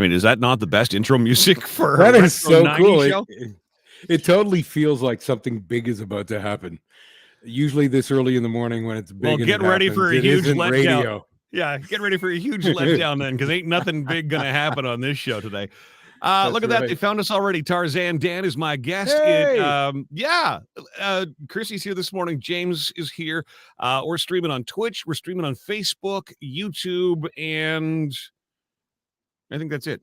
mean, is that not the best intro music for That a is retro so 90s cool. show? It totally feels like something big is about to happen. Usually this early in the morning when it's big Well, and get it ready happens, for a it huge isn't letdown. radio. Yeah, get ready for a huge letdown then, because ain't nothing big going to happen on this show today. Look at that. They found us already. Tarzan Dan is my guest. Hey! Chrissy's here this morning. James is here. We're streaming on Twitch. We're streaming on Facebook, YouTube, and I think that's it.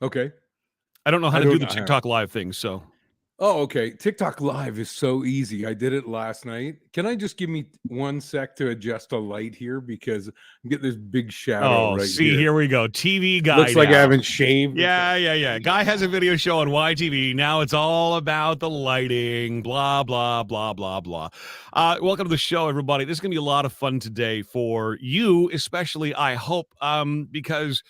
Okay. I don't know how to do the TikTok live thing, so. Oh, okay. TikTok live is so easy. I did it last night. Can I just give me 1 sec to adjust a light here because I'm getting this big shadow right here. Here we go. TV guy. Looks like I haven't shaved. Yeah. Guy has a video show on YTV. Now it's all about the lighting. Blah, blah, blah, blah, blah. Welcome to the show, everybody. This is going to be a lot of fun today for you, especially, I hope, because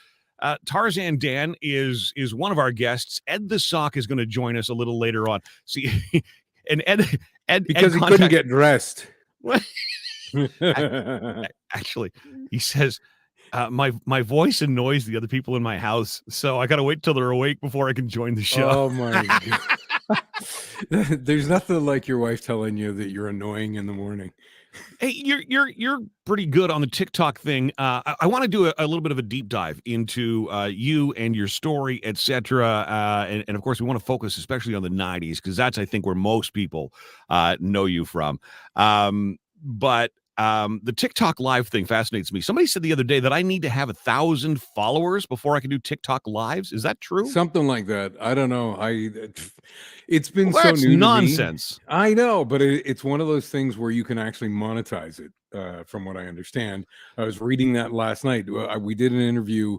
Tarzan Dan is one of our guests. Ed the Sock is going to join us a little later on. See, and Ed because he couldn't get dressed. Actually, he says my voice annoys the other people in my house, so I got to wait till they're awake before I can join the show. Oh my god! There's nothing like your wife telling you that you're annoying in the morning. Hey, you're pretty good on the TikTok thing. I want to do a little bit of a deep dive into you and your story, etc. And of course, we want to focus especially on the 90s because that's, I think, where most people know you from. But the TikTok live thing fascinates me. Somebody said the other day that I need to have 1,000 followers before I can do TikTok lives. Is that true? Something like that. I don't know. It's been so new nonsense. To me. I know, but it's one of those things where you can actually monetize it. From what I understand, I was reading that last night. We did an interview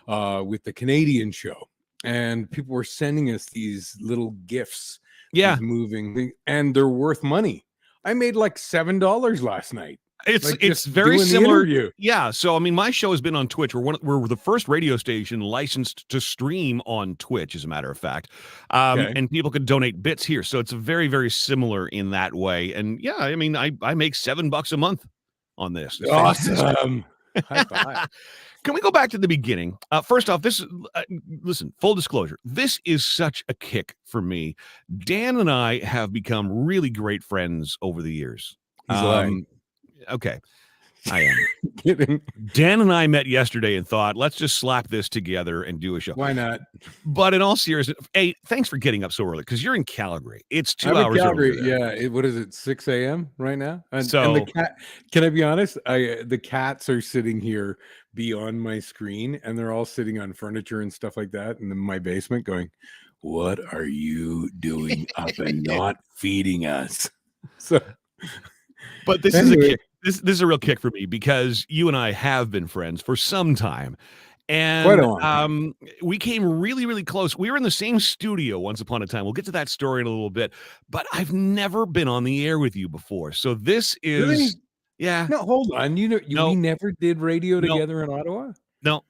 with the Canadian show, and people were sending us these little gifts. Yeah, moving things, and they're worth money. I made like $7 last night. It's very similar. Yeah. So, I mean, my show has been on Twitch. We're the first radio station licensed to stream on Twitch, as a matter of fact. And people could donate bits here. So it's very, very similar in that way. And yeah, I mean, I make $7 a month on this. It's awesome. High five. Can we go back to the beginning? First off, listen, full disclosure, this is such a kick for me. Dan and I have become really great friends over the years. He's lying. Okay, I am kidding. Dan and I met yesterday and thought, let's just slap this together and do a show. Why not? But in all seriousness, hey, thanks for getting up so early because you're in Calgary. It's 2 hours Calgary. early. Yeah. What is it? 6 a.m. right now? And the cat. Can I be honest? The cats are sitting here beyond my screen, and they're all sitting on furniture and stuff like that in my basement, going, "What are you doing up and not feeding us?" So, but this is a kick. This is a real kick for me because you and I have been friends for some time. And we came really, really close. We were in the same studio once upon a time. We'll get to that story in a little bit, but I've never been on the air with you before. So this is, really? Yeah. No, hold on. We never did radio together in Ottawa? No.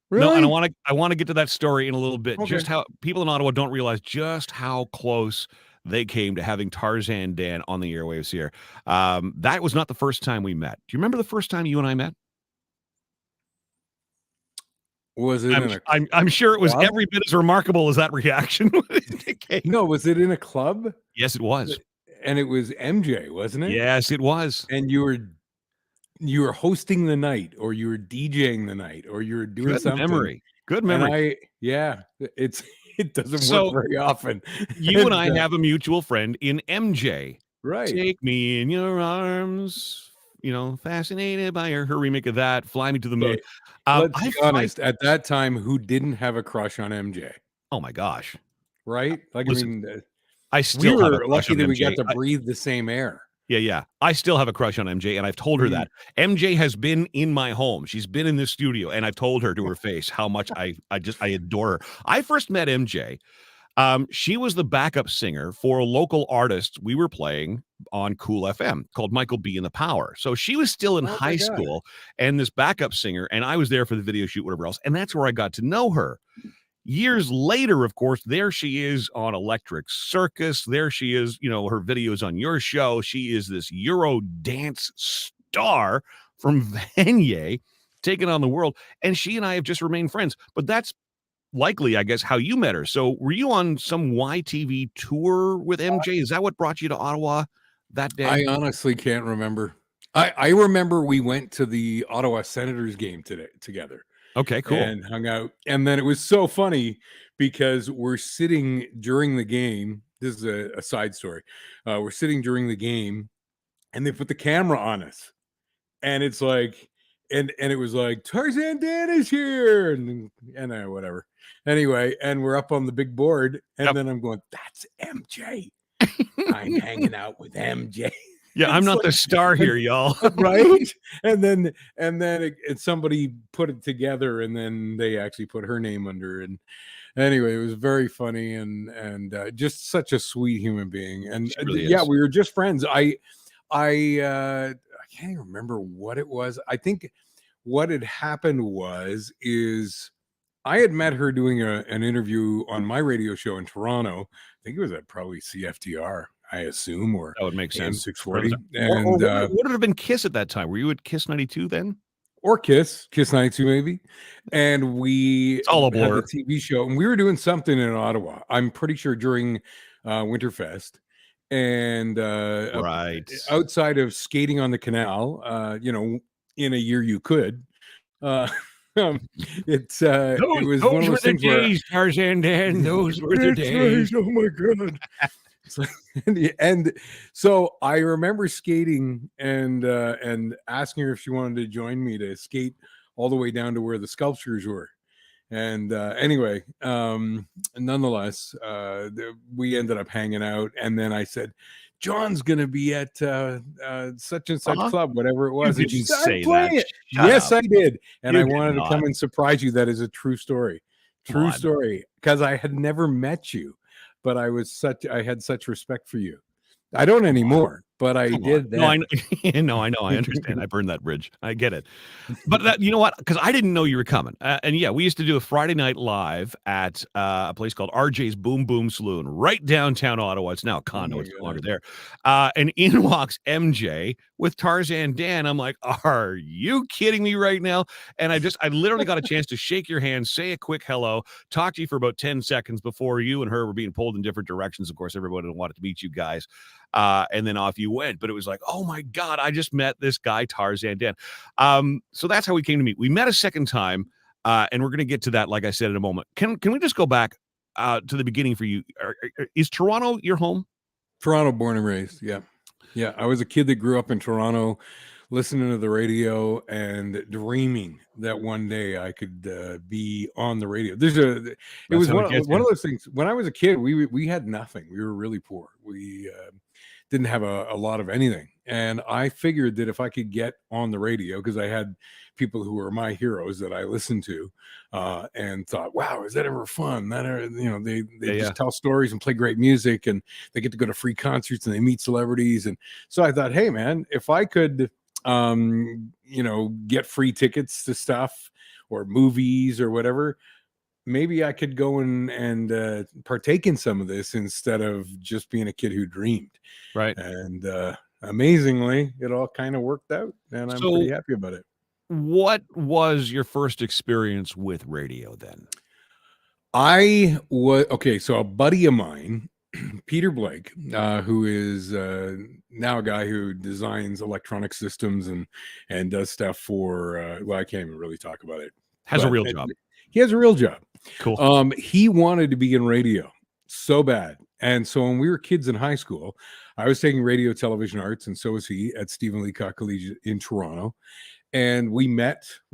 Really? No, and I want to get to that story in a little bit. Okay. Just how people in Ottawa don't realize just how close they came to having Tarzan Dan on the airwaves here. That was not the first time we met. Do you remember the first time you and I met? Was it I'm sure it was every bit as remarkable as that reaction. No, was it in a club? Yes, it was. And it was MJ, wasn't it? Yes, it was. And you were hosting the night, or you were DJing the night, or you were doing something. Good memory. It doesn't work very often. You and I have a mutual friend in MJ. Right. Take me in your arms, fascinated by her remake of that, Fly Me to the Moon. Let's be honest, at that time, who didn't have a crush on MJ? Oh my gosh. Right? Like, listen, I mean, I still have a crush lucky on that MJ. we got to breathe the same air. Yeah. I still have a crush on MJ, and I've told her that. MJ has been in my home. She's been in this studio, and I've told her to her face how much I adore her. I first met MJ. She was the backup singer for a local artist we were playing on Cool FM called Michael B. and the Power. So she was still in high school and this backup singer, and I was there for the video shoot, whatever else. And that's where I got to know her. Years later, of course, there she is on Electric Circus. There she is, her videos on your show. She is this Euro dance star from Vanier. taken on the world. And she and I have just remained friends. But that's likely, I guess, how you met her. So were you on some YTV tour with MJ? Is that what brought you to Ottawa that day? I honestly can't remember. I remember we went to the Ottawa Senators game together Okay, cool. and hung out. And then it was so funny because we're sitting during the game. This is a side story. We're sitting during the game and they put the camera on us. And it's like, and it was like, Tarzan Dan is here. And whatever. Anyway, and we're up on the big board. And Yep. then I'm going, that's MJ. I'm hanging out with MJ. Yeah, I'm It's not like, the star here, y'all. right? And then somebody put it together, and then they actually put her name under. And anyway, it was very funny and just such a sweet human being. And She really yeah, is. we were just friends. I can't even remember what it was. I think what had happened is I had met her doing an interview on my radio show in Toronto. I think it was at probably CFTR, I assume, or That would make AM sense. 640. Or And would it have been Kiss at that time? Were you at Kiss 92 then? or Kiss 92 maybe. And we It's all a had the blur. TV show, and we were doing something in Ottawa. I'm pretty sure during Winterfest. And Right. outside of skating on the canal, in a year you could. It was one of those things where Tarzan Dan. Those were the That's days. right. Oh my god! So, and so I remember skating and asking her if she wanted to join me to skate all the way down to where the sculptures were. And anyway, nonetheless, we ended up hanging out. And then I said, John's going to be at such and such club, whatever it was. You And she didn't said, say I'm playing that. it. Shut Yes, up. I did. And You I did wanted to come not. and surprise you. That is a true story. Come True on. story. Because I had never met you, but I had such respect for you. I don't anymore, but I Come did on. No, I then. know. I know. I understand. I burned that bridge. I get it. But that, you know what? Because I didn't know you were coming. And yeah, we used to do a Friday night live at a place called RJ's Boom Boom Saloon, right downtown Ottawa. It's now a condo. It's no longer there. And in walks MJ with Tarzan Dan. I'm like, are you kidding me right now? And I literally got a chance to shake your hand, say a quick hello, talk to you for about 10 seconds before you and her were being pulled in different directions. Of course, everybody wanted to meet you guys. And then off you went. But it was like, oh my God, I just met this guy, Tarzan Dan. So that's how we came to meet. We met a second time, and we're going to get to that, like I said, in a moment. Can we just go back to the beginning for you? Is Toronto your home? Toronto, born and raised. Yeah. Yeah. I was a kid that grew up in Toronto, listening to the radio and dreaming that one day I could be on the radio. It was one of those things. When I was a kid, we had nothing. We were really poor. We didn't have a lot of anything. And I figured that if I could get on the radio, because I had people who were my heroes that I listened to, and thought, wow, is that ever fun? They just tell stories and play great music, and they get to go to free concerts and they meet celebrities. And so I thought, hey man, if I could get free tickets to stuff or movies or whatever, maybe I could go and partake in some of this instead of just being a kid who dreamed. Right. And amazingly, it all kind of worked out, and I'm pretty happy about it. What was your first experience with radio then? So a buddy of mine, Peter Blake, who is now a guy who designs electronic systems and does stuff for I can't even really talk about it. Has a real job. He has a real job. Cool. He wanted to be in radio so bad. And so when we were kids in high school, I was taking radio, television arts, and so was he at Stephen Leacock Collegiate in Toronto. And we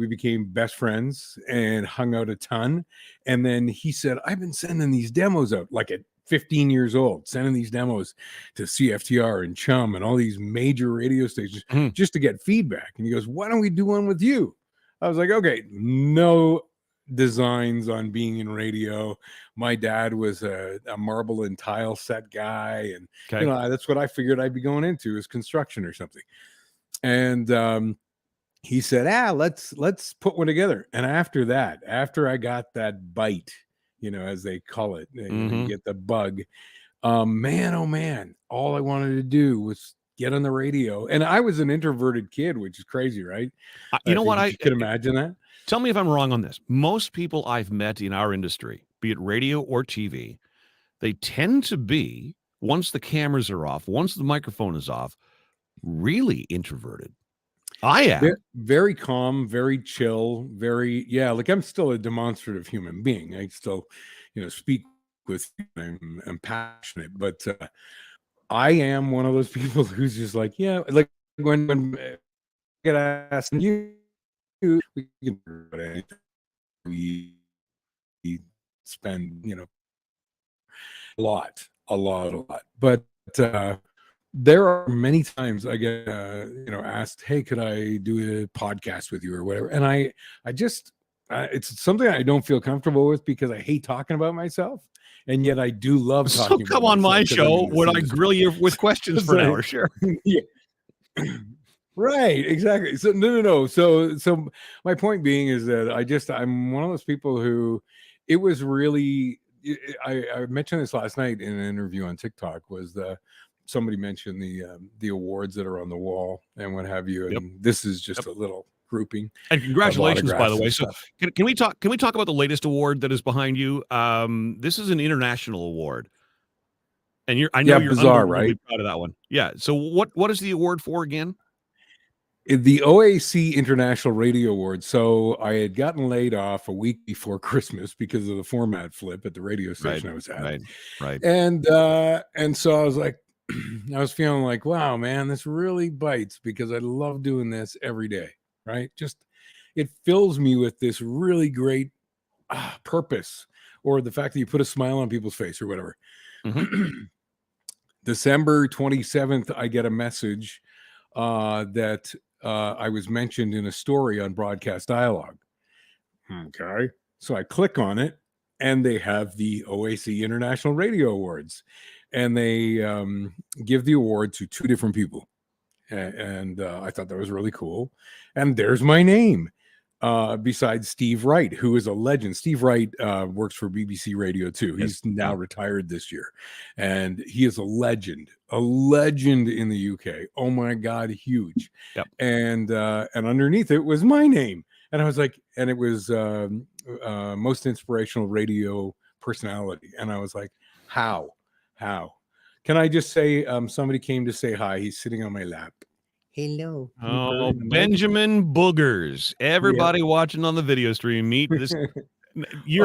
became best friends and hung out a ton. And then he said, I've been sending these demos out, like at 15 years old, sending these demos to CFTR and Chum and all these major radio stations just to get feedback. And he goes, why don't we do one with you? I was like, okay, no designs on being in radio. My dad was a marble and tile set guy, and that's what I figured I'd be going into, is construction or something. And he said, let's put one together. And after I got that bite, as they call it, you get the bug, man, oh man, all I wanted to do was get on the radio. And I was an introverted kid, which is crazy, right? You know If what? you could imagine that. Tell me if I'm wrong on this. Most people I've met in our industry, be it radio or TV, they tend to be, once the cameras are off, once the microphone is off, really introverted. I am. Very calm, very chill, very, yeah, like I'm still a demonstrative human being. I still, speak with, I'm passionate, but I am one of those people who's just like, yeah, like when I get asked, we can do anything. We spend, a lot. But there are many times I get, asked, hey, could I do a podcast with you or whatever? And I just, it's something I don't feel comfortable with because I hate talking about myself. And yet I do love So talking come about on my myself 'cause I'm show in this when I industry. grill you with questions for an hour. Sure. Yeah. Right, exactly. So no. So my point being is that I'm one of those people who it was really I mentioned this last night in an interview on TikTok was somebody mentioned the awards that are on the wall and what have you, Yep. and this is just a little grouping. And congratulations, by the way. and So stuff. can we talk about the latest award that is behind you? This is an international award. And I know Yeah, you're bizarre, unbelievably right? proud of that one. Yeah. So what is the award for again? The OAC International Radio Awards. So I had gotten laid off a week before Christmas because of the format flip at the radio station I was at. Right. And so I was like, I was feeling like, wow, man, this really bites because I love doing this every day, right? Just it fills me with this really great purpose, or the fact that you put a smile on people's face or whatever. Mm-hmm. December 27th, I get a message that I was mentioned in a story on Broadcast Dialogue. Okay. So I click on it, and they have the OAC International Radio Awards, and they give the award to two different people. And I thought that was really cool. And there's my name. Besides Steve Wright, who is a legend. Steve Wright works for BBC Radio too. He's now retired this year, and he is a legend in the UK. Oh my God, huge! Yep. And underneath it was my name, and I was like, and it was most inspirational radio personality, and I was like, how? Can I just say somebody came to say hi? He's sitting on my lap. Hello. Oh, Benjamin Boogers. Everybody watching on the video stream, meet this. You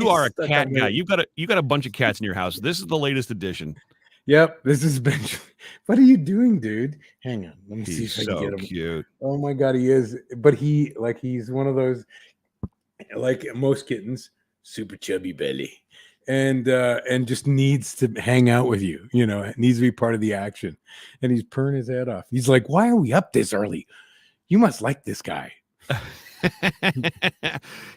are a cat guy. You got a bunch of cats in your house. This is the latest edition. Yep, this is Benjamin. What are you doing, dude? Hang on. Let me see if I can get him. Cute. Oh my God, he is. But he's one of those, like most kittens, super chubby belly. And just needs to hang out with you, it needs to be part of the action. And he's purring his head off. He's like, why are we up this early? You must like this guy.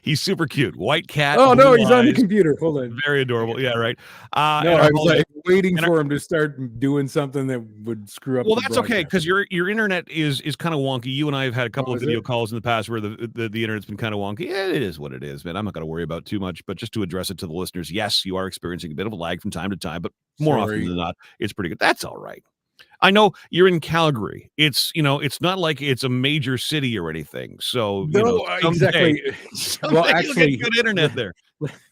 He's super cute. White cat. Oh no, he's on the computer. Hold on. Very adorable. Yeah, right. No, I was like waiting for him to start doing something that would screw up. Well, that's okay, because your internet is kind of wonky. You and I have had a couple of video calls in the past where the internet's been kind of wonky. Yeah, it is what it is, man. I'm not going to worry about too much, but just to address it to the listeners, yes, you are experiencing a bit of a lag from time to time, but more often than not, it's pretty good. That's all right. I know you're in Calgary. It's it's not like it's a major city or anything. So exactly. Well, actually, good internet there.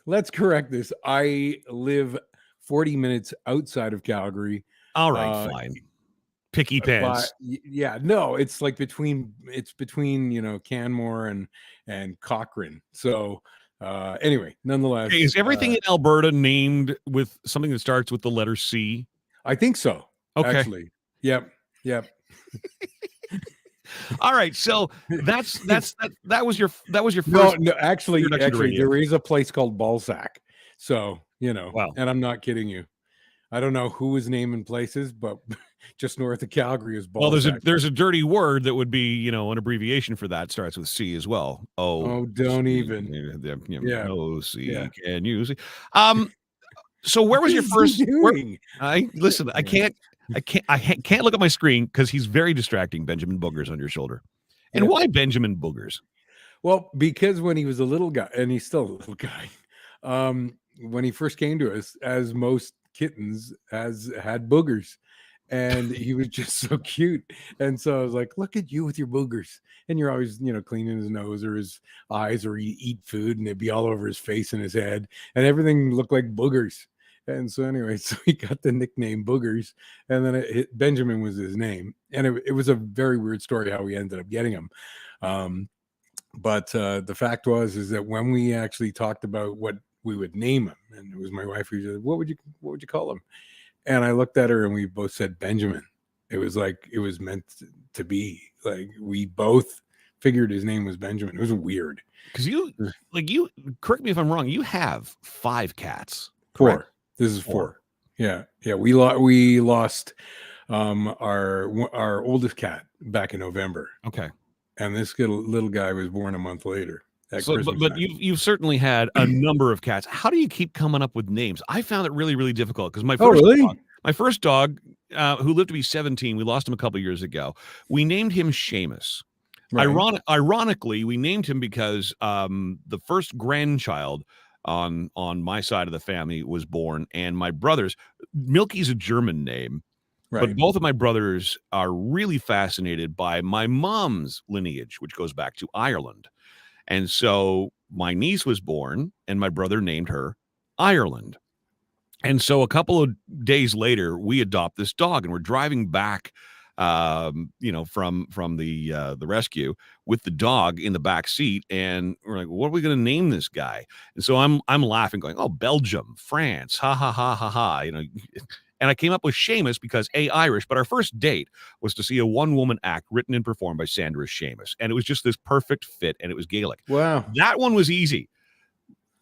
Let's correct this. I live 40 minutes outside of Calgary. All right, fine. Picky pants. No, it's like between Canmore and Cochrane. So anyway, nonetheless, is everything in Alberta named with something that starts with the letter C? I think so. Okay. Actually. Yep. All right, so that was your first. No, actually, there is a place called Balzac. So wow. And I'm not kidding you. I don't know who is naming places, but just north of Calgary is Balzac. Well, there's a dirty word that would be an abbreviation for that, starts with C as well. Oh, don't even. Yeah. Oh, C. Yeah. Can you see? So where was your first? Listen. I can't look at my screen because he's very distracting. Benjamin Boogers on your shoulder. And why Benjamin Boogers? Well, because when he was a little guy, and he's still a little guy, when he first came to us, as most kittens, had boogers, and he was just so cute. And so I was like, look at you with your boogers. And you're always, cleaning his nose or his eyes, or eat food and it'd be all over his face and his head, and everything looked like boogers. And so anyway, so he got the nickname Boogers, and then Benjamin was his name. And it was a very weird story how we ended up getting him. But the fact is that when we actually talked about what we would name him, and it was my wife who said, what would you call him? And I looked at her and we both said Benjamin. It was like it was meant to be. Like we both figured his name was Benjamin. It was weird. Because you correct me if I'm wrong, you have 5 cats. Correct? 4. This is 4. Yeah. We lost our oldest cat back in November. Okay. And this little guy was born a month later. But you've certainly had a number of cats. How do you keep coming up with names? I found it really, really difficult because my first dog, who lived to be 17, we lost him a couple of years ago. We named him Seamus. Right. Ironically, we named him because the first grandchild on my side of the family was born, and my brothers, Milky's a German name. Right. But both of my brothers are really fascinated by my mom's lineage, which goes back to Ireland. And so my niece was born, and my brother named her Ireland. And so a couple of days later, we adopt this dog, and we're driving back, from the rescue with the dog in the back seat, and we're like, "What are we going to name this guy?" And so I'm laughing, going, "Oh, Belgium, France, ha ha ha ha ha," And I came up with Seamus because Irish, but our first date was to see a one-woman act written and performed by Sandra Seamus, and it was just this perfect fit, and it was Gaelic. Wow, that one was easy.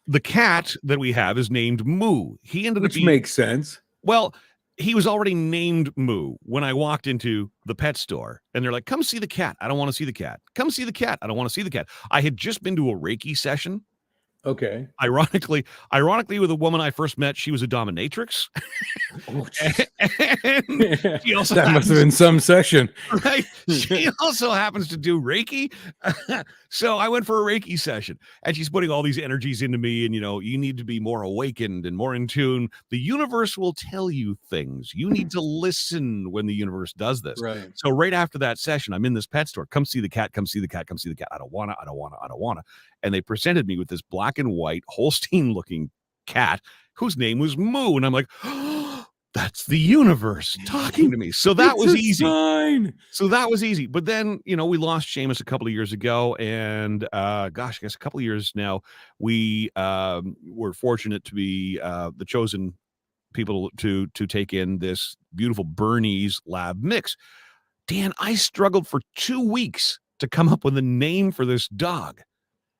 The cat that we have is named Moo. He ended up which makes sense. Well, he was already named Moo when I walked into the pet store, and they're like, "Come see the cat." I don't want to see the cat. Come see the cat. I don't want to see the cat. I had just been to a Reiki session. Okay. Ironically, with a woman I first met, she was a dominatrix. And she also that must have been some session, right? She also happens to do Reiki. So I went for a Reiki session, and she's putting all these energies into me. And you need to be more awakened and more in tune. The universe will tell you things. You need to listen when the universe does this. Right. So right after that session, I'm in this pet store. Come see the cat. Come see the cat. Come see the cat. I don't wanna. And they presented me with this black and white Holstein-looking cat whose name was Moo, and I'm like, "Oh, that's the universe talking to me." So that was easy. So that was easy. But then, we lost Seamus a couple of years ago, and I guess a couple of years now, we were fortunate to be the chosen people to take in this beautiful Bernese Lab mix. Dan, I struggled for 2 weeks to come up with a name for this dog.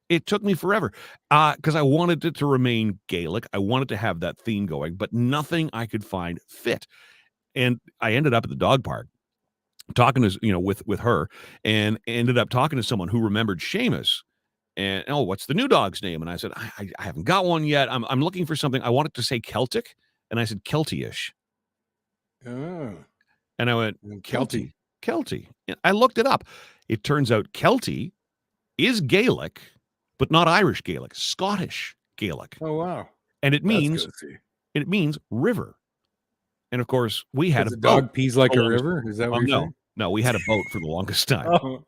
It took me forever because I wanted it to remain Gaelic. I wanted to have that theme going, but nothing I could find fit. And I ended up at the dog park talking to, with her, and ended up talking to someone who remembered Seamus. And, "Oh, what's the new dog's name?" And I said, I haven't got one yet. I'm looking for something. I want it to say Celtic. And I said, Kelty-ish. Oh. And I went, Kelty. I looked it up. It turns out Kelty is Gaelic, but not Irish Gaelic, Scottish Gaelic. Oh, wow. And it means river. And of course, we had a dog pees like a river. Is that what you're saying? No, we had a boat for the longest time. Oh.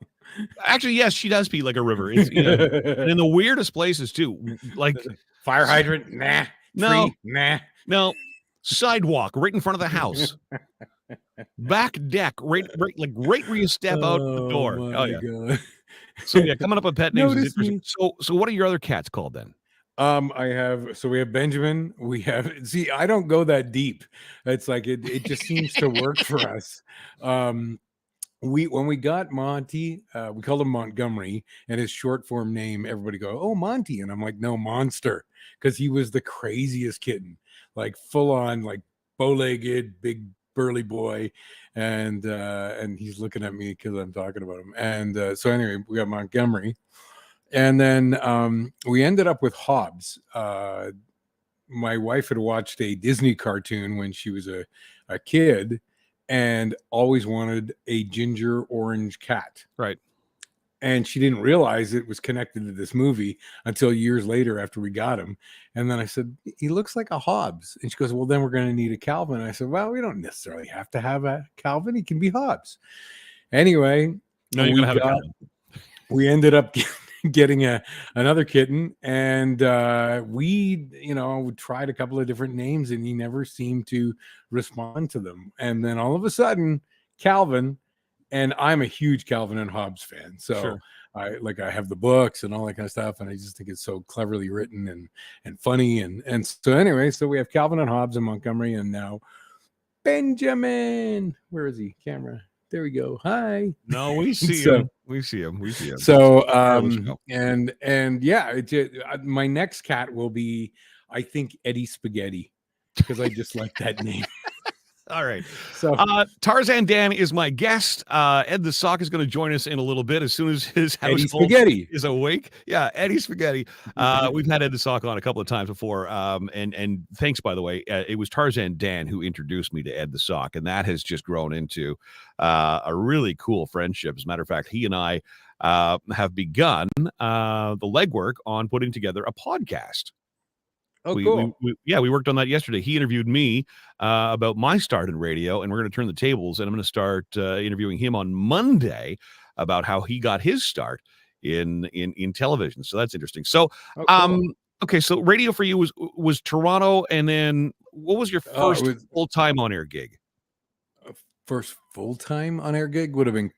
Actually, yes, she does pee like a river. It's, and in the weirdest places too, like fire hydrant. Nah. No. Tree, nah. No. Sidewalk right in front of the house. Back deck, right where you step out the door. Oh yeah. God. So yeah, coming up with pet names is interesting. So what are your other cats called then? We have Benjamin. I don't go that deep. It's like it just seems to work for us. When we got Monty, we called him Montgomery, and his short form name, everybody go, "Oh, Monty," and I'm like, "No, Monster," because he was the craziest kitten, like full on, like bow-legged, big burly boy, and he's looking at me because I'm talking about him. And so anyway, we got Montgomery, and then we ended up with Hobbs. My wife had watched a Disney cartoon when she was a kid, and always wanted a ginger orange cat. Right. and she didn't realize it was connected to this movie until years later after we got him. And then I said, he looks like a Hobbs. And she goes, well, then we're going to need a Calvin. I said, well, we don't necessarily have to have a Calvin. He can be Hobbs. Anyway, No, you're gonna have a Calvin. we ended up getting another kitten, and we tried a couple of different names, and he never seemed to respond to them. And then all of a sudden, Calvin, and I'm a huge Calvin and Hobbes fan, so Sure. I have the books and all that kind of stuff, and I just think it's so cleverly written and funny, and so anyway, so we have Calvin and Hobbes in Montgomery, and now Benjamin. Where is he? Camera. There we go. Hi. No, we see him. We see him. We see him. So and yeah, my next cat will be, I think, Eddie Spaghetti, because I just like that name. All right. So Tarzan Dan is my guest. Ed the Sock is going to join us in a little bit as soon as his household is awake. Yeah, Eddie Spaghetti. We've had Ed the Sock on a couple of times before. And thanks, by the way. It was Tarzan Dan who introduced me to Ed the Sock, and that has just grown into a really cool friendship. As a matter of fact, he and I have begun the legwork on putting together a podcast. Oh, cool. We worked on that yesterday. He interviewed me about my start in radio, and we're going to turn the tables, and I'm going to start interviewing him on Monday about how he got his start in television. So that's interesting. So, cool. Okay, so radio for you was Toronto, and then what was your first full-time on-air gig? First full-time on-air gig would have been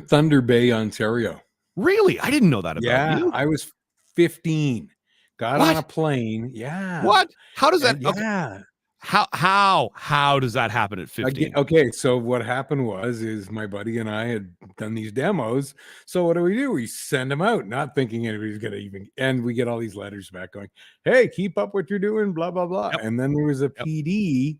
Thunder Bay, Ontario. Really? I didn't know that about you. I was 15, got on a plane. Yeah. What? How does that? Yeah. How does that happen at 15? Okay, so what happened is my buddy and I had done these demos. So what do? We send them out, not thinking anybody's gonna and we get all these letters back going, hey, keep up what you're doing, blah blah blah. Yep. And then there was a PD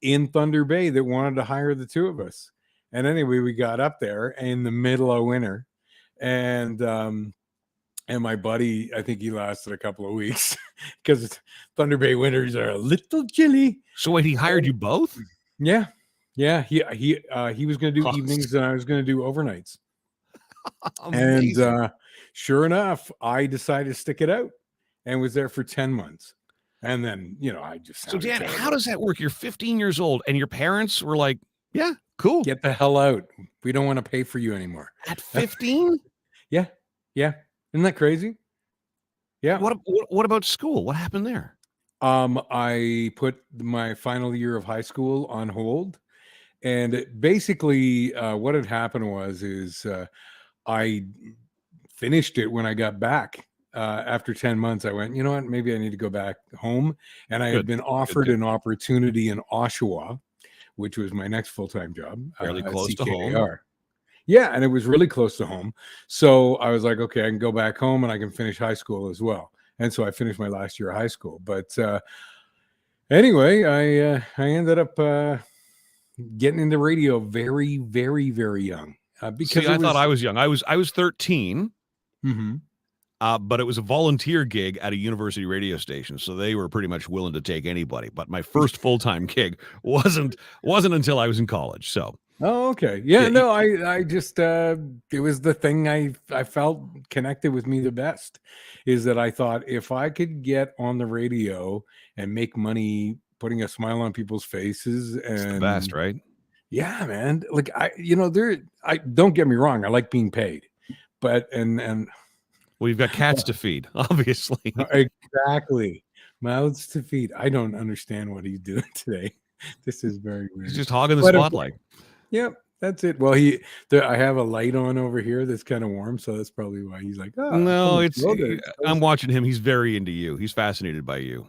in Thunder Bay that wanted to hire the two of us. And anyway, we got up there in the middle of winter, and my buddy, I think he lasted a couple of weeks because Thunder Bay winters are a little chilly. So wait, he hired you both? Yeah. He was going to do evenings, and I was going to do overnights. And sure enough, I decided to stick it out and was there for 10 months. And then, I just... So Dan, how does that work? You're 15 years old and your parents were like, yeah, cool. Get the hell out. We don't want to pay for you anymore. At 15? Yeah. Isn't that crazy? Yeah. What about school? What happened there? I put my final year of high school on hold, and basically what had happened is I finished it when I got back. After 10 months, I went, you know what, maybe I need to go back home. And I had been offered an opportunity in Oshawa, which was my next full-time job. Fairly close to home. Yeah, and it was really close to home. So I was like, okay, I can go back home and I can finish high school as well. And so I finished my last year of high school. But anyway, I ended up getting into radio very, very, very young. Because I thought I was young. I was 13. Mm-hmm. But it was a volunteer gig at a university radio station, so they were pretty much willing to take anybody. But my first full-time gig wasn't until I was in college. So. Oh, okay. Yeah, no, I just it was the thing I felt connected with me the best, is that I thought if I could get on the radio and make money putting a smile on people's faces, and it's the best, right? Yeah, man. Like I don't get me wrong, I like being paid. But and well, you've got cats to feed, obviously. Exactly. Mouths to feed. I don't understand what he's doing today. This is very weird. He's just hogging the spotlight. Yep, that's it. Well, I have a light on over here that's kind of warm, so that's probably why he's like, oh. No, I'm watching him. He's very into you. He's fascinated by you.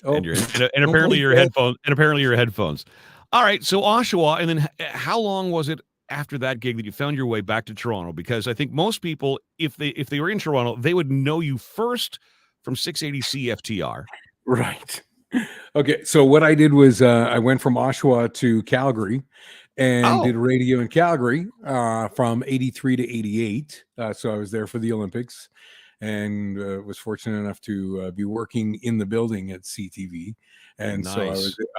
Oh. And apparently your headphones. And apparently your headphones. All right, so Oshawa, and then how long was it after that gig that you found your way back to Toronto? Because I think most people, if they were in Toronto, they would know you first from 680 CFTR. Right. Okay, so what I did was I went from Oshawa to Calgary and did radio in Calgary from 83 to 88. So I was there for the Olympics, and was fortunate enough to be working in the building at CTV. And so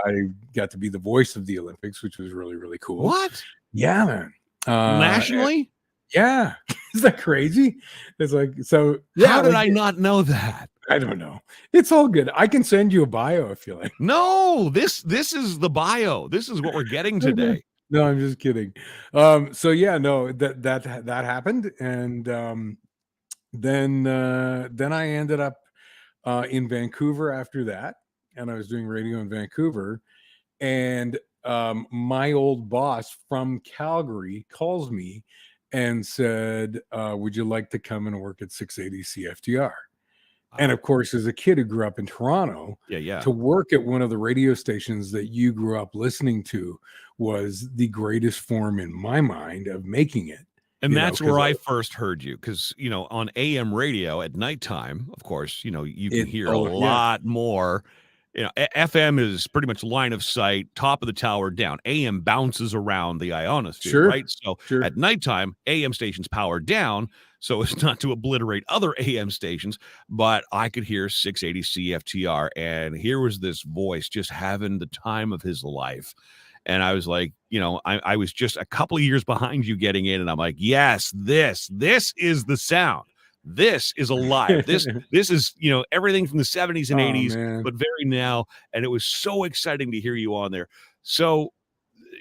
I got to be the voice of the Olympics, which was really, really cool. What? Yeah, man. And Nationally? yeah, is that crazy? It's like, so yeah, How did like I not know that? I don't know. It's all good. I can send you a bio if you like. No, this is the bio. This is what we're getting No, today. no, I'm just kidding. So yeah, no, that happened, and then I ended up in Vancouver after that, and I was doing radio in Vancouver, and my old boss from Calgary calls me and said, "Would you like to come and work at 680 CFTR?" And Wow. of course, as a kid who grew up in Toronto, Yeah, yeah. to work at one of the radio stations that you grew up listening to was the greatest form in my mind of making it. And You know, that's where because I first heard you because, on AM radio at nighttime, of course, you can it, hear a oh yeah, lot more. FM is pretty much line of sight, top of the tower down. AM bounces around the ionosphere, sure, right? So sure. at nighttime, AM stations power down so as not to obliterate other AM stations, but I could hear 680 CFTR, and here was this voice just having the time of his life. And I was like, I was just a couple of years behind you getting in, and I'm like, yes, this is the sound. This is alive. This is, everything from the 70s and Oh 80s, man. but very now. And it was so exciting to hear you on there. So,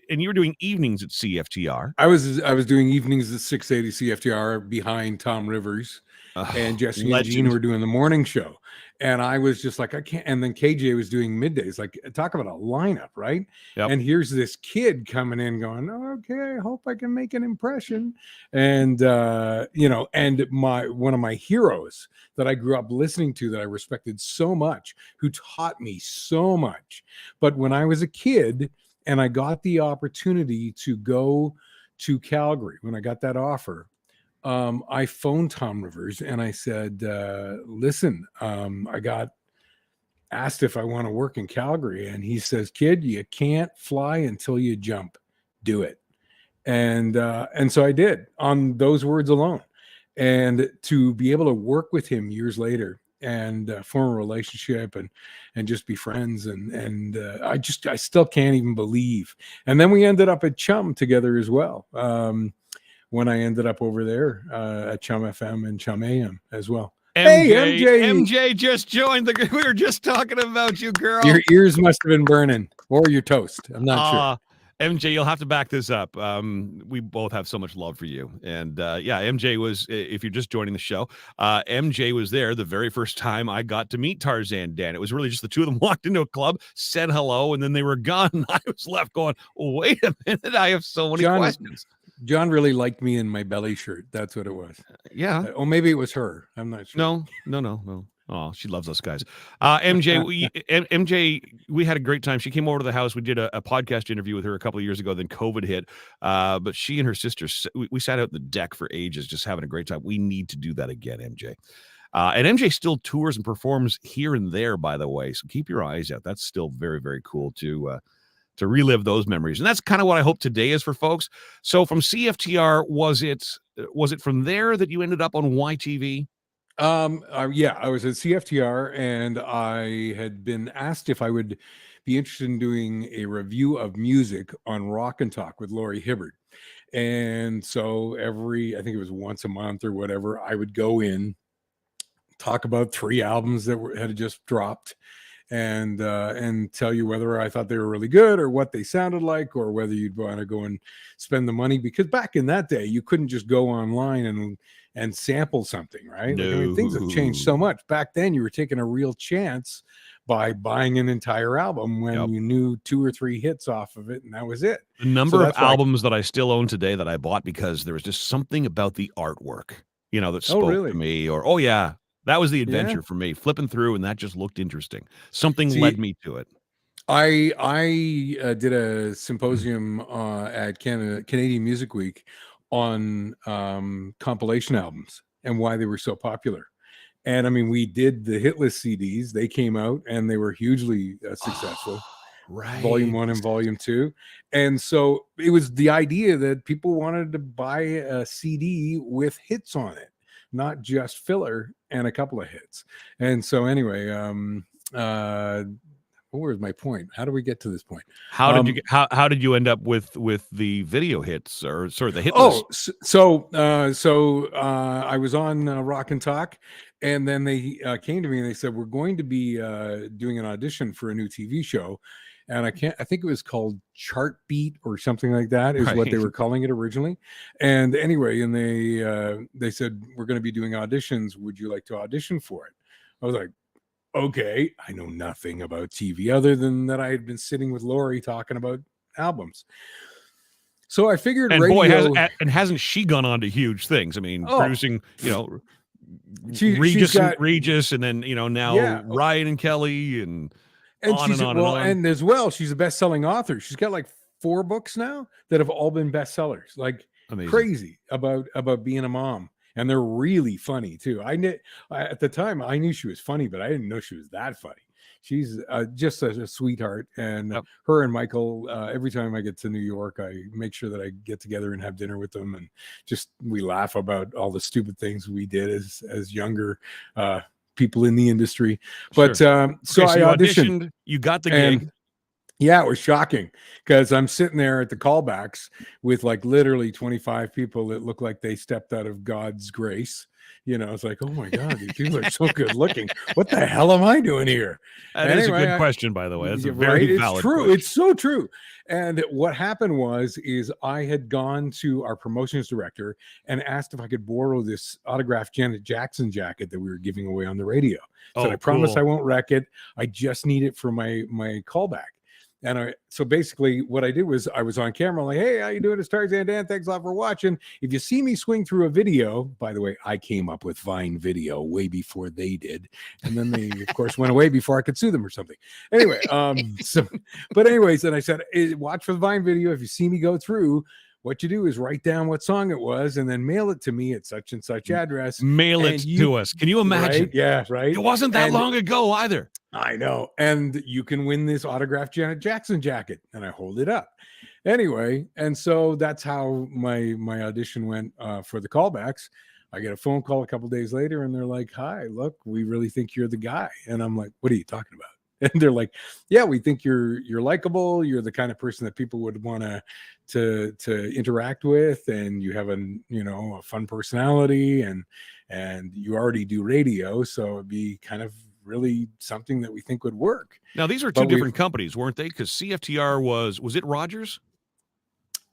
and you were doing evenings at CFTR. I was doing evenings at 680 CFTR behind Tom Rivers, and Oh, Jesse and Gene legend. were doing the morning show. And I was just like, I can't. And then KJ was doing middays. Like, talk about a lineup, right? Yep. And here's this kid coming in going, okay, I hope I can make an impression. And and one of my heroes that I grew up listening to, that I respected so much, who taught me so much. But when I was a kid and I got the opportunity to go to Calgary, when I got that offer, I phoned Tom Rivers and I said, listen, I got asked if I want to work in Calgary. And he says, kid, you can't fly until you jump. Do it. And so I did, on those words alone. And to be able to work with him years later and form a relationship and just be friends, and I still can't even believe. And then we ended up at Chum together as well. When I ended up over there at Chum FM and Chum AM as well. Hey, MJ, MJ just joined we were just talking about you, girl. your ears must have been burning, or your toast. I'm not sure. MJ, you'll have to back this up. We both have so much love for you. And yeah, MJ was, if you're just joining the show, MJ was there the very first time I got to meet Tarzan Dan. It was really just the two of them walked into a club, said hello, and then they were gone. I was left going, wait a minute, I have so many questions. John really liked me in my belly shirt. That's what it was. Yeah. Or maybe it was her. I'm not sure. No. Oh, she loves us guys. MJ, we had a great time. She came over to the house. We did a podcast interview with her a couple of years ago. Then COVID hit. But she and her sister, we sat out the deck for ages, just having a great time. We need to do that again, MJ. And MJ still tours and performs here and there, by the way. So keep your eyes out. That's still very, very cool to relive those memories. And that's kind of what I hope today is for folks. So from CFTR, was it from there that you ended up on YTV? Yeah, I was at CFTR, and I had been asked if I would be interested in doing a review of music on Rock and Talk with Laurie Hibbert. And so I think it was once a month or whatever, I would go in, talk about 3 albums that had just dropped, and tell you whether I thought they were really good, or what they sounded like, or whether you'd want to go and spend the money. Because back in that day, you couldn't just go online and sample something, right? No. Like, I mean, things have changed so much. Back then, you were taking a real chance by buying an entire album when you knew 2 or 3 hits off of it, and that was it. The number of albums that I still own today that I bought because there was just something about the artwork, that spoke to me. Or, oh yeah, that was the adventure for me, flipping through, and that just looked interesting. Something led me to it. I did a symposium at Canadian Music Week on compilation albums and why they were so popular. And I mean, we did the hit list CDs. They came out and they were hugely successful. Right. Volume 1 and Volume 2. And so it was the idea that people wanted to buy a CD with hits on it, not just filler and a couple of hits. And so anyway, where's my point? How do we get to this point? How did you get, how did you end up with the video hits, or sort of the hit list? I was on Rock and Talk, and then they came to me and they said, we're going to be doing an audition for a new TV show. And I think it was called Chart Beat or something like that is what they were calling it originally. And anyway, and they said, we're going to be doing auditions. Would you like to audition for it? I was like, okay. I know nothing about TV other than that I had been sitting with Lori talking about albums. So I figured and radio... boy, hasn't she gone on to huge things? I mean, producing, Regis, and then now Ryan and Kelly, and on and on and on. And as well, she's a best-selling author. She's got like 4 books now that have all been bestsellers. Like amazing. Crazy about being a mom, and they're really funny too. At the time I knew she was funny, but I didn't know she was that funny. She's just a sweetheart, and her and Michael, every time I get to New York, I make sure that I get together and have dinner with them, and we laugh about all the stupid things we did as younger people in the industry. But so I auditioned. You got the gig. Yeah, it was shocking because I'm sitting there at the callbacks with like literally 25 people that look like they stepped out of God's grace. It's like, oh my God, these people are so good looking. What the hell am I doing here? That is a good question, by the way. That's a very valid question. It's so true. And what happened is I had gone to our promotions director and asked if I could borrow this autographed Janet Jackson jacket that we were giving away on the radio. So I promise I won't wreck it. I just need it for my callback. And so basically what I did was I was on camera like, hey, how you doing? It's Tarzan Dan. Thanks a lot for watching. If you see me swing through a video, by the way, I came up with Vine Video way before they did. And then they, of course, went away before I could sue them or something. Anyway, but anyways, then I said, hey, watch for the Vine Video. If you see me go through, what you do is write down what song it was and then mail it to me at such and such address. Mail it to us. Can you imagine? Right? Yeah, right. It wasn't that long ago either. I know. And you can win this autographed Janet Jackson jacket. And I hold it up. Anyway, and so that's how my audition went for the callbacks. I get a phone call a couple days later and they're like, hi, look, we really think you're the guy. And I'm like, what are you talking about? And they're like, yeah, we think you're likable. You're the kind of person that people would want to interact with. And you have a fun personality and you already do radio. So it'd be kind of really something that we think would work. Now, these are two different companies, weren't they? Because CFTR was it Rogers?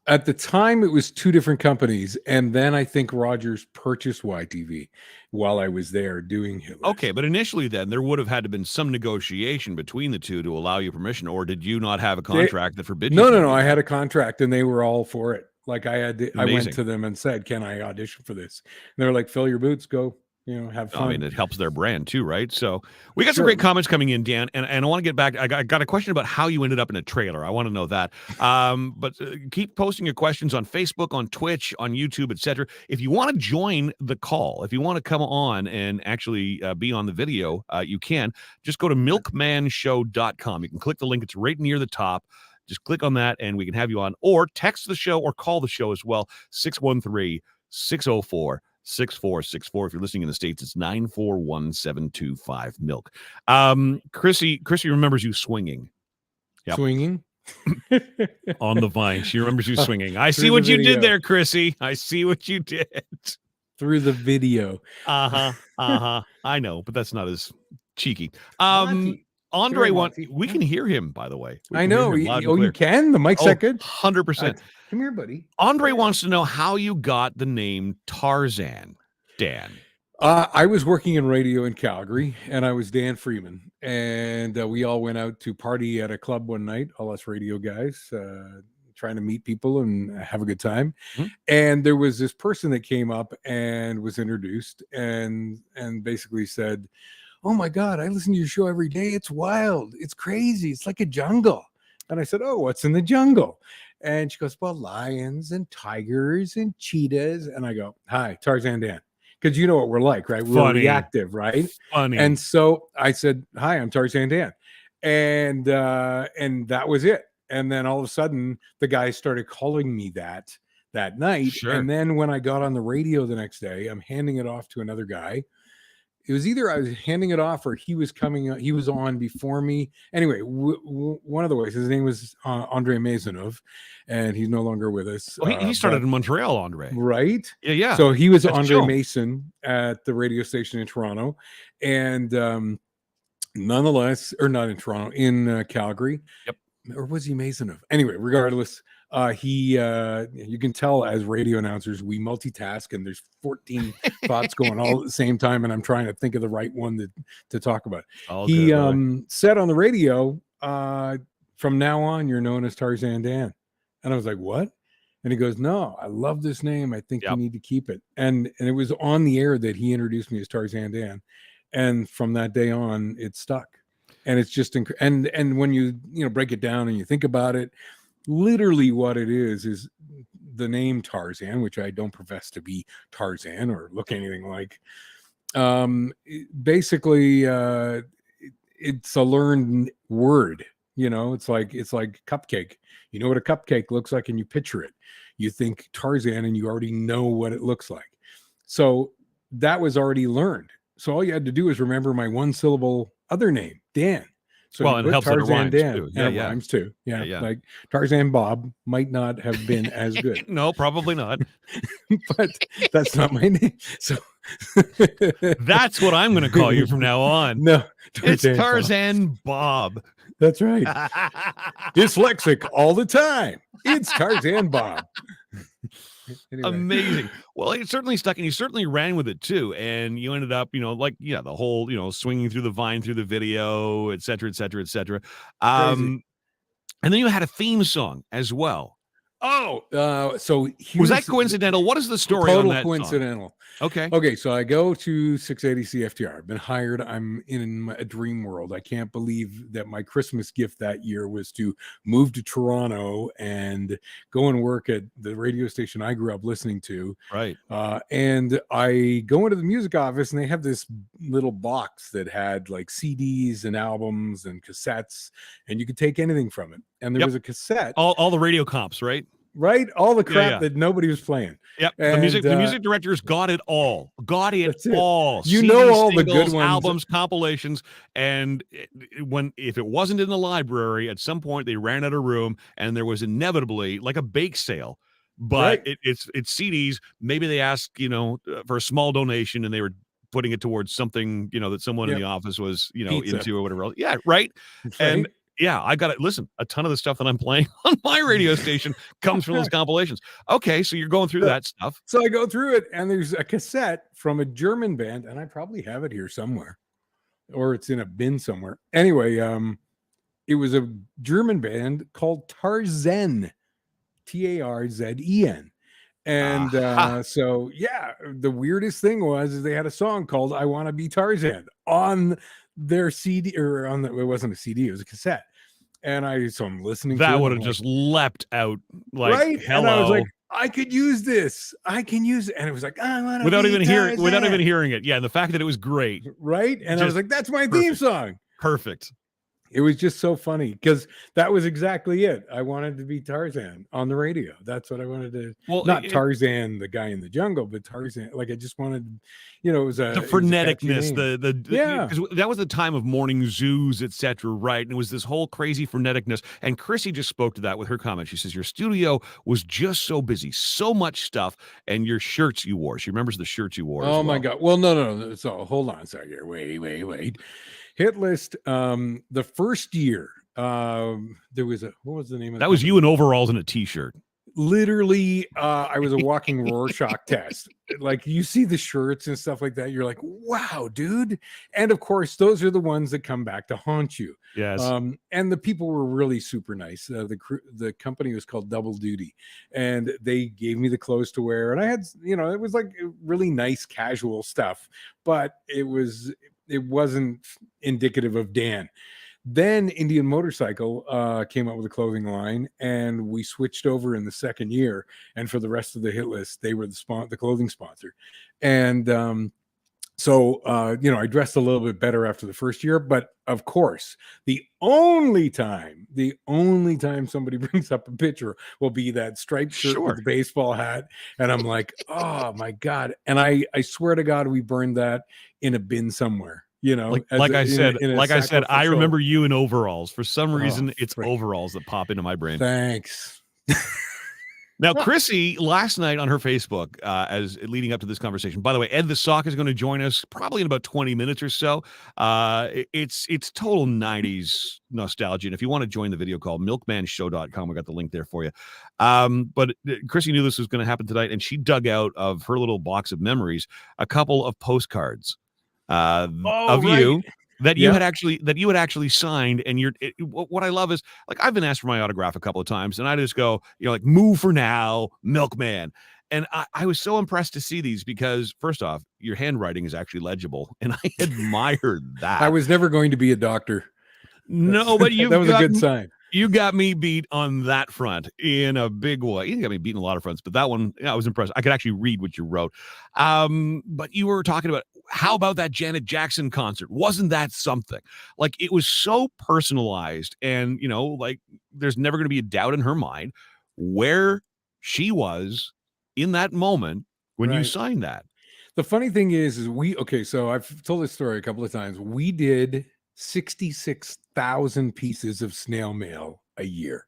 At the time, it was 2 different companies. And then I think Rogers purchased YTV while I was there doing Hit List. Okay, but initially then there would have had to been some negotiation between the two to allow you permission, or did you not have a contract that forbid you? No. I had a contract and they were all for it. Like I went to them and said, can I audition for this? And they're like, fill your boots, go. Have fun. I mean, it helps their brand too, right? So we got some great comments coming in, Dan, and I want to get back. I got a question about how you ended up in a trailer. I want to know that. But keep posting your questions on Facebook, on Twitch, on YouTube, etc. If you want to join the call, if you want to come on and actually be on the video, you can. Just go to milkmanshow.com. You can click the link. It's right near the top. Just click on that and we can have you on, or text the show or call the show as well. 613-604-6464. If you're listening in the States, it's 941-725 milk. Chrissy remembers you swinging. Yep. Swinging on the vine. She remembers you swinging. I see what you did there, Chrissy. I see what you did through the video. I know, but that's not as cheeky. Andre we can hear him, by the way. I know. You can? The mic's that good? 100%. Come here, buddy. Andre wants to know how you got the name Tarzan, Dan. I was working in radio in Calgary, and I was Dan Freeman. And we all went out to party at a club one night, all us radio guys, trying to meet people and have a good time. Mm-hmm. And there was this person that came up and was introduced and basically said, oh my God, I listen to your show every day. It's wild. It's crazy. It's like a jungle. And I said, oh, what's in the jungle? And she goes, well, lions and tigers and cheetahs. And I go, hi, Tarzan Dan. Because you know what we're like, right? We're reactive, right? Funny. And so I said, hi, I'm Tarzan Dan. And that was it. And then all of a sudden, the guy started calling me that night. Sure. And then when I got on the radio the next day, I'm handing it off to another guy. it was either I was handing it off or he was coming. He was on before me. Anyway, one of the ways. His name was Andre Maisonneuve, and he's no longer with us. Oh, he started in Montreal, Andre. Right? Yeah. So he was That's Andre chill. Mason at the radio station in Toronto, and nonetheless, or not in Toronto, in Calgary. Yep. Or was he Maisonneuve? Anyway, regardless, you can tell as radio announcers we multitask, and there's 14 thoughts going all at the same time, and I'm trying to think of the right one to talk about. All He good, said on the radio, from now on you're known as Tarzan Dan. And I was like, what? And he goes, no, I love this name. I think you need to keep it. And it was on the air that he introduced me as Tarzan Dan. And from that day on, it stuck. And it's just and when you break it down and you think about it, literally what it is the name Tarzan, which I don't profess to be Tarzan or look anything like. Basically, it's a learned word. It's like cupcake. You know what a cupcake looks like, and you picture it. You think Tarzan, and you already know what it looks like. So that was already learned. So all you had to do is remember my one syllable other name, Dan. So well, and it helps that it rhymes Dan, too. and it rhymes too. Yeah, like Tarzan Bob might not have been as good. No, probably not. But that's not my name. So that's what I'm going to call you from now on. No, it's Tarzan Bob. That's right. Dyslexic all the time. It's Tarzan Bob. Anyway. Amazing. Well, it certainly stuck, and you certainly ran with it too. And you ended up, the whole, swinging through the vine through the video, et cetera, et cetera, et cetera. And then you had a theme song as well. Oh, so was that coincidental? What is the story on that coincidental. Song? Okay. Okay, so I go to 680 CFTR. I've been hired. I'm in a dream world. I can't believe that my Christmas gift that year was to move to Toronto and go and work at the radio station I grew up listening to. Right. And I go into the music office, and they have this little box that had like CDs and albums and cassettes, and you could take anything from it. And there was a cassette. All the radio comps, right? Right, all the crap that nobody was playing. Yep, and the music directors got it all. Got it all. You CDs, know all singles, the good ones, albums, compilations, and if it wasn't in the library, at some point they ran out of room, and there was inevitably like a bake sale. But it's CDs. Maybe they asked for a small donation, and they were putting it towards something that someone in the office was Pizza. into or whatever else. Yeah, right. And yeah, I got it. Listen, a ton of the stuff that I'm playing on my radio station comes from those compilations. Okay, so you're going through that stuff. So I go through it, and there's a cassette from a German band, and I probably have it here somewhere, or it's in a bin somewhere. Anyway, it was a German band called Tarzan, Tarzen. And so, yeah, the weirdest thing was they had a song called I Want to Be Tarzan on their CD, or it wasn't a CD, it was a cassette. And I'm listening that to it. That would have just leapt out like hello. And I was like, I could use this. I can use it. And it was like, I want to without even hearing it. Yeah, and the fact that it was great. Right. And I was like, that's my theme song. Perfect. It was just so funny because that was exactly it. I wanted to be Tarzan on the radio. That's what I wanted to. Well, not Tarzan, the guy in the jungle, but Tarzan. Like I just wanted, it was the freneticness. Because that was the time of morning zoos, etc. Right, and it was this whole crazy freneticness. And Chrissy just spoke to that with her comment. She says your studio was just so busy, so much stuff, and your shirts you wore. She remembers the shirts you wore. Oh my God! Well, no. So hold on a second here. Wait. Hit list. The first year, there was what was the name of that? Was you in overalls and a t-shirt. Literally, I was a walking Rorschach test. Like you see the shirts and stuff like that, you're like, wow, dude. And of course, those are the ones that come back to haunt you. Yes. And the people were really super nice. The company was called Double Duty, and they gave me the clothes to wear. And I had, it was like really nice casual stuff, but it wasn't indicative of Dan. Then Indian Motorcycle came up with a clothing line, and we switched over in the second year. And for the rest of the hit list, they were the clothing sponsor. And So, I dressed a little bit better after the first year, but of course, the only time somebody brings up a picture will be that striped shirt with Sure. the baseball hat. And I'm like, oh my God. And I swear to God, we burned that in a bin somewhere, as Like I said, in a I remember sacrificial. you in overalls. For some Oh, reason, it's frick. overalls that pop into my brain. Thanks. Now, Chrissy, last night on her Facebook, as leading up to this conversation. By the way, Ed the Sock is going to join us probably in about 20 minutes or so. It's total 90s nostalgia. And if you want to join the video call, milkmanshow.com, we got the link there for you. But Chrissy knew this was going to happen tonight, and she dug out of her little box of memories a couple of postcards Oh, of right. you that you Yeah. had actually signed. And what I love is, like, I've been asked for my autograph a couple of times, and I just go, like, move for now, Milkman. And I was so impressed to see these because, first off, your handwriting is actually legible, and I admired I that. was never going to be a doctor. No, but That was a good sign. you got me beat on that front in a big way. You got me beat in a lot of fronts, but that one, I was impressed. I could actually read what you wrote. But you were talking about, how about that Janet Jackson concert? Wasn't that something? Like, it was so personalized, and like, there's never going to be a doubt in her mind where she was in that moment when you Right. signed that. The funny thing is so I've told this story a couple of times. We did 66,000 pieces of snail mail a year.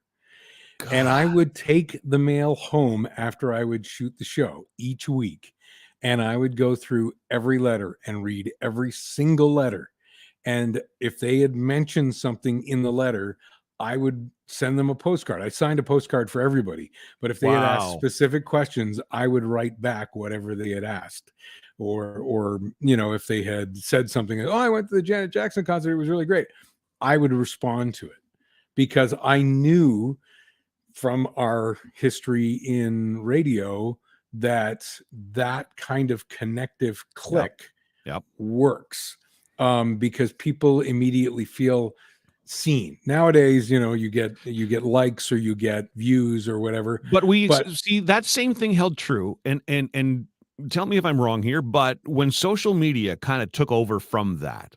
And I God, would take the mail home after I would shoot the show each week. And I would go through every letter and read every single letter. And if they had mentioned something in the letter, I would send them a postcard. I signed a postcard for everybody. But if they had asked wow. specific questions, I would write back whatever they had asked. Or if they had said something, oh, I went to the Janet Jackson concert, it was really great, I would respond to it because I knew from our history in radio that kind of connective click Yep. works, because people immediately feel seen. Nowadays, you get likes or you get views or whatever. But we But see that same thing held true, and tell me if I'm wrong here, but when social media kind of took over from that,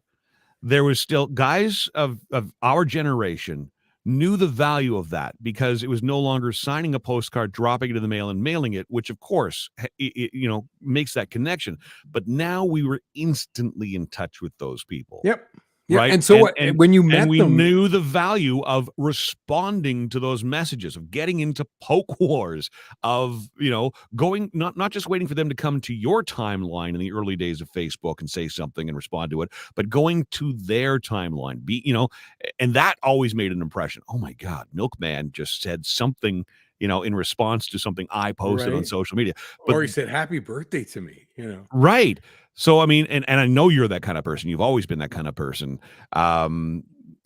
there was still guys of our generation knew the value of that because it was no longer signing a postcard, dropping it in the mail, and mailing it, which of course makes that connection. But now we were instantly in touch with those people. yep. Yeah. Right. And so when you And met we them, knew the value of responding to those messages, of getting into poke wars, of, going, not just waiting for them to come to your timeline in the early days of Facebook and say something and respond to it, but going to their timeline. And that always made an impression. Oh my God, Milkman just said something, in response to something I posted on right? social media. But Or he said happy birthday to me. right. So, I mean, and I know you're that kind of person. You've always been that kind of person.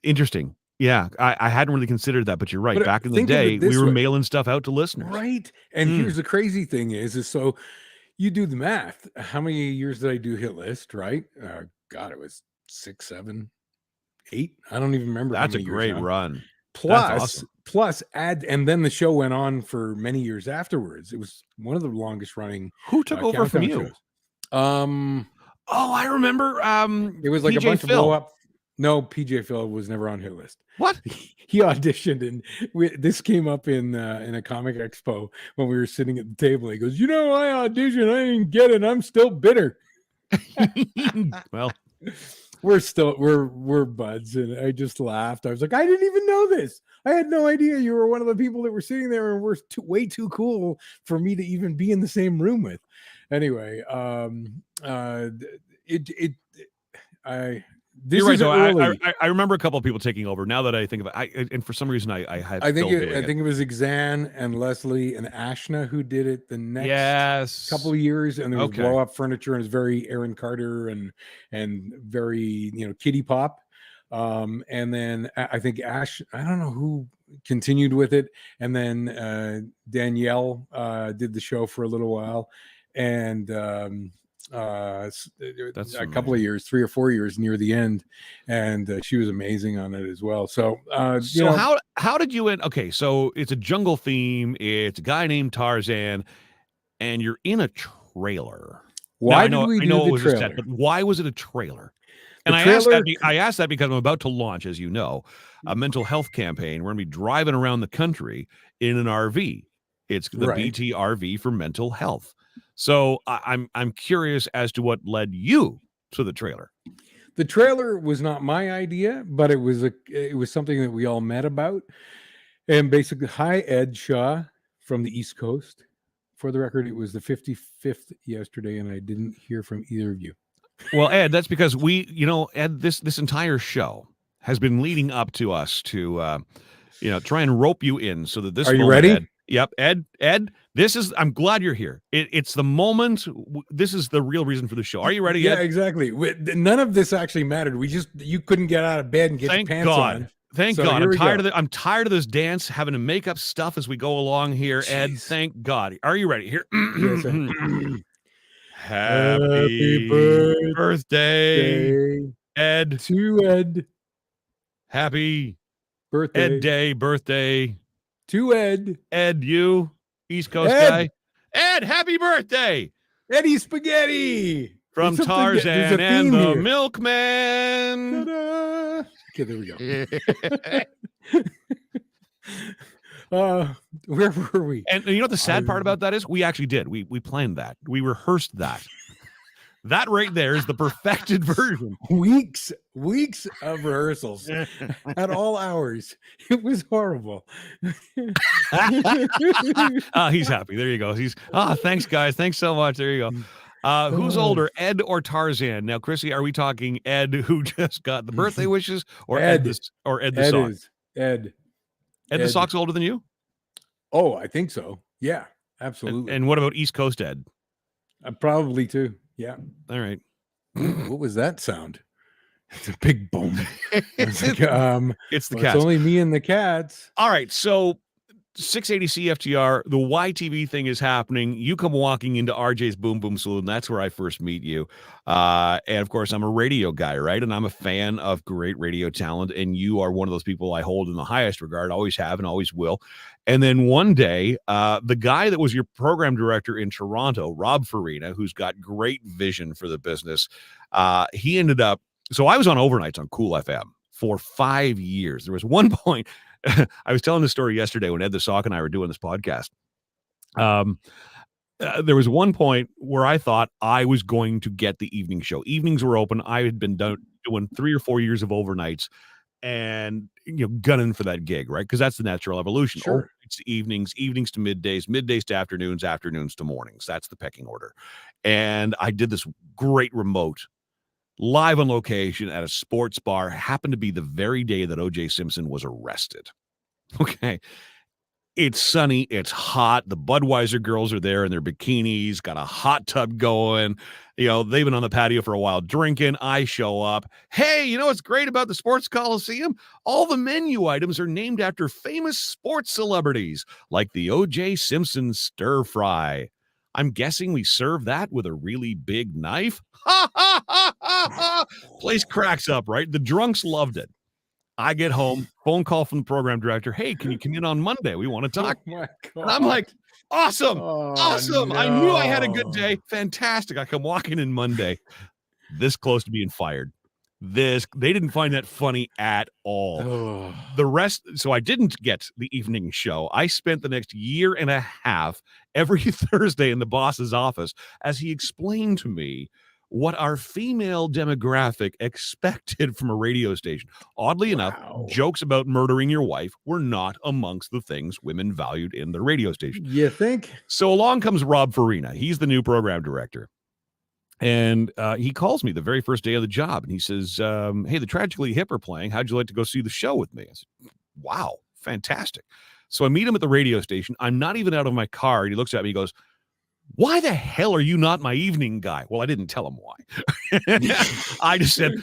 Interesting. Yeah, I hadn't really considered that, but you're right. But Back in the think of day, it we this were way, mailing stuff out to listeners. right? And Mm, here's the crazy thing is so you do the math. How many years did I do hit list? Right? God, it was 6, 7, 8. I don't even remember how that's a many years great now. run. That's Plus, awesome. plus add, and then the show went on for many years afterwards. It was one of the longest running Who took over from countdown you? shows. Um, Oh, I remember. it was like a PJ bunch of blow Phil. up. No, PJ Phil was never on hit list. What? He auditioned, and this came up in a comic expo when we were sitting at the table. He goes, I auditioned, I didn't get it. I'm still bitter. Well, We're buds, and I just laughed. I was like, I didn't even know this. I had no idea you were one of the people that were sitting there and were way too cool for me to even be in the same room with. Anyway, this you're right, is though. early. I remember a couple of people taking over. Now that I think of it, and for some reason, I had I think Phil it, doing I think it was Exan and Leslie and Ashna who did it the next couple Yes. of years, and there was Okay. blow up furniture, and it's very Aaron Carter and very kiddie pop. And then I think Ash, I don't know who continued with it, and then Danielle did the show for a little while, and That's a couple of amazing. years, 3 or 4 years near the end, and she was amazing on it as well. So So how did you end? Okay, so it's a jungle theme. It's a guy named Tarzan, and you're in a trailer. Now Why did we I do know it the was a set, trailer? but why was it a trailer? The And trailer. I asked that because I'm about to launch, as you know, a mental health campaign. We're going to be driving around the country in an RV. It's the Right. BT RV for mental health. So I'm curious as to what led you to the trailer. The trailer was not my idea, but it was something that we all met about. And basically, hi, Ed Shaw from the East Coast. For the record, it was the 55th yesterday, and I didn't hear from either of you. Well, Ed, that's because Ed, this entire show has been leading up to us to, try and rope you in so that this Are you moment, ready? Ed. Yep, Ed, I'm glad you're here. It's the moment. This is the real reason for the show. Are you ready, Yeah, Ed? exactly. None of this actually mattered. You couldn't get out of bed and get Thank your pants God. on. Thank So God. here we go. I'm tired of this dance, having to make up stuff as we go along here, Ed. Jeez. Thank God. Are you ready? Here. Yes. Happy birthday, Ed. to Ed. Happy Birthday birthday. to Ed. Ed, you East Coast Ed. guy. Ed, happy birthday Eddie Spaghetti from there's a Tarzan and theme the here. Milkman. Ta-da! Okay, there we go. Where were we? And you know what the sad part about that is? We actually did. We planned that. We rehearsed that. That right there is the perfected version. Weeks of rehearsals at all hours. It was horrible. He's happy. There you go. Thanks, guys. Thanks so much. There you go. Who's older, Ed or Tarzan? Now, Chrissy, are we talking Ed who just got the birthday wishes, or Ed the sock? Ed the sock's older than you? Oh, I think so. Yeah, absolutely. And what about East Coast Ed? Probably too. Yeah. All right. What was that sound? It's a big boom. It's the cats. It's only me and the cats. All right. So 680 CFTR, the YTV thing is happening. You come walking into RJ's Boom Boom Saloon. That's where I first meet you. And of course, I'm a radio guy, right? And I'm a fan of great radio talent. And you are one of those people I hold in the highest regard, always have and always will. And then one day, the guy that was your program director in Toronto, Rob Farina, who's got great vision for the business, he ended up. So I was on overnights on Cool FM for 5 years. There was one point. I was telling this story yesterday when Ed the Sock and I were doing this podcast. There was one point where I thought I was going to get the evening show. Evenings were open. I had been doing 3 or 4 years of overnights and gunning for that gig, right? Because that's the natural evolution. Sure. It's evenings to middays, middays to afternoons, afternoons to mornings. That's the pecking order. And I did this great remote live on location at a sports bar. Happened to be the very day that O.J. Simpson was arrested. Okay. It's sunny. It's hot. The Budweiser girls are there in their bikinis, got a hot tub going. They've been on the patio for a while drinking. I show up. Hey, you know what's great about the Sports Coliseum? All the menu items are named after famous sports celebrities, like the O.J. Simpson stir fry. I'm guessing we serve that with a really big knife. Ha, ha, ha, ha, ha. Place cracks up, right? The drunks loved it. I get home, phone call from the program director. Hey, can you come in on Monday? We want to talk. Oh my God. And I'm like, awesome. Awesome. No. I knew I had a good day. Fantastic. I come walking in Monday, this close to being fired. They didn't find that funny at all. Oh. The rest, so I didn't get the evening show. I spent the next year and a half every Thursday in the boss's office as he explained to me what our female demographic expected from a radio station. Oddly enough, jokes about murdering your wife were not amongst the things women valued in the radio station. You think? So along comes Rob Farina. He's the new program director. And he calls me the very first day of the job. And he says, hey, the Tragically Hip are playing. How'd you like to go see the show with me? I said, wow, fantastic. So I meet him at the radio station. I'm not even out of my car. And he looks at me, he goes, why the hell are you not my evening guy? Well, I didn't tell him why. I just said,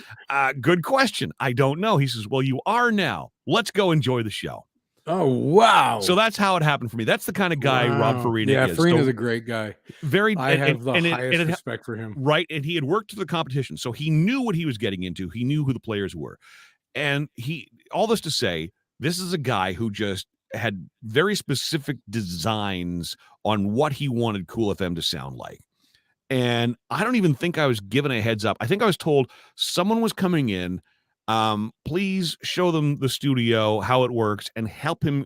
good question. I don't know. He says, well, you are now. Let's go enjoy the show. Oh, wow. So that's how it happened for me. That's the kind of guy Rob Farina is. Yeah, Farina's a great guy. I have the highest respect for him. Right. And he had worked to the competition. So he knew what he was getting into. He knew who the players were. And all this to say, this is a guy who just had very specific designs on what he wanted Cool FM to sound like. And I don't even think I was given a heads up. I think I was told someone was coming in. Please show them the studio, how it works, and help him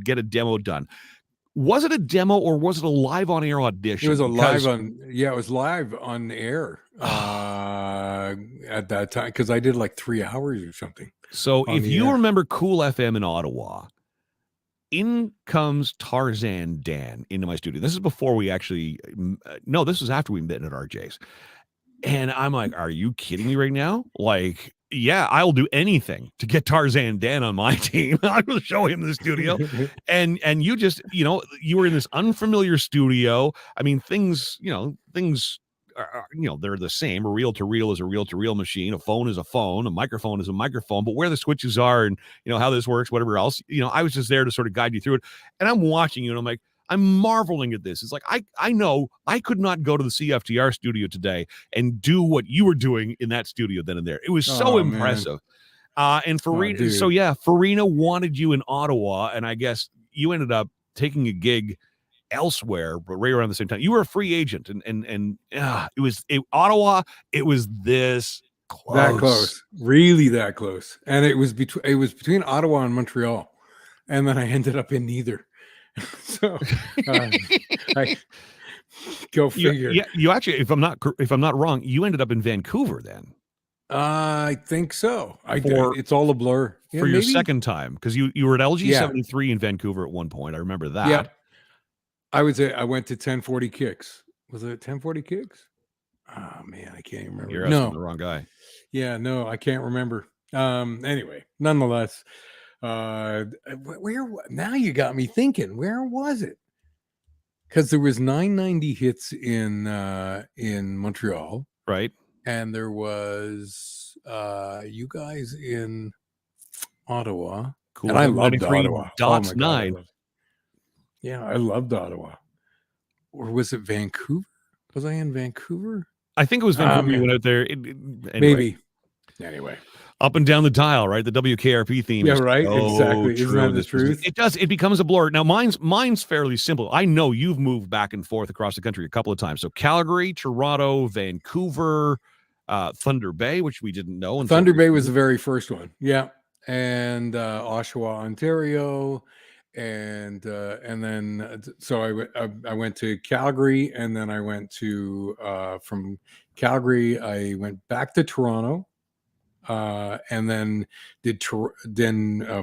get a demo done. Was it a demo or was it a live on air audition? It was a Because it was live on air at that time, because I did like 3 hours or something. so on if the you air. remember Cool FM in Ottawa, in comes Tarzan Dan into my studio. This is before we actually, no, this was after we met at RJ's. And I'm like, are you kidding me right now? Like, yeah, I'll do anything to get Tarzan Dan on my team. I will show him the studio. And you just, you were in this unfamiliar studio. I mean, things are, they're the same. A reel to reel is a reel to reel machine. A phone is a phone. A microphone is a microphone. But where the switches are and how this works, whatever else, I was just there to sort of guide you through it. And I'm watching you, and I'm like, I'm marveling at this. It's like I know I could not go to the CFTR studio today and do what you were doing in that studio then and there. It was so impressive. And Farina, so yeah, Farina wanted you in Ottawa, and I guess you ended up taking a gig elsewhere, but right around the same time. You were a free agent, and Ottawa. It was this close. That close, really that close, and it was between Ottawa and Montreal, and then I ended up in neither. So, I go figure. You actually, if I'm not wrong, you ended up in Vancouver then. I think so. It's all a blur. For your second time, because you were at LG 73 in Vancouver at one point. I remember that. Yeah. I went to 1040 Kicks. Was it 1040 Kicks? Oh man, I can't remember. You're asking the wrong guy. Yeah, no, I can't remember. Anyway, nonetheless, where now you got me thinking, where was it? Because there was 990 hits in Montreal, right? And there was you guys in Ottawa. Cool. And I loved Ottawa. Dots 9. Yeah, I loved Ottawa. Or was it Vancouver? Was I in Vancouver? I think it was Vancouver. You went out there. Anyway. Maybe. Anyway. Up and down the dial, right? The WKRP theme. Yeah, right. Exactly. Isn't that the truth? It does. It becomes a blur. Now, mine's fairly simple. I know you've moved back and forth across the country a couple of times. So Calgary, Toronto, Vancouver, Thunder Bay, which we didn't know. Thunder Bay was the very first one. Yeah. And Oshawa, Ontario. And then so I went to Calgary, and then I went to from Calgary I went back to Toronto, and then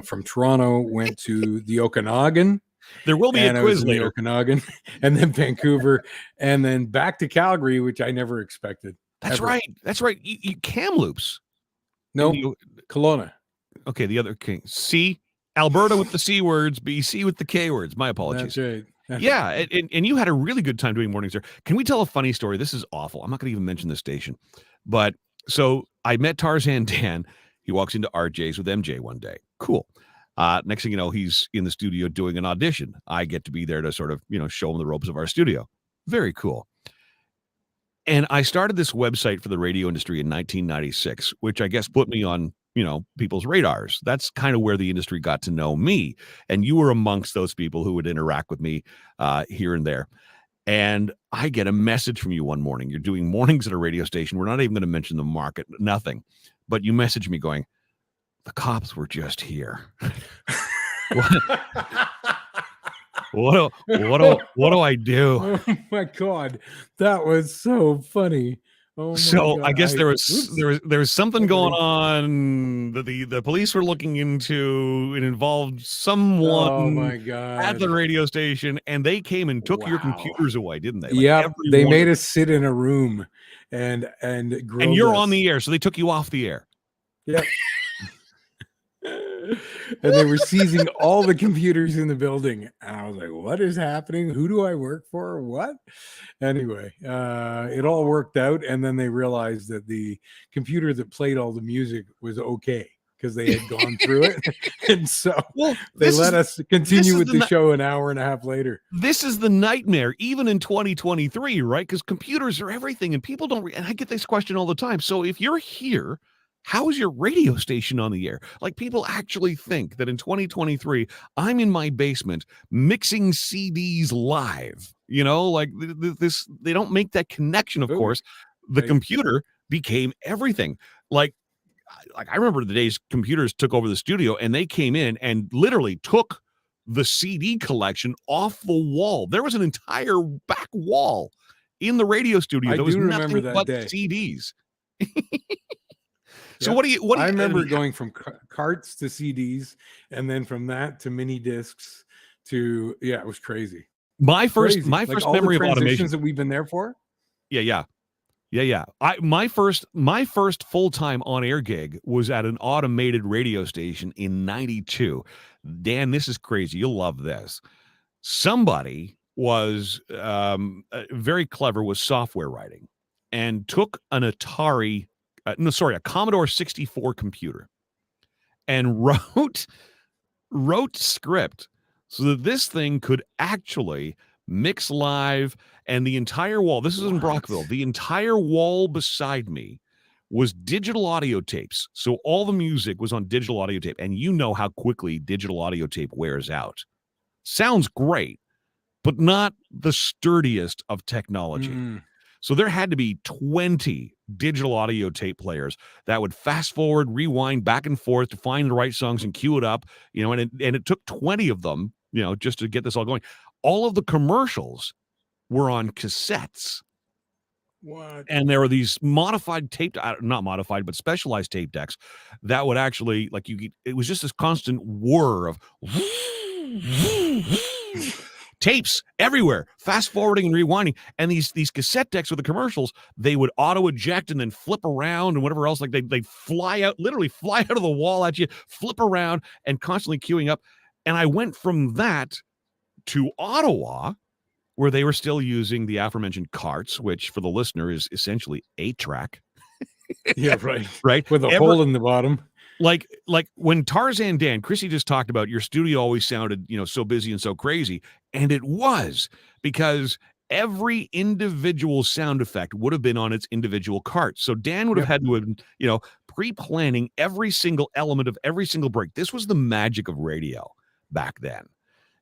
from Toronto went to the Okanagan. There will be a quiz later. Okanagan, and then Vancouver, and then back to Calgary, which I never expected. That's ever. Right. That's right. You Kamloops. No, Kelowna. Okay, the other king. C. Alberta with the C words, BC with the K words. My apologies. That's right. Yeah, and you had a really good time doing mornings there. Can we tell a funny story? This is awful. I'm not going to even mention the station. But so I met Tarzan Dan. He walks into RJ's with MJ one day. Cool. Next thing you know, he's in the studio doing an audition. I get to be there to sort of, show him the ropes of our studio. Very cool. And I started this website for the radio industry in 1996, which I guess put me on people's radars. That's kind of where the industry got to know me. And you were amongst those people who would interact with me here and there. And I get a message from you one morning. You're doing mornings at a radio station. We're not even going to mention the market, nothing. But you message me going, the cops were just here. What do I do? Oh my God. That was so funny. Oh, so I guess there was something going on that the police were looking into. It involved someone at the radio station, and they came and took your computers away, didn't they? Yeah, they made us sit in a room and you're on the air, so they took you off the air. Yeah. And they were seizing all the computers in the building. And I was like, what is happening? Who do I work for? What? Anyway, it all worked out. And then they realized that the computer that played all the music was okay because they had gone through it. And so they let us continue with the show an hour and a half later. This is the nightmare, even in 2023, right? Because computers are everything and people don't. And I get this question all the time. So if you're here how is your radio station on the air? Like, people actually think that in 2023, I'm in my basement mixing CDs live. Like this, they don't make that connection, of Oh, course. The I computer became everything. Like I remember the days computers took over the studio and they came in and literally took the CD collection off the wall. There was an entire back wall in the radio studio I that was do remember nothing that but day. CDs. So Yeah. I remember going from carts to CDs, and then from that to mini discs to, yeah, it was crazy. my first Crazy. Like first all the memory of automation. transitions that we've been there for. Yeah. My first full-time on-air gig was at an automated radio station in 92. Dan, this is crazy. You'll love this. Somebody was very clever with software writing and took an Atari, a Commodore 64 computer and wrote script so that this thing could actually mix live, and the entire wall, this is in Brockville, the entire wall beside me was digital audio tapes. So all the music was on digital audio tape, and you know how quickly digital audio tape wears out. Sounds great, but not the sturdiest of technology. So there had to be 20 digital audio tape players that would fast forward, rewind back and forth to find the right songs and cue it up, and it took 20 of them, just to get this all going. All of the commercials were on cassettes. What? And there were these modified tape, not modified, but specialized tape decks that would actually, like, it was just this constant whir of tapes everywhere, fast forwarding and rewinding. And these cassette decks with the commercials, they would auto eject and then flip around and whatever else. Like they literally fly out of the wall at you, flip around and constantly queuing up. And I went from that to Ottawa, where they were still using the aforementioned carts, which for the listener is essentially 8-track. Yeah, right. Right. With a hole in the bottom. Like when Tarzan Dan, Chrissy just talked about your studio always sounded, so busy and so crazy. And it was, because every individual sound effect would have been on its individual cart. So Dan would have had to have, pre-planning every single element of every single break. This was the magic of radio back then.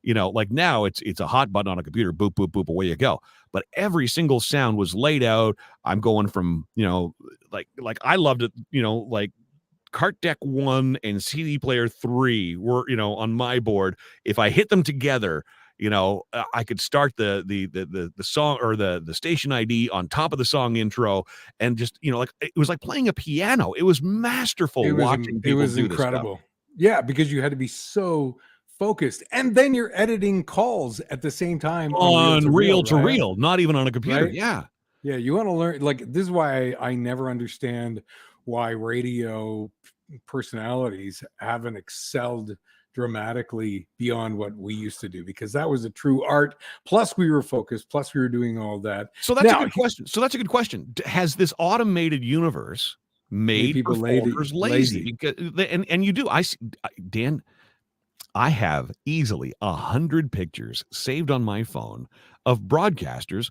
Like now it's a hot button on a computer, boop, boop, boop, away you go. But every single sound was laid out. I'm going from, like I loved it, like Cart Deck 1 and CD Player 3 were, on my board. If I hit them together, I could start the song or the station ID on top of the song intro, and just, like it was like playing a piano. It was masterful watching people. It was incredible. Yeah, because you had to be so focused, and then you're editing calls at the same time on reel to reel, not even on a computer. Right? Yeah, you want to learn. Like, this is why I never understand why radio personalities haven't excelled dramatically beyond what we used to do, because that was a true art. Plus we were focused, plus we were doing all that. So that's a good question. Has this automated universe made people lazy? Because and you do. Dan, I have easily 100 pictures saved on my phone of broadcasters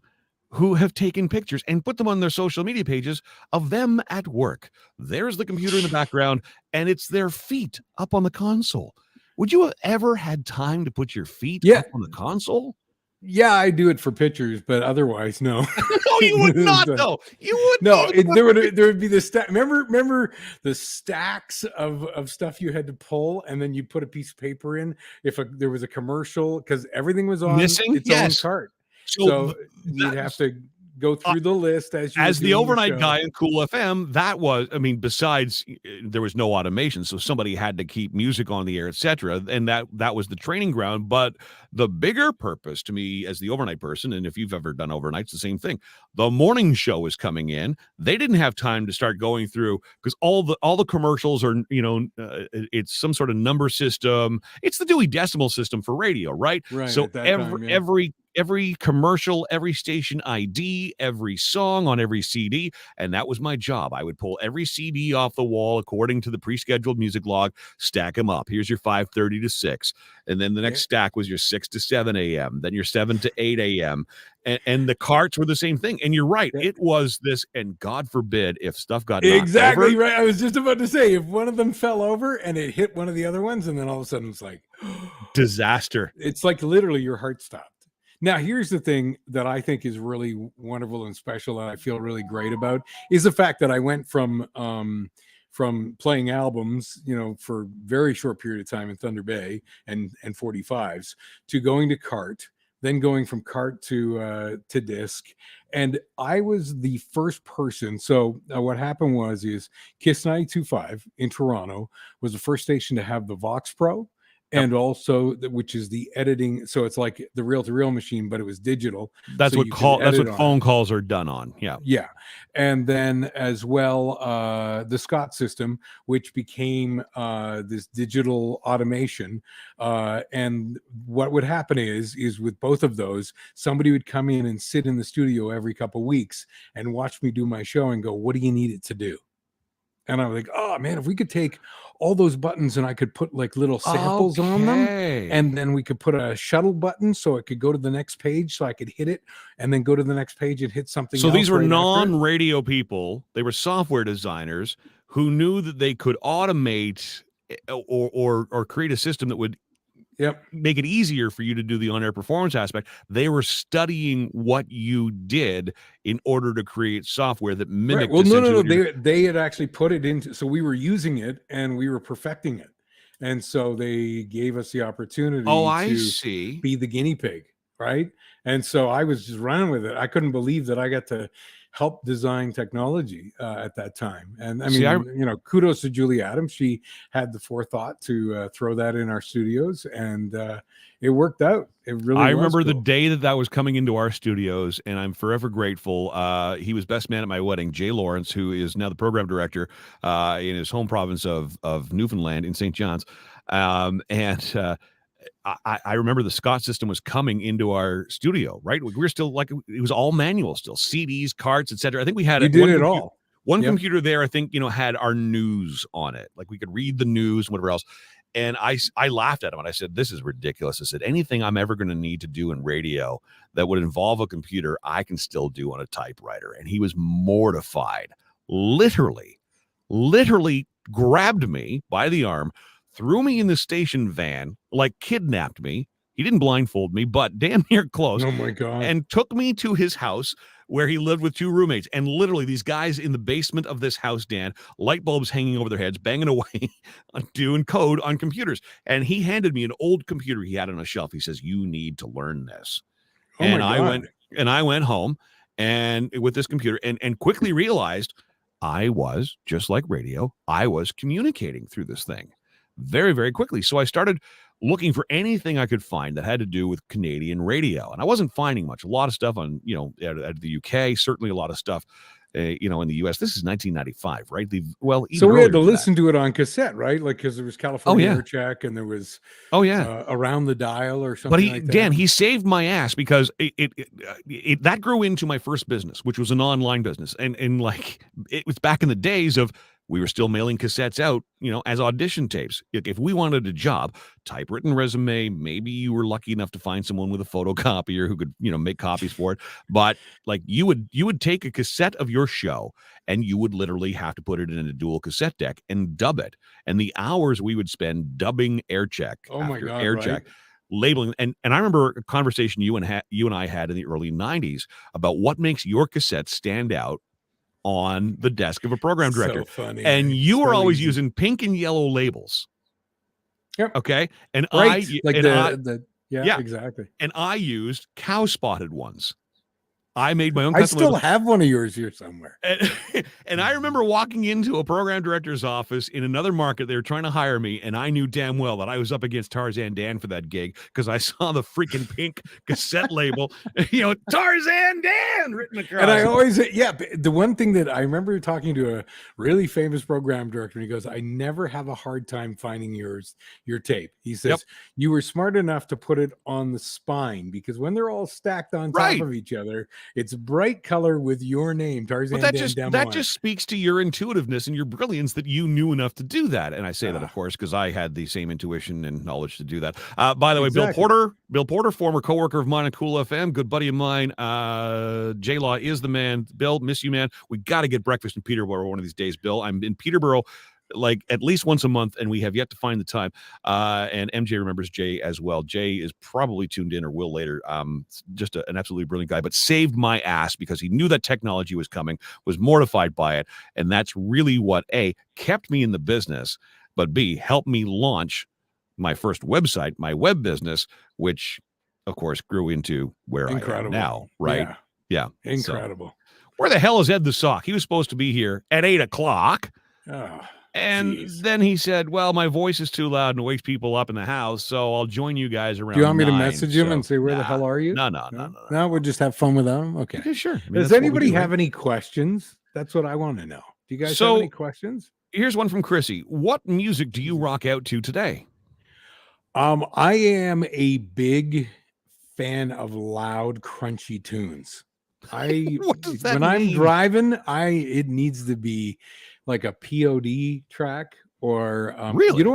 who have taken pictures and put them on their social media pages of them at work. There's the computer in the background, and it's their feet up on the console. Would you have ever had time to put your feet up on the console? Yeah, I do it for pictures, but otherwise, no. No, you would not. No, you would. No, there would be the stack. Remember the stacks of stuff you had to pull, and then you put a piece of paper in if there was a commercial, because everything was on its own cart. So you'd have to go through the list as the overnight guy in Cool FM. That was, besides there was no automation, so somebody had to keep music on the air, etc. And that was the training ground. But the bigger purpose to me as the overnight person, and if you've ever done overnights, the same thing. The morning show is coming in. They didn't have time to start going through, because all the commercials are, it's some sort of number system. It's the Dewey Decimal System for radio, right? Right. So every every commercial, every station ID, every song on every CD, and that was my job. I would pull every CD off the wall according to the pre-scheduled music log, stack them up. Here's your 5:30 to 6, and then the next stack was your 6 to 7 a.m., then your 7 to 8 a.m., and the carts were the same thing. And you're right, it was this, and God forbid if stuff got knocked exactly over. right. I was just about to say, if one of them fell over and it hit one of the other ones, and then all of a sudden it's like disaster. It's like literally your heart stopped. Now, here's the thing that I think is really wonderful and special that I feel really great about is the fact that I went from playing albums, you know, for a very short period of time in Thunder Bay and 45s to going to cart, then going from cart to disc. And I was the first person. So what happened is Kiss 92.5 in Toronto was the first station to have the Vox Pro. And also, which is the editing, so it's like the reel-to-reel machine, but it was digital. That's so what phone calls are done on. Yeah, and then as well, the Scott system, which became this digital automation. And what would happen is with both of those, somebody would come in and sit in the studio every couple of weeks and watch me do my show and go, "What do you need it to do?" And I was like, oh man, if we could take all those buttons and I could put like little samples on them, and then we could put a shuttle button so it could go to the next page so I could hit it and then go to the next page and hit something so else. These were non-radio people. They were software designers who knew that they could automate or create a system that would make it easier for you to do the on-air performance aspect. They were studying what you did in order to create software that mimicked. Well, no. They had actually put it into, so we were using it and we were perfecting it. And so they gave us the opportunity to be the guinea pig, right? And so I was just running with it. I couldn't believe that I got to help design technology at that time. And I mean, you know, kudos to Julie Adams. She had the forethought to throw that in our studios, and it worked out. It really I remember the day that was coming into our studios, and I'm forever grateful. He was best man at my wedding, Jay Lawrence, who is now the program director in his home province of Newfoundland in St. John's. I remember the Scott system was coming into our studio, right? We were still like, it was all manual still, CDs, carts, etc. I think we had one computer there, I think, you know, had our news on it. Like we could read the news and whatever else. And I laughed at him and I said, this is ridiculous. I said, anything I'm ever going to need to do in radio that would involve a computer, I can still do on a typewriter. And he was mortified, literally grabbed me by the arm, threw me in the station van, like kidnapped me. He didn't blindfold me, but damn near close. Oh my God. And took me to his house where he lived with 2 roommates. And literally these guys in the basement of this house, Dan, light bulbs hanging over their heads, banging away on doing code on computers. And he handed me an old computer he had on a shelf. He says, you need to learn this. Oh my God. I went home and with this computer and quickly realized I was, just like radio, I was communicating through this thing very, very quickly. So I started looking for anything I could find that had to do with Canadian radio. And I wasn't finding much. A lot of stuff on, you know, out of the UK, certainly a lot of stuff, you know, in the US. This is 1995, right? So we had to listen to it on cassette, right? Like, because there was California Air Check and there was Around the Dial or something like that. Dan, he saved my ass because that grew into my first business, which was an online business. And like, it was back in the days of, we were still mailing cassettes out, you know, as audition tapes. If we wanted a job, typewritten resume, maybe you were lucky enough to find someone with a photocopier who could, you know, make copies for it. But like you would take a cassette of your show and you would literally have to put it in a dual cassette deck and dub it. And the hours we would spend dubbing air check check, labeling. And I remember a conversation you and I had in the early 90s about what makes your cassette stand out on the desk of a program director. So funny, and you were always using pink and yellow labels. Yep. Okay. And exactly. And I used cow spotted ones. I made my own I custom still labels. have one of yours here somewhere. And I remember walking into a program director's office in another market. They were trying to hire me, and I knew damn well that I was up against Tarzan Dan for that gig because I saw the freaking pink cassette label, Tarzan Dan written across. And I always, the one thing that I remember talking to a really famous program director, and he goes, I never have a hard time finding your tape. He says, you were smart enough to put it on the spine, because when they're all stacked on top of each other, it's bright color with your name, Tarzan but Dan. that just speaks to your intuitiveness and your brilliance that you knew enough to do that. And I say that, of course, because I had the same intuition and knowledge to do that. By the way, Bill Porter, former coworker of mine at Cool FM, good buddy of mine. J-Law is the man. Bill, miss you, man. We got to get breakfast in Peterborough one of these days, Bill. I'm in Peterborough like at least once a month, and we have yet to find the time. And MJ remembers Jay as well. Jay is probably tuned in or will later. Just an absolutely brilliant guy, but saved my ass because he knew that technology was coming, was mortified by it. And that's really what A, kept me in the business, but B, helped me launch my first website, my web business, which of course grew into where I am now. Right. Yeah. Incredible. So, where the hell is Ed the Sock? He was supposed to be here at 8:00. And then he said, well, my voice is too loud and wakes people up in the house, so I'll join you guys around. Do you want me to 9, message him and say, where the hell are you? No, we'll just have fun with them. Okay, sure. I mean, does anybody have any questions? That's what I want to know. Do you guys have any questions? Here's one from Chrissy. What music do you rock out to today? I am a big fan of loud, crunchy tunes. What does that when mean? I'm driving, it needs to be like a POD track, or really? You know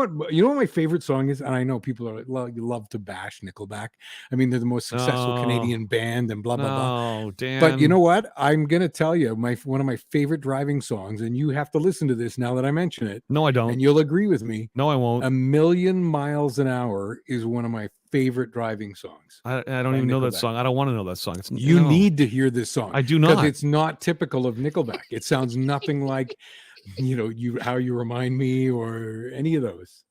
what my favorite song is, and I know people are love to bash Nickelback. I mean, they're the most successful Canadian band and blah blah blah. Dan. But you know what? I'm gonna tell you one of my favorite driving songs, and you have to listen to this now that I mention it. No, I don't. And you'll agree with me. No, I won't. A Million Miles an Hour is one of my favorite driving songs. I don't even know that song. I don't want to know that song. You need to hear this song. I do not. Because it's not typical of Nickelback. It sounds nothing like how you remind me or any of those.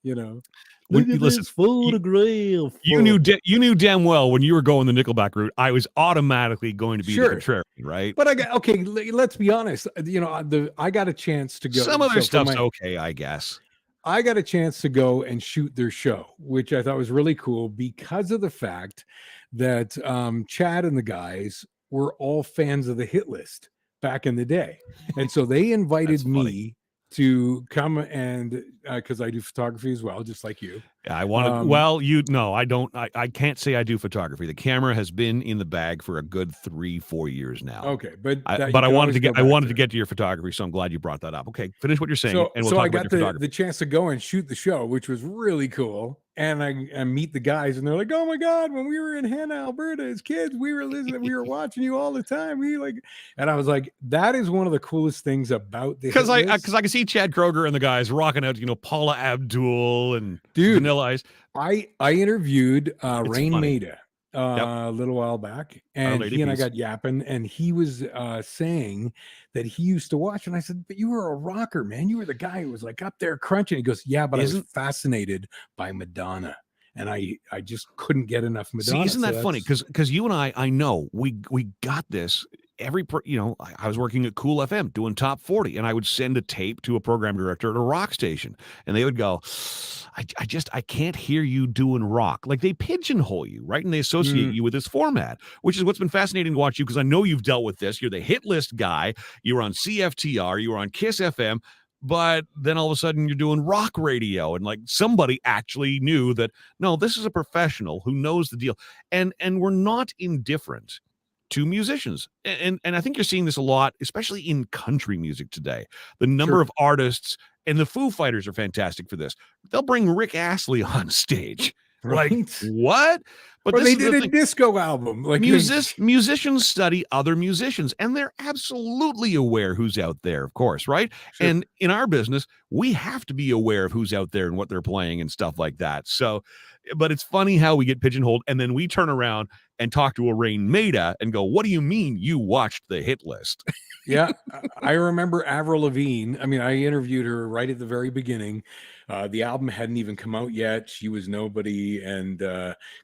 Listen, photograph. You knew damn well when you were going the Nickelback route, I was automatically going to be the contrarian, right? But let's be honest. I got a chance to go. Some of their stuff's okay, I guess. I got a chance to go and shoot their show, which I thought was really cool because of the fact that Chad and the guys were all fans of the Hit List back in the day. And so they invited me to come and because I do photography as well, just like you. I want to. I don't. I can't say I do photography. The camera has been in the bag for a good 3-4 years now. Okay, but I wanted to get to your photography, so I'm glad you brought that up. Okay, finish what you're saying, and we'll talk about your photography. The chance to go and shoot the show, which was really cool. And I meet the guys, and they're like, "Oh my God, when we were in Hannah, Alberta, as kids, we were listening, we were watching you all the time." And I was like, "That is one of the coolest things about this." Because I can see Chad Kroger and the guys rocking out, Paula Abdul and Vanilla Ice. I interviewed Rain Maida a little while back, and he and I got yapping, and he was saying that he used to watch, and I said, "But you were a rocker, man. You were the guy who was like up there crunching." He goes, "Yeah, but I was fascinated by Madonna." And I just couldn't get enough Madonna. See, isn't that funny? Because you and I know we got this. I was working at Cool FM doing Top 40, and I would send a tape to a program director at a rock station, and they would go, I can't hear you doing rock. Like, they pigeonhole you, right? And they associate you with this format, which is what's been fascinating to watch you, because I know you've dealt with this. You're the hit list guy. You were on CFTR. You were on Kiss FM. But then all of a sudden you're doing rock radio, and like somebody actually knew that, no, this is a professional who knows the deal. And we're not indifferent to musicians. And I think you're seeing this a lot, especially in country music today. The number of artists, and the Foo Fighters are fantastic for this. They'll bring Rick Astley on stage. Right. Like, what? But they did a disco album. Like, musicians study other musicians, and they're absolutely aware who's out there, of course, right? Sure. And in our business, we have to be aware of who's out there and what they're playing and stuff like that. So but it's funny how we get pigeonholed, and then we turn around and talk to Elaine Maida and go, "What do you mean you watched the hit list?" Yeah, I remember Avril Lavigne. I mean, I interviewed her right at the very beginning. The album hadn't even come out yet. She was nobody, and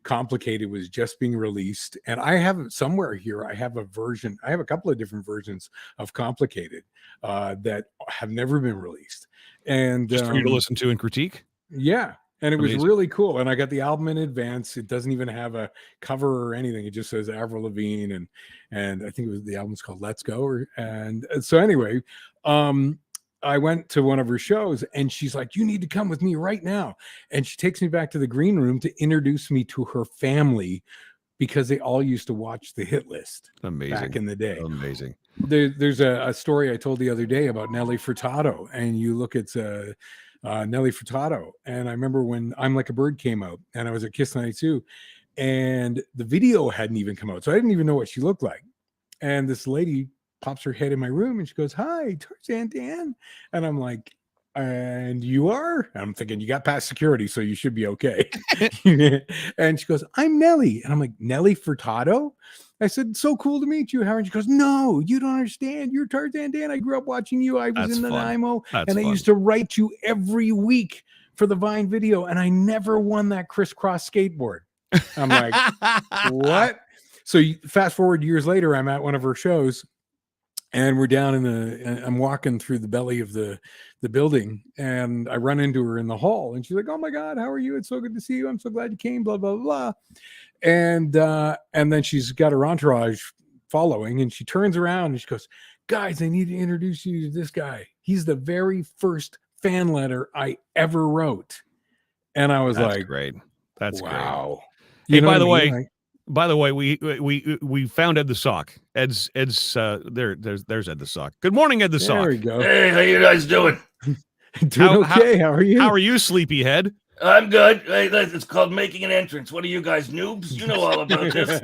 Complicated was just being released. And I have somewhere here, I have a version. I have a couple of different versions of Complicated that have never been released. And Just for you to listen to and critique. yeah, and it was Amazing. really cool. And I got the album in advance. It doesn't even have a cover or anything. It just says Avril Lavigne, and I think it was the album's called Let's Go. And so anyway, I went to one of her shows, and she's like, "You need to come with me right now." And she takes me back to the green room to introduce me to her family, because they all used to watch the hit list Amazing. back in the day. Amazing. There's a story I told the other day about Nelly Furtado, and you look at Nelly Furtado, and I remember when I'm Like a Bird came out, and I was at Kiss 92, and the video hadn't even come out, so I didn't even know what she looked like. And this lady pops her head in my room, and she goes, "Hi, Tarzan Dan," and I'm like, "And you are?" And I'm thinking, you got past security, so you should be okay. And she goes, "I'm Nelly," and I'm like, "Nelly Furtado?" I said, "So cool to meet you, Howard." She goes, "No, you don't understand. You're Tarzan Dan. I grew up watching you. I was That's in the fun. Nimo, That's and I fun. used to write you every week for the Vine video, and I never won that crisscross skateboard." I'm like, "What?" So fast forward years later, I'm at one of her shows, and we're down I'm walking through the belly of the building, and I run into her in the hall, and she's like, "Oh my God, how are you? It's so good to see you. I'm so glad you came, blah, blah, blah." And then she's got her entourage following, and she turns around and she goes, "Guys, I need to introduce you to this guy. He's the very first fan letter I ever wrote." And I was That's like, great. That's wow. great. Hey, You know by what the I mean? way, by the way, we found Ed the Sock. Ed's there's Ed the Sock. Good morning, Ed the There Sock. we go. Hey, how you guys doing? Doing okay. How are you? How are you, sleepyhead? I'm good. Hey, it's called making an entrance. What are you guys, noobs? You know all about this.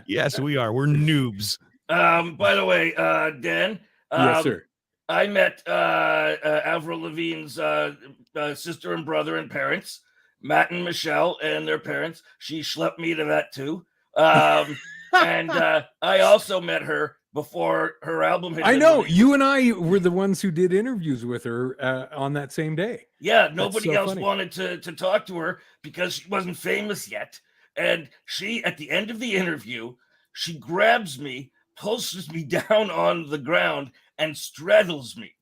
Yes, we are. We're noobs. By the way, Dan. Yes, sir. I met Avril Lavigne's sister and brother and parents, Matt and Michelle and their parents. She schlepped me to that too. And I also met her before her album had I been know released. you and I were the ones who did interviews with her on that same day. Yeah, nobody so else funny. wanted to talk to her because she wasn't famous yet. And she, at the end of the interview, she grabs me, pulls me down on the ground, and straddles me,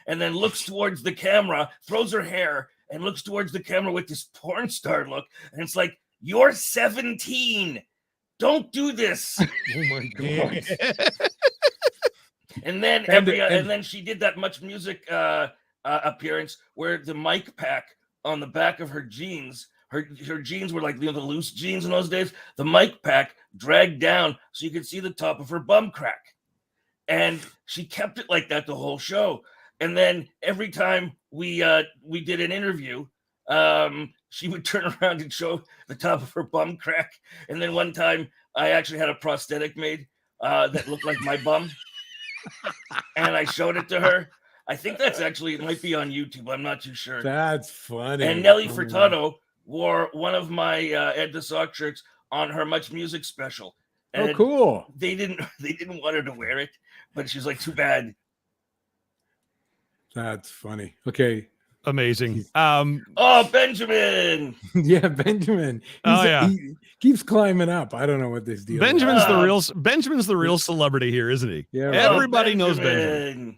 and then looks towards the camera, throws her hair, and looks towards the camera with this porn star look. And it's like, "You're 17. Don't do this." Oh my God. And then And then she did that Much Music appearance where the mic pack on the back of her jeans, her jeans were like the loose jeans in those days. The mic pack dragged down so you could see the top of her bum crack, and she kept it like that the whole show. And then every time we did an interview, she would turn around and show the top of her bum crack. And then one time I actually had a prosthetic made that looked like my bum. And I showed it to her. I think that's actually, it might be on YouTube. I'm not too sure. That's funny. And Nelly Furtado wore one of my Ed the Sock shirts on her Much Music special. And oh, cool. They didn't want her to wear it, but she's like, "Too bad." That's funny. Okay. Amazing. Oh, Benjamin. Yeah, Benjamin. He keeps climbing up. I don't know what this deal Benjamin's is. the real celebrity here, isn't he? Yeah, right. Everybody knows Benjamin.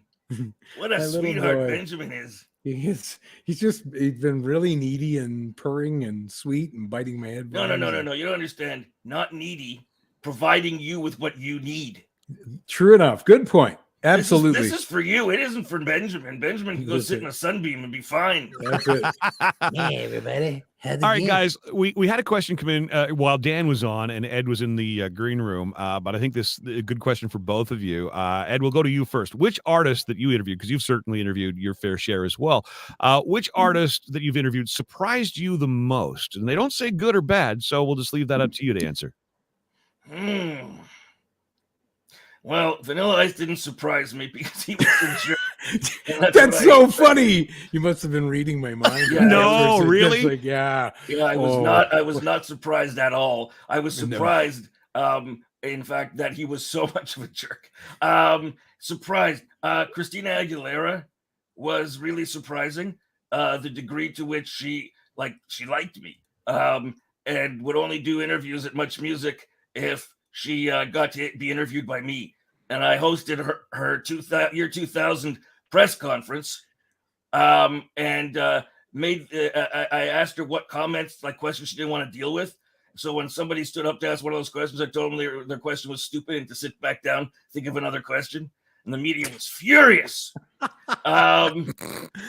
What a sweetheart Benjamin is. He's been really needy and purring and sweet and biting my head. No. You don't understand. Not needy, providing you with what you need. True enough. Good point. Absolutely. This is for you. It isn't for Benjamin. Benjamin can go sit in a sunbeam and be fine. That's it. Hey, everybody. All right, guys, we had a question come in while Dan was on and Ed was in the green room, but I think this is a good question for both of you. Ed, we'll go to you first. Which artist that you interviewed, because you've certainly interviewed your fair share as well, which artist that you've interviewed surprised you the most? And they don't say good or bad, so we'll just leave that up to you to answer. Well, Vanilla Ice didn't surprise me because he was And that's That's what I so expected. funny. You must have been reading my mind. Yeah, No, Just really? like, yeah. Yeah, I was Oh. not. I was not surprised at all. I was No. surprised, in fact, that he was so much of a jerk. Surprised. Christina Aguilera was really surprising. The degree to which she liked me, and would only do interviews at Much Music if she got to be interviewed by me. And I hosted her year 2000 press conference, and I asked her what comments, like questions she didn't want to deal with. So when somebody stood up to ask one of those questions, I told them their question was stupid and to sit back down, think of another question. And the media was furious.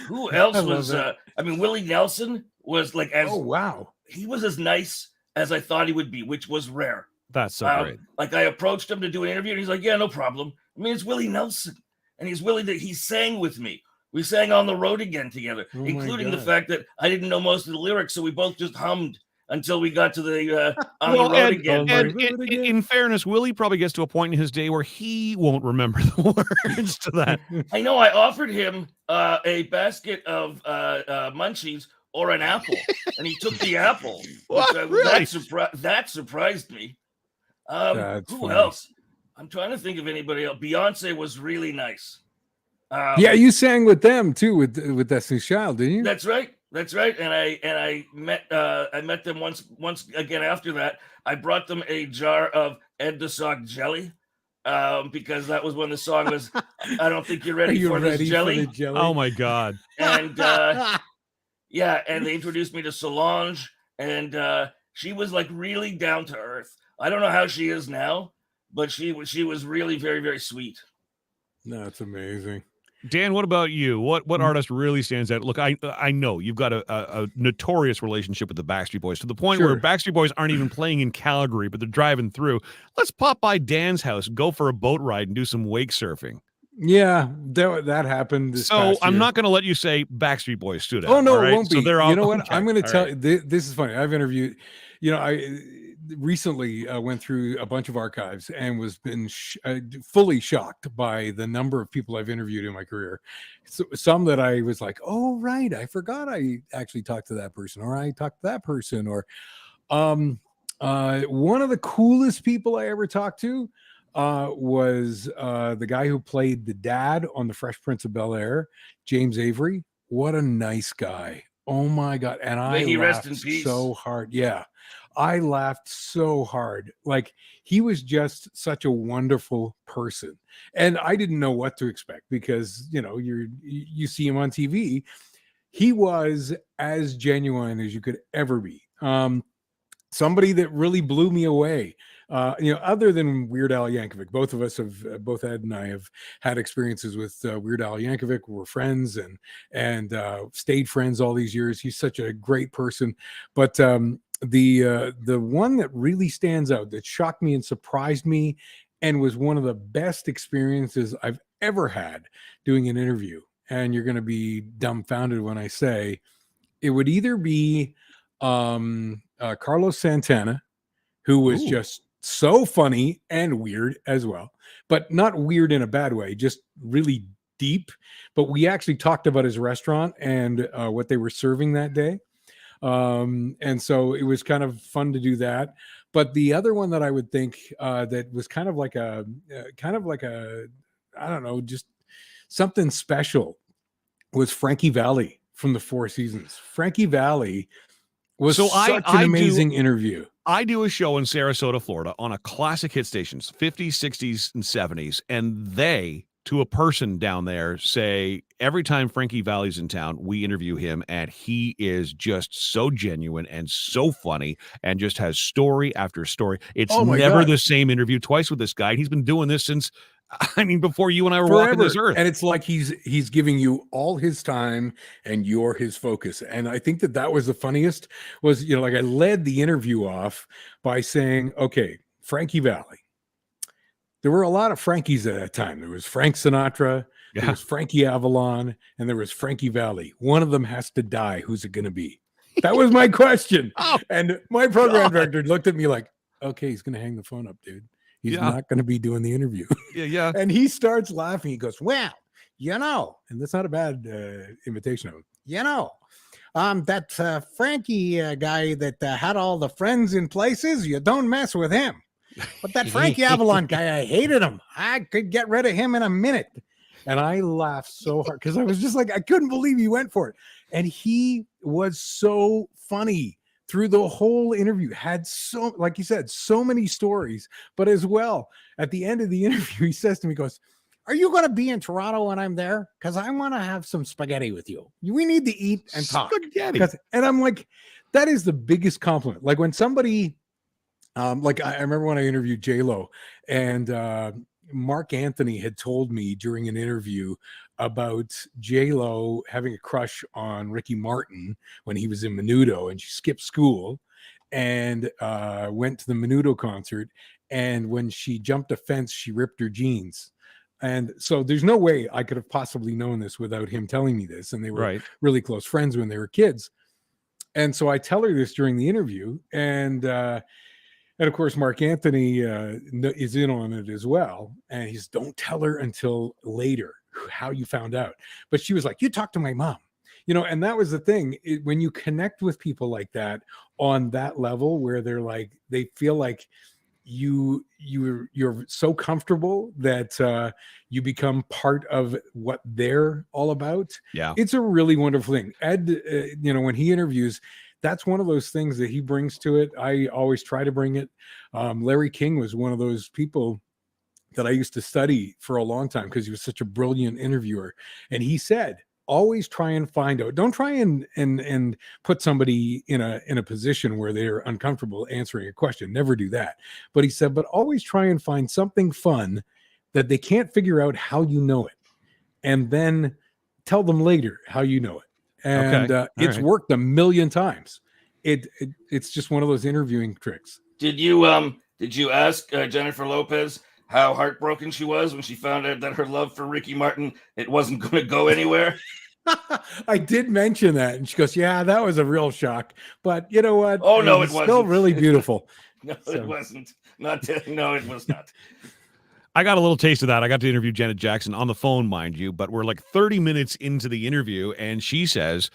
Who else was? Willie Nelson was like Oh, wow. he was as nice as I thought he would be, which was rare. That's so great. Like I approached him to do an interview, and he's like, "Yeah, no problem." I mean, it's Willie Nelson, and he's willing to. He sang with me. We sang On the Road Again together, Oh my including the God. fact that I didn't know most of the lyrics, so we both just hummed until we got to the On Well, the Road and, Again. and in fairness, Willie probably gets to a point in his day where he won't remember the words to that. I know I offered him a basket of munchies or an apple, and he took the apple. What? Really? That surprised me. That's Who funny. else? I'm trying to think of anybody else. Beyonce was really nice. Yeah, you sang with them too, with Destiny's Child, didn't you? That's right. And I met them once again after that. I brought them a jar of Ed the Sock jelly, because that was when the song was I don't think you're Are ready you for ready this jelly. for the jelly? Oh my God. And yeah, and they introduced me to Solange, and she was like really down to earth. I don't know how she is now, but she was really very, very sweet. No, it's amazing. Dan, what about you? What artist really stands out? Look, I know you've got a notorious relationship with the Backstreet Boys to the point where Sure. Backstreet Boys aren't even playing in Calgary, but they're driving through. Let's pop by Dan's house, go for a boat ride, and do some wake surfing. Yeah, that happened. This So past I'm year. not going to let you say Backstreet Boys stood out. Oh no, all right? it won't be. So they're all, you know what? okay, I'm going to all tell right. you. This is funny. I've interviewed. I recently went through a bunch of archives and was been fully shocked by the number of people I've interviewed in my career. So, some that I was like, oh right, I forgot I actually talked to that person, or I talked to that person, or one of the coolest people I ever talked to was the guy who played the dad on The Fresh Prince of Bel-Air, James Avery. What a nice guy. Oh my God. And I May he rest laughed in peace. so hard. Yeah. I laughed so hard. Like he was just such a wonderful person. And I didn't know what to expect because, you see him on TV. He was as genuine as you could ever be. Somebody that really blew me away. Other than Weird Al Yankovic, both Ed and I have had experiences with Weird Al Yankovic. We're friends and stayed friends all these years. He's such a great person. But the one that really stands out, that shocked me and surprised me, and was one of the best experiences I've ever had doing an interview. And you're going to be dumbfounded when I say it would either be Carlos Santana, who was just so funny and weird as well, but not weird in a bad way, just really deep. But we actually talked about his restaurant and what they were serving that day. And so it was kind of fun to do that. But the other one that I would think that was kind of like a, I don't know, just something special was Frankie Valli from the Four Seasons. Frankie Valli was such an amazing interview. I do a show in Sarasota, Florida on a classic hit stations, 50s, 60s, and 70s. And they, to a person down there, say every time Frankie Valli's in town, we interview him. And he is just so genuine and so funny and just has story after story. It's never the same interview twice with this guy. He's been doing this since, before you and I were walking this earth. And it's like he's giving you all his time and you're his focus. And I think that was the funniest was, I led the interview off by saying, okay, Frankie Valli. There were a lot of Frankies at that time. There was Frank Sinatra, there was Frankie Avalon, and there was Frankie Valli. One of them has to die. Who's it going to be? That was my question. And my program director looked at me like, okay, he's going to hang the phone up, dude. He's not going to be doing the interview. Yeah. And he starts laughing. He goes, well, and that's not a bad imitation of him. That Frankie guy that had all the friends in places, you don't mess with him. But that Frankie Avalon guy, I hated him. I could get rid of him in a minute. And I laughed so hard because I was just like, I couldn't believe he went for it. And he was so funny through the whole interview, had so, like you said, so many stories. But as well, at the end of the interview, he says to me, he goes, are you going to be in Toronto when I'm there? Because I want to have some spaghetti with you. We need to eat and talk. Spaghetti. And I'm like, that is the biggest compliment. Like when somebody, like I remember when I interviewed J-Lo, and Mark Anthony had told me during an interview about J-Lo having a crush on Ricky Martin when he was in Menudo, and she skipped school and went to the Menudo concert. And when she jumped a fence, she ripped her jeans. And so there's no way I could have possibly known this without him telling me this. And they were really close friends when they were kids. And so I tell her this during the interview, and of course, Mark Anthony is in on it as well. And he's, don't tell her until later how you found out. But she was like, you talked to my mom, and that was the thing. When you connect with people like that on that level, where they're like, they feel like you're so comfortable that you become part of what they're all about. Yeah. It's a really wonderful thing. Ed, when he interviews, that's one of those things that he brings to it. I always try to bring it. Larry King was one of those people that I used to study for a long time because he was such a brilliant interviewer. And he said, always try and find out. Don't try and put somebody in a position where they're uncomfortable answering a question. Never do that. But he said, but always try and find something fun that they can't figure out how you know it. And then tell them later how you know it. And it's worked a million times. It's just one of those interviewing tricks. Did you ask Jennifer Lopez how heartbroken she was when she found out that her love for Ricky Martin, it wasn't going to go anywhere? I did mention that, and she goes, yeah, that was a real shock. But you know what? Oh, no, it wasn't. Still really beautiful. No, it wasn't. No, it was not. I got a little taste of that. I got to interview Janet Jackson on the phone, mind you, but we're like 30 minutes into the interview, and she says,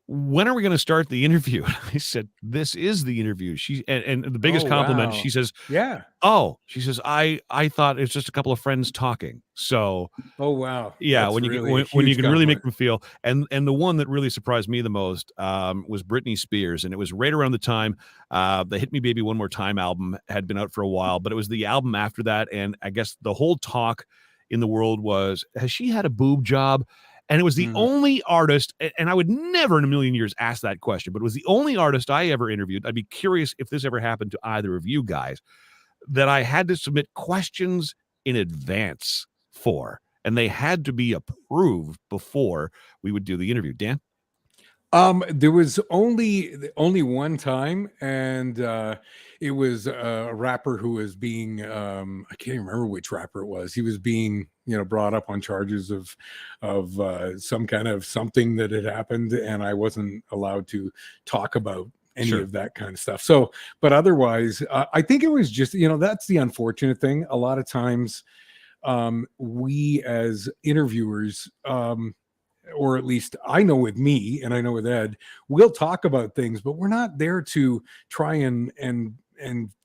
when are we going to start the interview? I said, this is the interview. And the biggest compliment, she says, yeah. Oh, she says, I thought it's just a couple of friends talking. So, oh, wow. Yeah. That's when you really when you can really make them feel, and the one that really surprised me the most was Britney Spears. And it was right around the time the Hit Me Baby One More Time album had been out for a while, but it was the album after that. And I guess the whole talk in the world was, has she had a boob job? And it was the only artist, and I would never in a million years ask that question, but it was the only artist I ever interviewed. I'd be curious if this ever happened to either of you guys, that I had to submit questions in advance for, and they had to be approved before we would do the interview. Dan? There was only one time, and it was a rapper who was being I can't even remember which rapper it was. He was being brought up on charges of some kind of something that had happened, and I wasn't allowed to talk about any of that kind of stuff. So, but otherwise, I think it was just that's the unfortunate thing. A lot of times, we as interviewers, or at least I know with me and I know with Ed, we'll talk about things, but we're not there to try and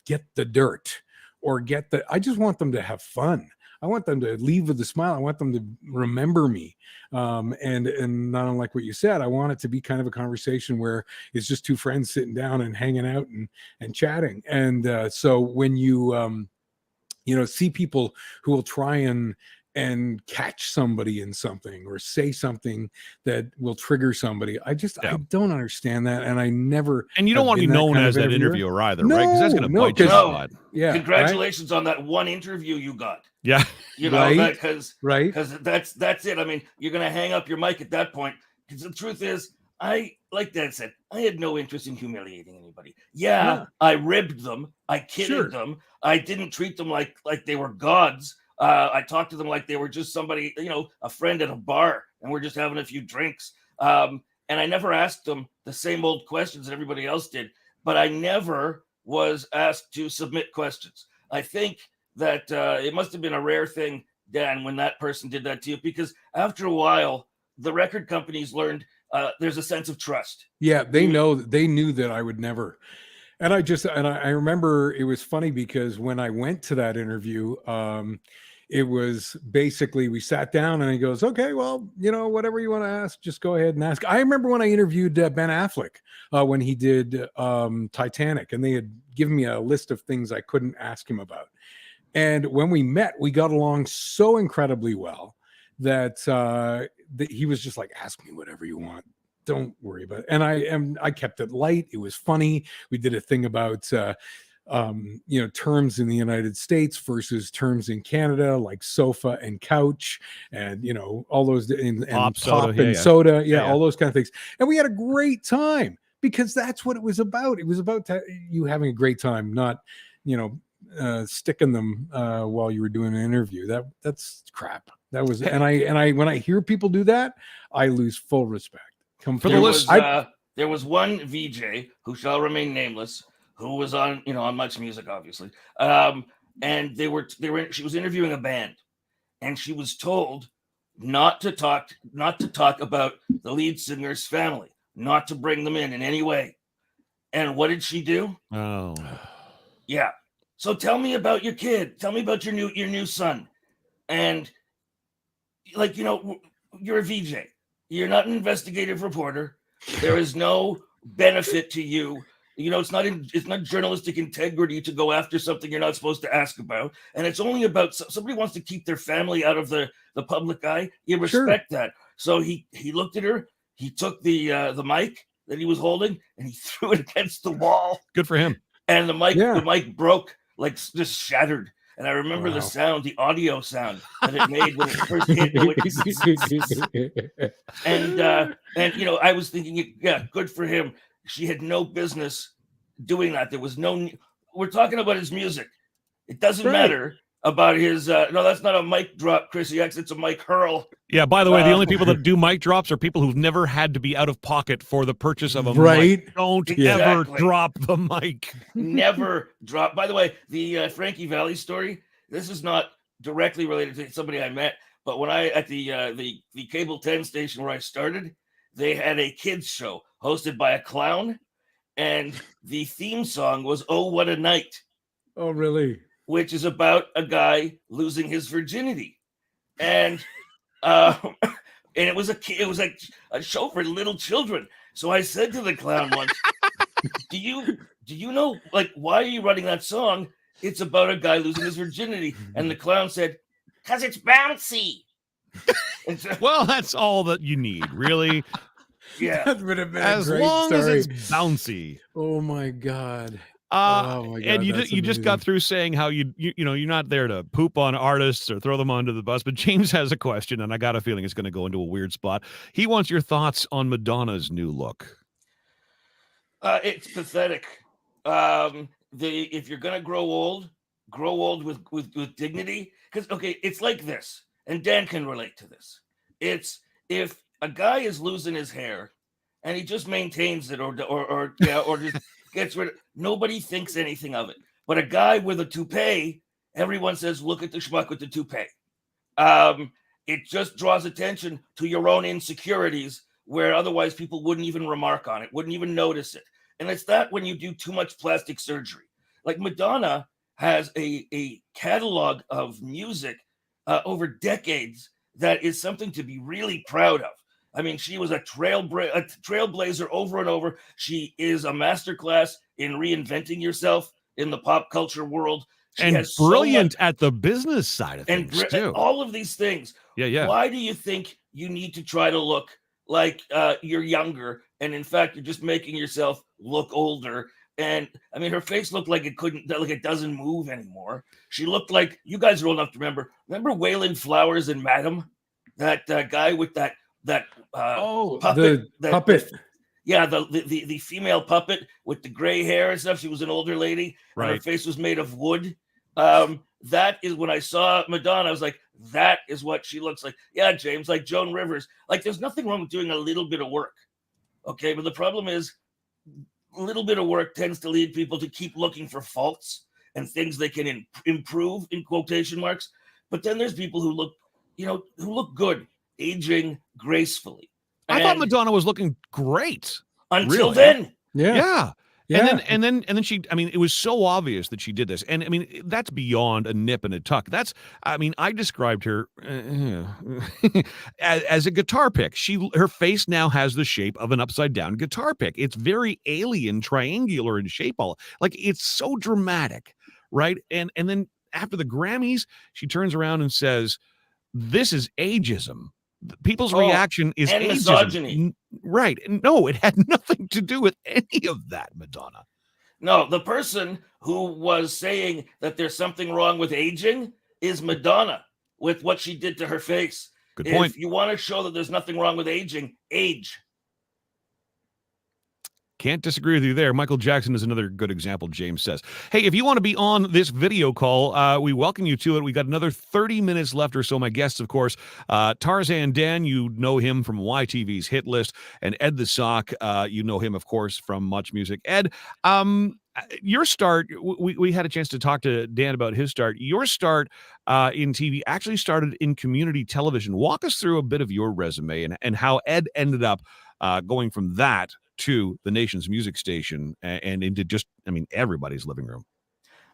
get the dirt or I just want them to have fun. I want them to leave with a smile. I want them to remember me. And not unlike what you said, I want it to be kind of a conversation where it's just two friends sitting down and hanging out and chatting. And so when you, see people who will try and catch somebody in something or say something that will trigger somebody, I don't understand that. And I never. And you don't want to be known as that interviewer either, right? Because that's going to bite you. Yeah. Congratulations on that one interview you got. Yeah. Because right. That's it. I mean, you're going to hang up your mic at that point. Because the truth is, like Dad said, I had no interest in humiliating anybody. Yeah. I ribbed them. I kidded them. I didn't treat them like they were gods. I talked to them like they were just somebody, a friend at a bar, and we're just having a few drinks. And I never asked them the same old questions that everybody else did, but I never was asked to submit questions. I think that it must have been a rare thing Dan, when that person did that to you? Because after a while, the record companies learned there's a sense of trust. Yeah, they knew that I would never. And I remember it was funny because when I went to that interview, it was basically we sat down and he goes, okay, well, whatever you want to ask, just go ahead and ask. I remember when I interviewed Ben Affleck when he did Titanic, and they had given me a list of things I couldn't ask him about. And when we met, we got along so incredibly well that he was just like, ask me whatever you want. Don't worry about it. And I kept it light. It was funny. We did a thing about terms in the United States versus terms in Canada, like sofa and couch, and all those and Pop soda, all those kind of things. And we had a great time because that's what it was about. It was about you having a great time, not sticking them while you were doing an interview. That's crap. That was and I when I hear people do that, I lose full respect. There was one VJ who shall remain nameless, who was on Much Music, obviously, and she was interviewing a band, and she was told not to talk about the lead singer's family, not to bring them in any way. And what did she do? Oh, yeah. So tell me about your kid. Tell me about your new son, and you're a VJ. You're not an investigative reporter. There is no benefit to you. It's not journalistic integrity to go after something you're not supposed to ask about. And it's only about somebody wants to keep their family out of the public eye. You respect that. So he looked at her. He took the mic that he was holding and he threw it against the wall. Good for him. And the mic broke, just shattered. And I remember the sound, the audio sound that it made when it first hit. And I was thinking, good for him. She had no business doing that. There was we're talking about his music. It doesn't matter about his, no, that's not a mic drop, Chrissy X. It's a mic hurl. Yeah, by the way, the only people that do mic drops are people who've never had to be out of pocket for the purchase of a mic. Don't ever drop the mic. Never drop. By the way, the Frankie Valli story, this is not directly related to somebody I met, but when at the Cable 10 station where I started, they had a kids show hosted by a clown, and the theme song was "Oh What a Night." Oh, really? Which is about a guy losing his virginity, and it was like a show for little children. So I said to the clown once, "Do you know why are you running that song? It's about a guy losing his virginity." And the clown said, "'Cause it's bouncy." Well, that's all that you need, really. Yeah, that would have been as a great long story. as it's bouncy. Oh my god. And you just got through saying how you're not there to poop on artists or throw them under the bus, but James has a question, and I got a feeling it's going to go into a weird spot. He wants your thoughts on Madonna's new look. It's pathetic. If you're gonna grow old with dignity. Because it's like this, and Dan can relate to this. It's if a guy is losing his hair and he just maintains it or just gets rid of, nobody thinks anything of it. But a guy with a toupee, everyone says, "Look at the schmuck with the toupee." It just draws attention to your own insecurities, where otherwise people wouldn't even remark on it, wouldn't even notice it. And it's that when you do too much plastic surgery. Like Madonna has a catalog of music over decades that is something to be really proud of. I mean, she was a trailblazer over and over. She is a masterclass in reinventing yourself in the pop culture world. She and brilliant at the business side of things, too. All of these things. Yeah. Why do you think you need to try to look like you're younger? And in fact, you're just making yourself look older. And I mean, her face looked like it doesn't move anymore. She looked like, you guys are old enough to remember Wayland Flowers and Madam? That guy with that puppet. The puppet. The female puppet with the gray hair and stuff. She was an older lady, right? And her face was made of wood. That is when I saw Madonna, I was like, that is what she looks like. Yeah, James, like Joan Rivers. Like, there's nothing wrong with doing a little bit of work. Okay, but the problem is a little bit of work tends to lead people to keep looking for faults and things they can improve, in quotation marks. But then there's people who look, who look good, aging gracefully. I thought And Madonna was looking great. until really. then, Yeah. And then she, I mean, it was so obvious that she did this. And I mean, that's beyond a nip and a tuck. I described her as a guitar pick. Her face now has the shape of an upside down guitar pick. It's very alien, triangular in shape. It's so dramatic, right? And then after the Grammys, she turns around and says, "This is ageism." People's reaction is and ageism. misogyny. Right. No, it had nothing to do with any of that, Madonna. No, the person who was saying that there's something wrong with aging is Madonna with what she did to her face. Good point. If you want to show that there's nothing wrong with aging, age. Can't disagree with you there. Michael Jackson is another good example, James says. Hey, if you want to be on this video call, we welcome you to it. We got another 30 minutes left or so. My guests, of course, Tarzan Dan, you know him from YTV's Hit List, and Ed the Sock, you know him, of course, from Much Music. Ed, your start, we had a chance to talk to Dan about his start. Your start in TV actually started in community television. Walk us through a bit of your resume and how Ed ended up going from that to the nation's music station and into just, I mean, everybody's living room.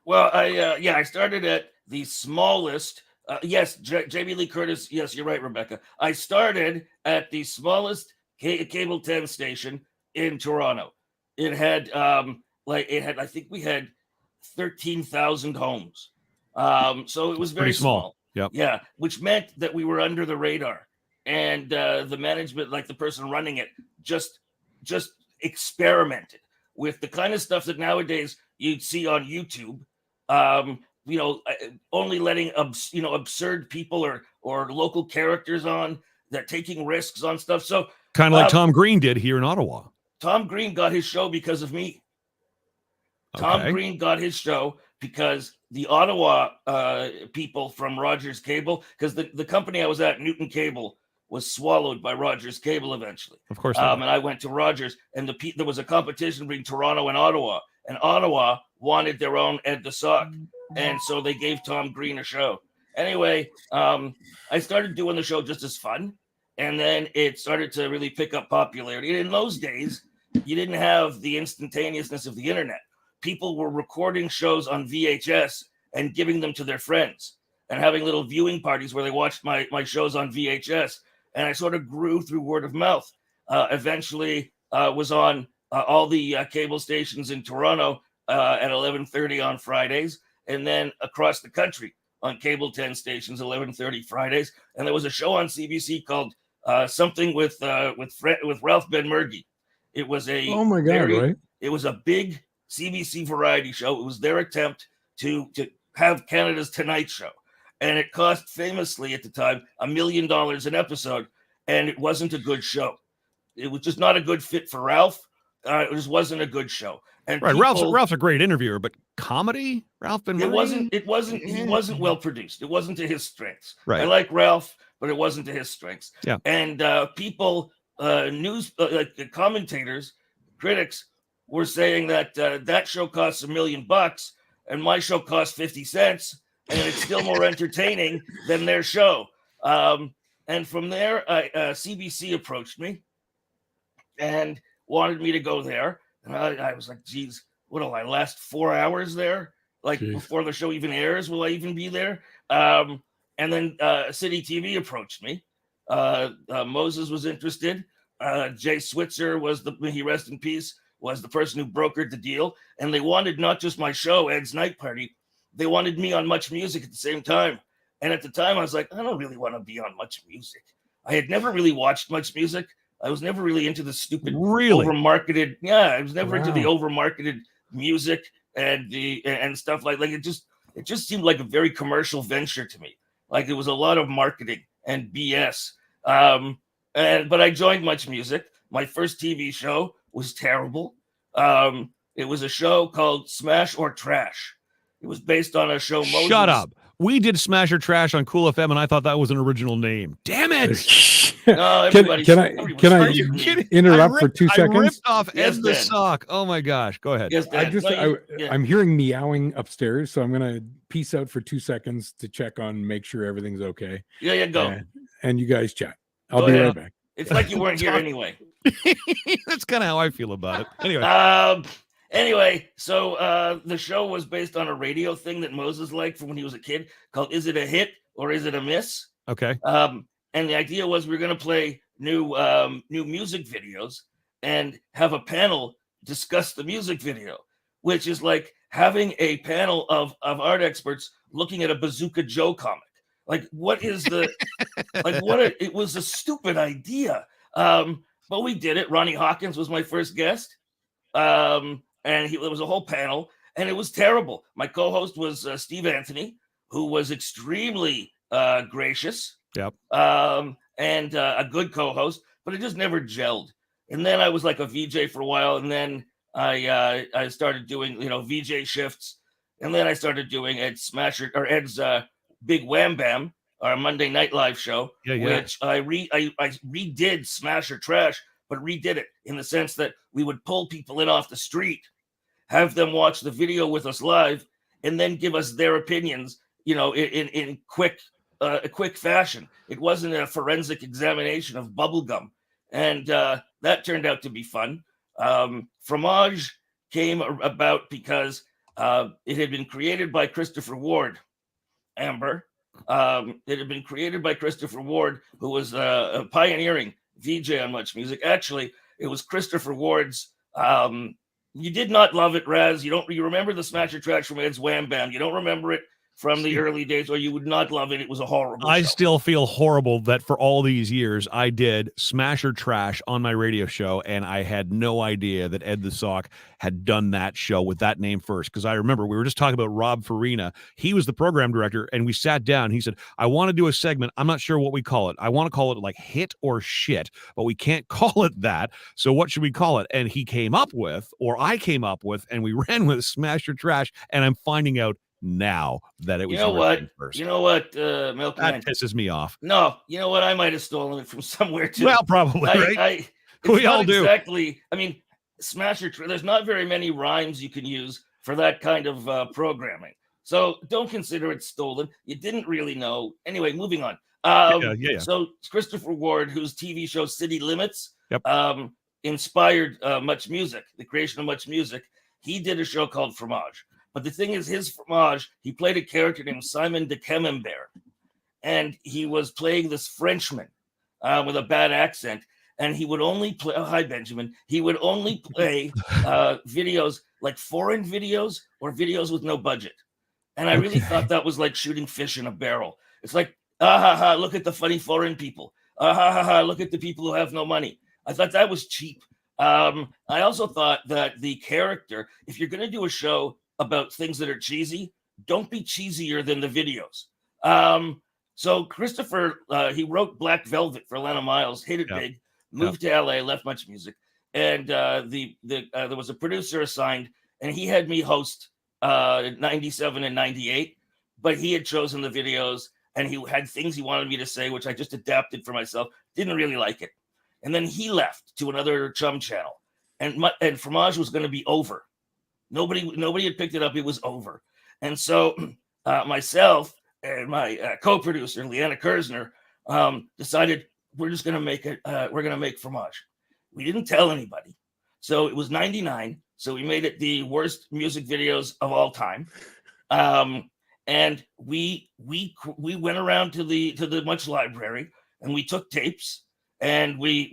Well, I started at the smallest. Yes, Jamie Lee Curtis. Yes, you're right, Rebecca. I started at the smallest cable 10 station in Toronto. It had I think we had 13,000 homes. So it was very pretty small. Yep. Yeah, which meant that we were under the radar, and the management, like the person running it, just experimented with the kind of stuff that nowadays you'd see on YouTube. Only letting absurd people or local characters on, that taking risks on stuff. So kind of like Tom Green did here in Ottawa. Tom Green got his show because of me. Okay. Tom Green got his show because the Ottawa people from Rogers Cable, because the company I was at, Newton Cable, was swallowed by Rogers Cable eventually. Of course. And I went to Rogers, and there was a competition between Toronto and Ottawa wanted their own Ed the Sock, and so they gave Tom Green a show. Anyway, I started doing the show just as fun, and then it started to really pick up popularity. And in those days, you didn't have the instantaneousness of the internet. People were recording shows on VHS and giving them to their friends and having little viewing parties where they watched my shows on VHS. And I sort of grew through word of mouth. Eventually was on all the cable stations in Toronto at 11:30 on Fridays, and then across the country on cable 10 stations, 11:30 Fridays. And there was a show on CBC called something with Ralph Benmergui. It was right? It was a big CBC variety show. It was their attempt to have Canada's Tonight Show. And it cost famously at the time $1 million an episode, and it wasn't a good show. It was just not a good fit for Ralph. It just wasn't a good show. And right, Ralph's a great interviewer, but comedy, Ralph Benmergui? He wasn't well produced. It wasn't to his strengths. Right. I like Ralph, but it wasn't to his strengths. Yeah. And people, the commentators, critics were saying that that show costs $1 million, and my show costs 50 cents. And it's still more entertaining than their show. And from there, CBC approached me and wanted me to go there. And I was like, geez, what will I last 4 hours there? Before the show even airs, will I even be there? And then City TV approached me. Moses was interested. Jay Switzer he rest in peace, was the person who brokered the deal. And they wanted not just my show, Ed's Night Party. They wanted me on Much Music at the same time. And at the time, I was like, I don't really want to be on Much Music. I had never really watched Much Music. I was never really into the stupid over-marketed. Yeah, I was never into the over-marketed music and stuff like it just seemed like a very commercial venture to me. Like it was a lot of marketing and BS. But I joined Much Music. My first TV show was terrible. It was a show called Smash or Trash. It was based on a show. Shut up. We did Smash or Trash on Cool FM, and I thought that was an original name. Damn it. No, everybody. can I Are you kidding? interrupt for 2 I seconds? ripped off Yes, Ed the Dan. Sock. Oh my gosh. Go ahead. Yes, Dan. No, I'm hearing meowing upstairs, so I'm gonna peace out for 2 seconds to check on, make sure everything's okay. yeah, go. And you guys chat. I'll Go be ahead. right back. It's like you weren't here anyway. That's kind of how I feel about it. Anyway. Anyway, so the show was based on a radio thing that Moses liked from when he was a kid called "Is It a Hit or Is It a Miss?" Okay. And the idea was we were going to play new music videos and have a panel discuss the music video, which is like having a panel of art experts looking at a Bazooka Joe comic. Like, what is the it was a stupid idea. But we did it. Ronnie Hawkins was my first guest. And there was a whole panel, and it was terrible. My co-host was Steve Anthony, who was extremely gracious. Yep. And a good co-host, but it just never gelled. And then I was like a VJ for a while, and then I started doing VJ shifts, and then I started doing Ed's Big Wham Bam, our Monday Night Live show, which I redid Smash or Trash, but redid it in the sense that we would pull people in off the street, have them watch the video with us live, and then give us their opinions, in quick fashion. It wasn't a forensic examination of bubblegum. And that turned out to be fun. Fromage came about because it had been created by Christopher Ward, Amber. It had been created by Christopher Ward, who was a pioneering VJ on Much Music. Actually, it was Christopher Ward's. You did not love it, Raz. You remember the Smasher Trash from Ed's Wham Bam. You don't remember it from the early days, or you would not love it. It was a horrible show. Still feel horrible that for all these years I did Smash or Trash on my radio show, and I had no idea that Ed the Sock had done that show with that name first. Because I remember we were just talking about Rob Farina. He was the program director, and we sat down. He said, I want to do a segment. I'm not sure what we call it. I want to call it like Hit or Shit, but we can't call it that. So what should we call it? And he came up with, or I came up with, and we ran with Smash or Trash, and I'm finding out now that it was first. Milkman? That pisses me off. No, you know what? I might have stolen it from somewhere too. Well, probably, right? We all do. Exactly. I mean, Smasher. There's not very many rhymes you can use for that kind of programming. So don't consider it stolen. You didn't really know. Anyway, moving on. So Christopher Ward, whose TV show City Limits inspired Much Music, the creation of Much Music, he did a show called Fromage. But the thing is, his Fromage, he played a character named Simon de Camembert. And he was playing this Frenchman with a bad accent. And he would only play, hi, Benjamin. He would only play videos, like foreign videos or videos with no budget. And I really thought that was like shooting fish in a barrel. It's like, look at the funny foreign people. Look at the people who have no money. I thought that was cheap. I also thought that the character, if you're going to do a show about things that are cheesy, don't be cheesier than the videos. So Christopher, he wrote Black Velvet for Lena Miles, hit it big, moved to LA, left Much Music, and there was a producer assigned, and he had me host 97 and 98, but he had chosen the videos, and he had things he wanted me to say, which I just adapted for myself. Didn't really like it, and then he left to another chum channel, and Fromage was going to be over. Nobody had picked it up. It was over. And so myself and my co-producer, Leanna Kersner, decided we're just going to make it. We're going to make Fromage. We didn't tell anybody. So it was 99. So we made it the worst music videos of all time. And we went around to the Much library, and we took tapes, and we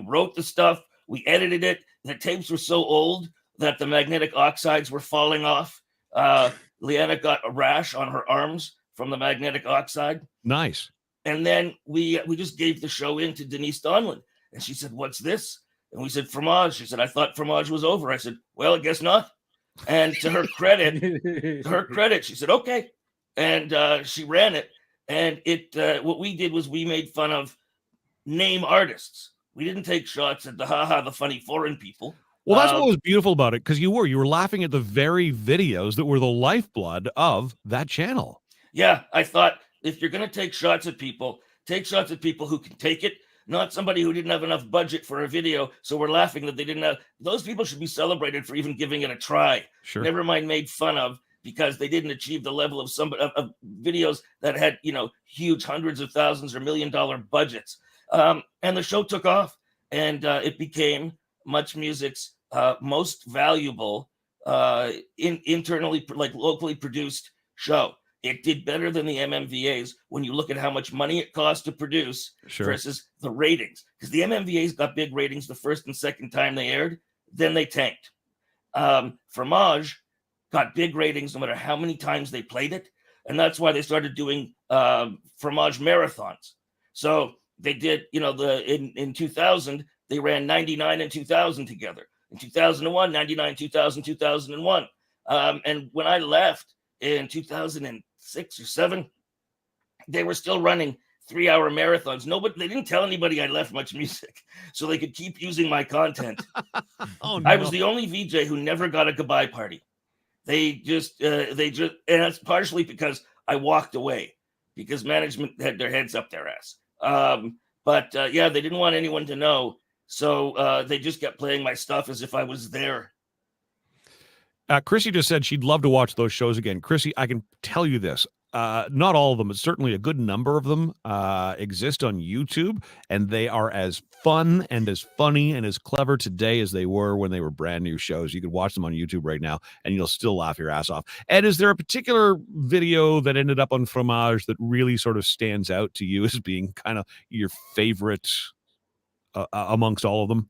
wrote the stuff. We edited it. The tapes were so old that the magnetic oxides were falling off. Leanna got a rash on her arms from the magnetic oxide. Nice. And then we just gave the show in to Denise Donlin. And she said, what's this? And we said, Fromage. She said, I thought Fromage was over. I said, well, I guess not. And to her credit, she said, okay. And she ran it. And what we did was we made fun of name artists. We didn't take shots at the funny foreign people. Well, that's what was beautiful about it, because you were laughing at the very videos that were the lifeblood of that channel. Yeah, I thought if you're going to take shots at people, take shots at people who can take it. not somebody who didn't have enough budget for a video. So we're laughing that they didn't have. Those people should be celebrated for even giving it a try. Sure. Never mind made fun of because they didn't achieve the level of of videos that had, huge hundreds of thousands or $1 million budgets. And the show took off, and it became Much Music's most valuable internally, like locally produced show. It did better than the MMVAs when you look at how much money it cost to produce versus the ratings. Because the MMVAs got big ratings the first and second time they aired, then they tanked. Fromage got big ratings no matter how many times they played it, and that's why they started doing Fromage marathons. So they did, in 2000 they ran 99 and 2000 together. In 2001, 99, 2000, 2001. And when I left in 2006 or 7, they were still running 3-hour marathons. They didn't tell anybody I left Much Music, so they could keep using my content. No. I was the only VJ who never got a goodbye party. They just, and that's partially because I walked away because management had their heads up their ass. But they didn't want anyone to know. So they just kept playing my stuff as if I was there. Chrissy just said she'd love to watch those shows again. Chrissy, I can tell you this. Not all of them, but certainly a good number of them exist on YouTube, and they are as fun and as funny and as clever today as they were when they were brand new shows. You could watch them on YouTube right now, and you'll still laugh your ass off. Ed, is there a particular video that ended up on Fromage that really sort of stands out to you as being kind of your favorite amongst all of them?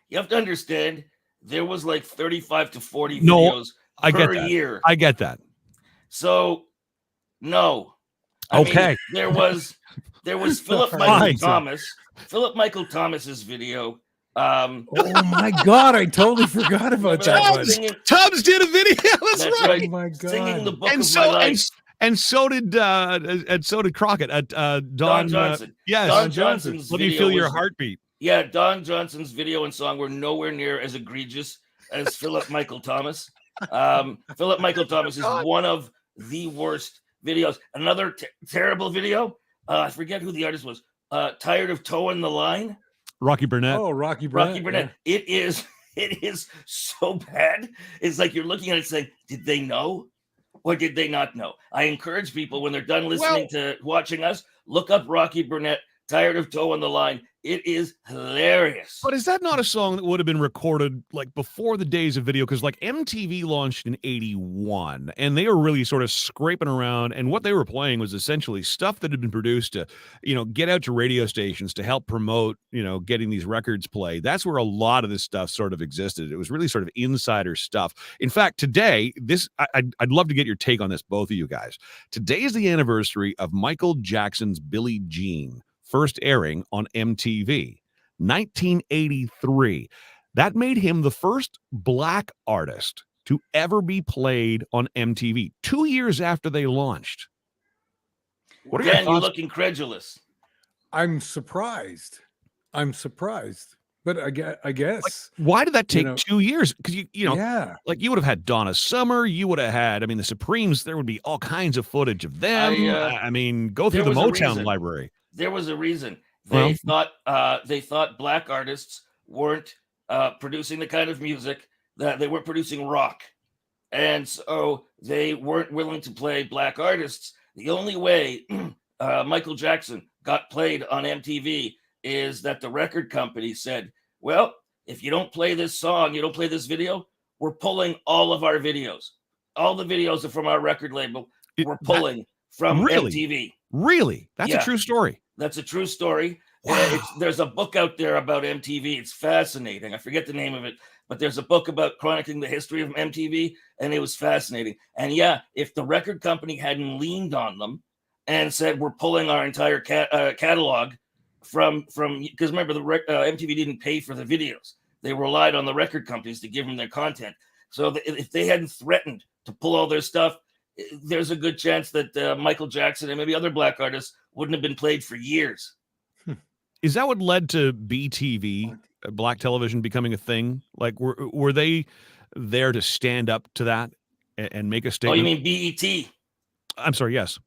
You have to understand, there was like 35 to 40 videos per year. I get that. So, no. I mean, there was Philip Michael Thomas. Philip Michael Thomas's video. Oh my God! I totally forgot about that one. Tubbs did a video. That's right. Oh my God! Singing the book of my life. And so did Crockett. Don Johnson. Yes, Don Johnson's Let me feel your heartbeat. Yeah, Don Johnson's video and song were nowhere near as egregious as Philip Michael Thomas. Philip Michael Thomas is one of the worst videos. Another terrible video. I forget who the artist was. Tired of Towing the Line. Rocky Burnett. Oh, Rocky Burnett. Yeah. It is so bad. It's like you're looking at it saying, did they know or did they not know? I encourage people when they're done listening to watching us, look up Rocky Burnett, Tired of Towing the Line. It is hilarious. But is that not a song that would have been recorded like before the days of video? Because like MTV launched in 81 and they were really sort of scraping around, and what they were playing was essentially stuff that had been produced to, get out to radio stations to help promote, getting these records played. That's where a lot of this stuff sort of existed. It was really sort of insider stuff. In fact, today, I'd love to get your take on this, both of you guys. Today is the anniversary of Michael Jackson's Billie Jean first airing on MTV, 1983. That made him the first Black artist to ever be played on MTV, 2 years after they launched. What are your thoughts? You look incredulous. I'm surprised. But I guess. Like, why did that take 2 years? Because like you would have had Donna Summer, you would have had, the Supremes. There would be all kinds of footage of them. Go through the Motown library. There was a reason. They thought Black artists weren't producing the kind of music that they weren't producing rock, and so they weren't willing to play Black artists. The only way Michael Jackson got played on MTV is that the record company said, "Well, if you don't play this song, you don't play this video, we're pulling all of our videos. All the videos are from our record label. We're pulling from MTV." Really? That's a true story. That's a true story. Wow. There's a book out there about MTV. It's fascinating. I forget the name of it, but there's a book about chronicling the history of MTV, and it was fascinating. And if the record company hadn't leaned on them and said, we're pulling our entire catalog from because remember, the MTV didn't pay for the videos. They relied on the record companies to give them their content. So if they hadn't threatened to pull all their stuff, there's a good chance that Michael Jackson and maybe other Black artists wouldn't have been played for years. Is that what led to BTV, Black television, becoming a thing? Like, were they there to stand up to that and make a statement? Oh, you mean BET? I'm sorry, yes.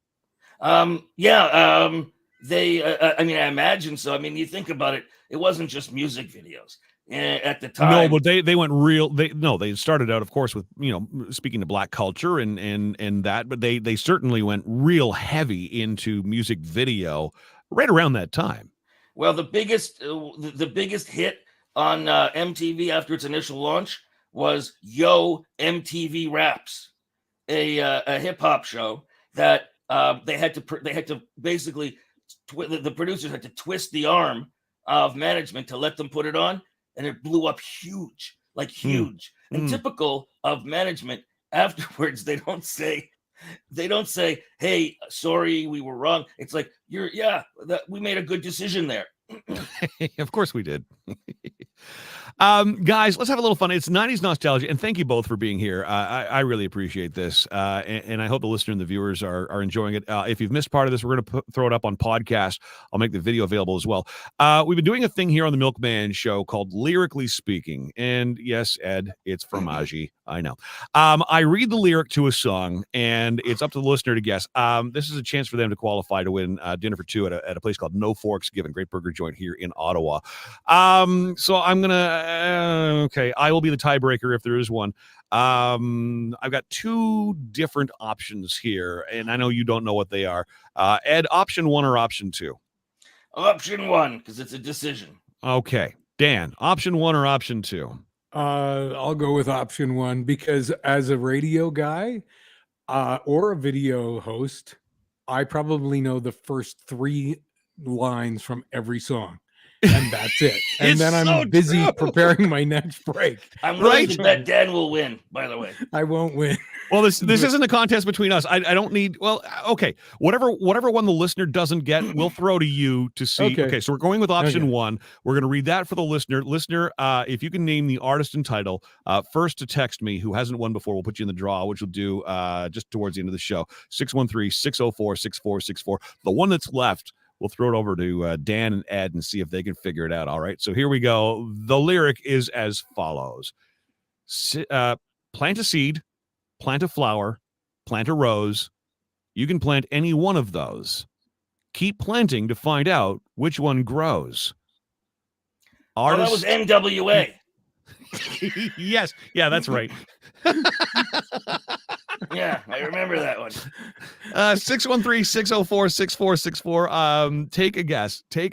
Yeah. They. I mean, I imagine so. I mean, you think about it. It wasn't just music videos at the time. No, but they went real. They started out, of course, with speaking to black culture and that, but they certainly went real heavy into music video right around that time. Well, the biggest hit on MTV after its initial launch was Yo MTV Raps, a hip hop show that they had to basically the producers had to twist the arm of management to let them put it on, and it blew up huge, like huge. And typical of management, afterwards they don't say, hey, sorry, we were wrong. It's like, we made a good decision there. Of course we did. Guys, let's have a little fun. It's 90s nostalgia, and thank you both for being here. I really appreciate this, and I hope the listener and the viewers are enjoying it. If you've missed part of this, we're going to throw it up on podcast. I'll make the video available as well. We've been doing a thing here on the Milkman Show called Lyrically Speaking, and yes, Ed, it's fromage. I know. I read the lyric to a song, and it's up to the listener to guess. This is a chance for them to qualify to win dinner for two at a place called No Forks Given, great burger joint here in Ottawa. So I'm gonna okay, I will be the tiebreaker if there is one. I've got two different options here, and I know you don't know what they are. Ed, option one or option two? Option one, because it's a decision. Okay. Dan, option one or option two? I'll go with option one, because as a radio guy or a video host, I probably know the first 3 lines from every song. And that's it. And then I'm so busy true. preparing my next break. I'm willing to bet Dan will win, by the way. I won't win. Well, this isn't a contest between us. I don't need. Well, okay. Whatever one the listener doesn't get, we'll throw to you to see. Okay, so we're going with option one. We're going to read that for the listener. Listener, if you can name the artist and title, first to text me, who hasn't won before, we'll put you in the draw, which we'll do just towards the end of the show. 613-604-6464. The one that's left, we'll throw it over to Dan and Ed and see if they can figure it out. All right, so here we go. The lyric is as follows. Plant a seed, plant a flower, plant a rose. You can plant any one of those. Keep planting to find out which one grows. That was NWA. Yes. Yeah, that's right. Yeah, I remember that one. 613-604-6464. Take a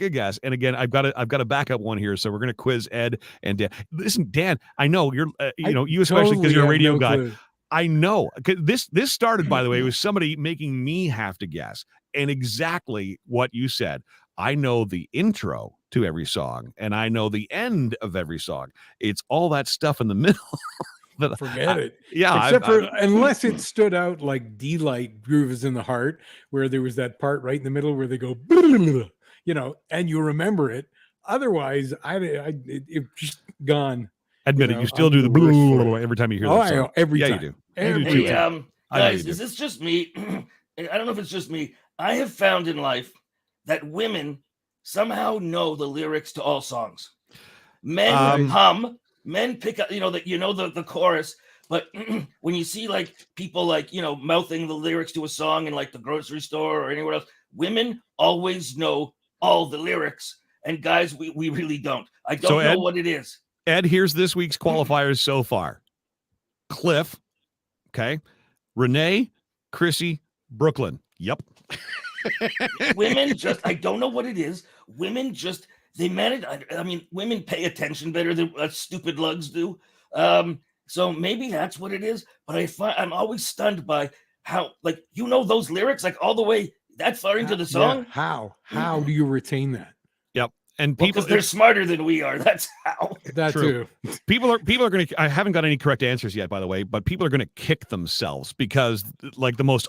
guess. And again, I've got a backup one here, so we're gonna quiz Ed and Dan. Listen, Dan, I know you're you especially because you're a radio guy. Clue. I know. This started, by the way, with somebody making me have to guess, and exactly what you said. I know the intro to every song, and I know the end of every song. It's all that stuff in the middle. Forget it. Yeah. Except for unless it stood out like D-Light, Groove is in the Heart, where there was that part right in the middle where they go, and you remember it. Otherwise, it just gone. Admit it. You still do the blue every time you hear that song. Every time. You do. Hey, guys, is this just me? I don't know if it's just me. I have found in life that women somehow know the lyrics to all songs. Men hum. Men pick up, the chorus, but when you see like people mouthing the lyrics to a song in like the grocery store or anywhere else, women always know all the lyrics, and guys, we really don't. I don't know what it is. Ed, here's this week's qualifiers so far. Cliff, okay, Renee, Chrissy, Brooklyn. Yep. Women I don't know what it is. Women just. They manage. I mean, women pay attention better than stupid lugs do. So maybe that's what it is. But I'm always stunned by how, those lyrics, like all the way that far into the song. Yeah. How do you retain that? Yep. And people, because they're smarter than we are. That's how. That true. Too. People are going to. I haven't got any correct answers yet, by the way. But people are going to kick themselves because, like the most.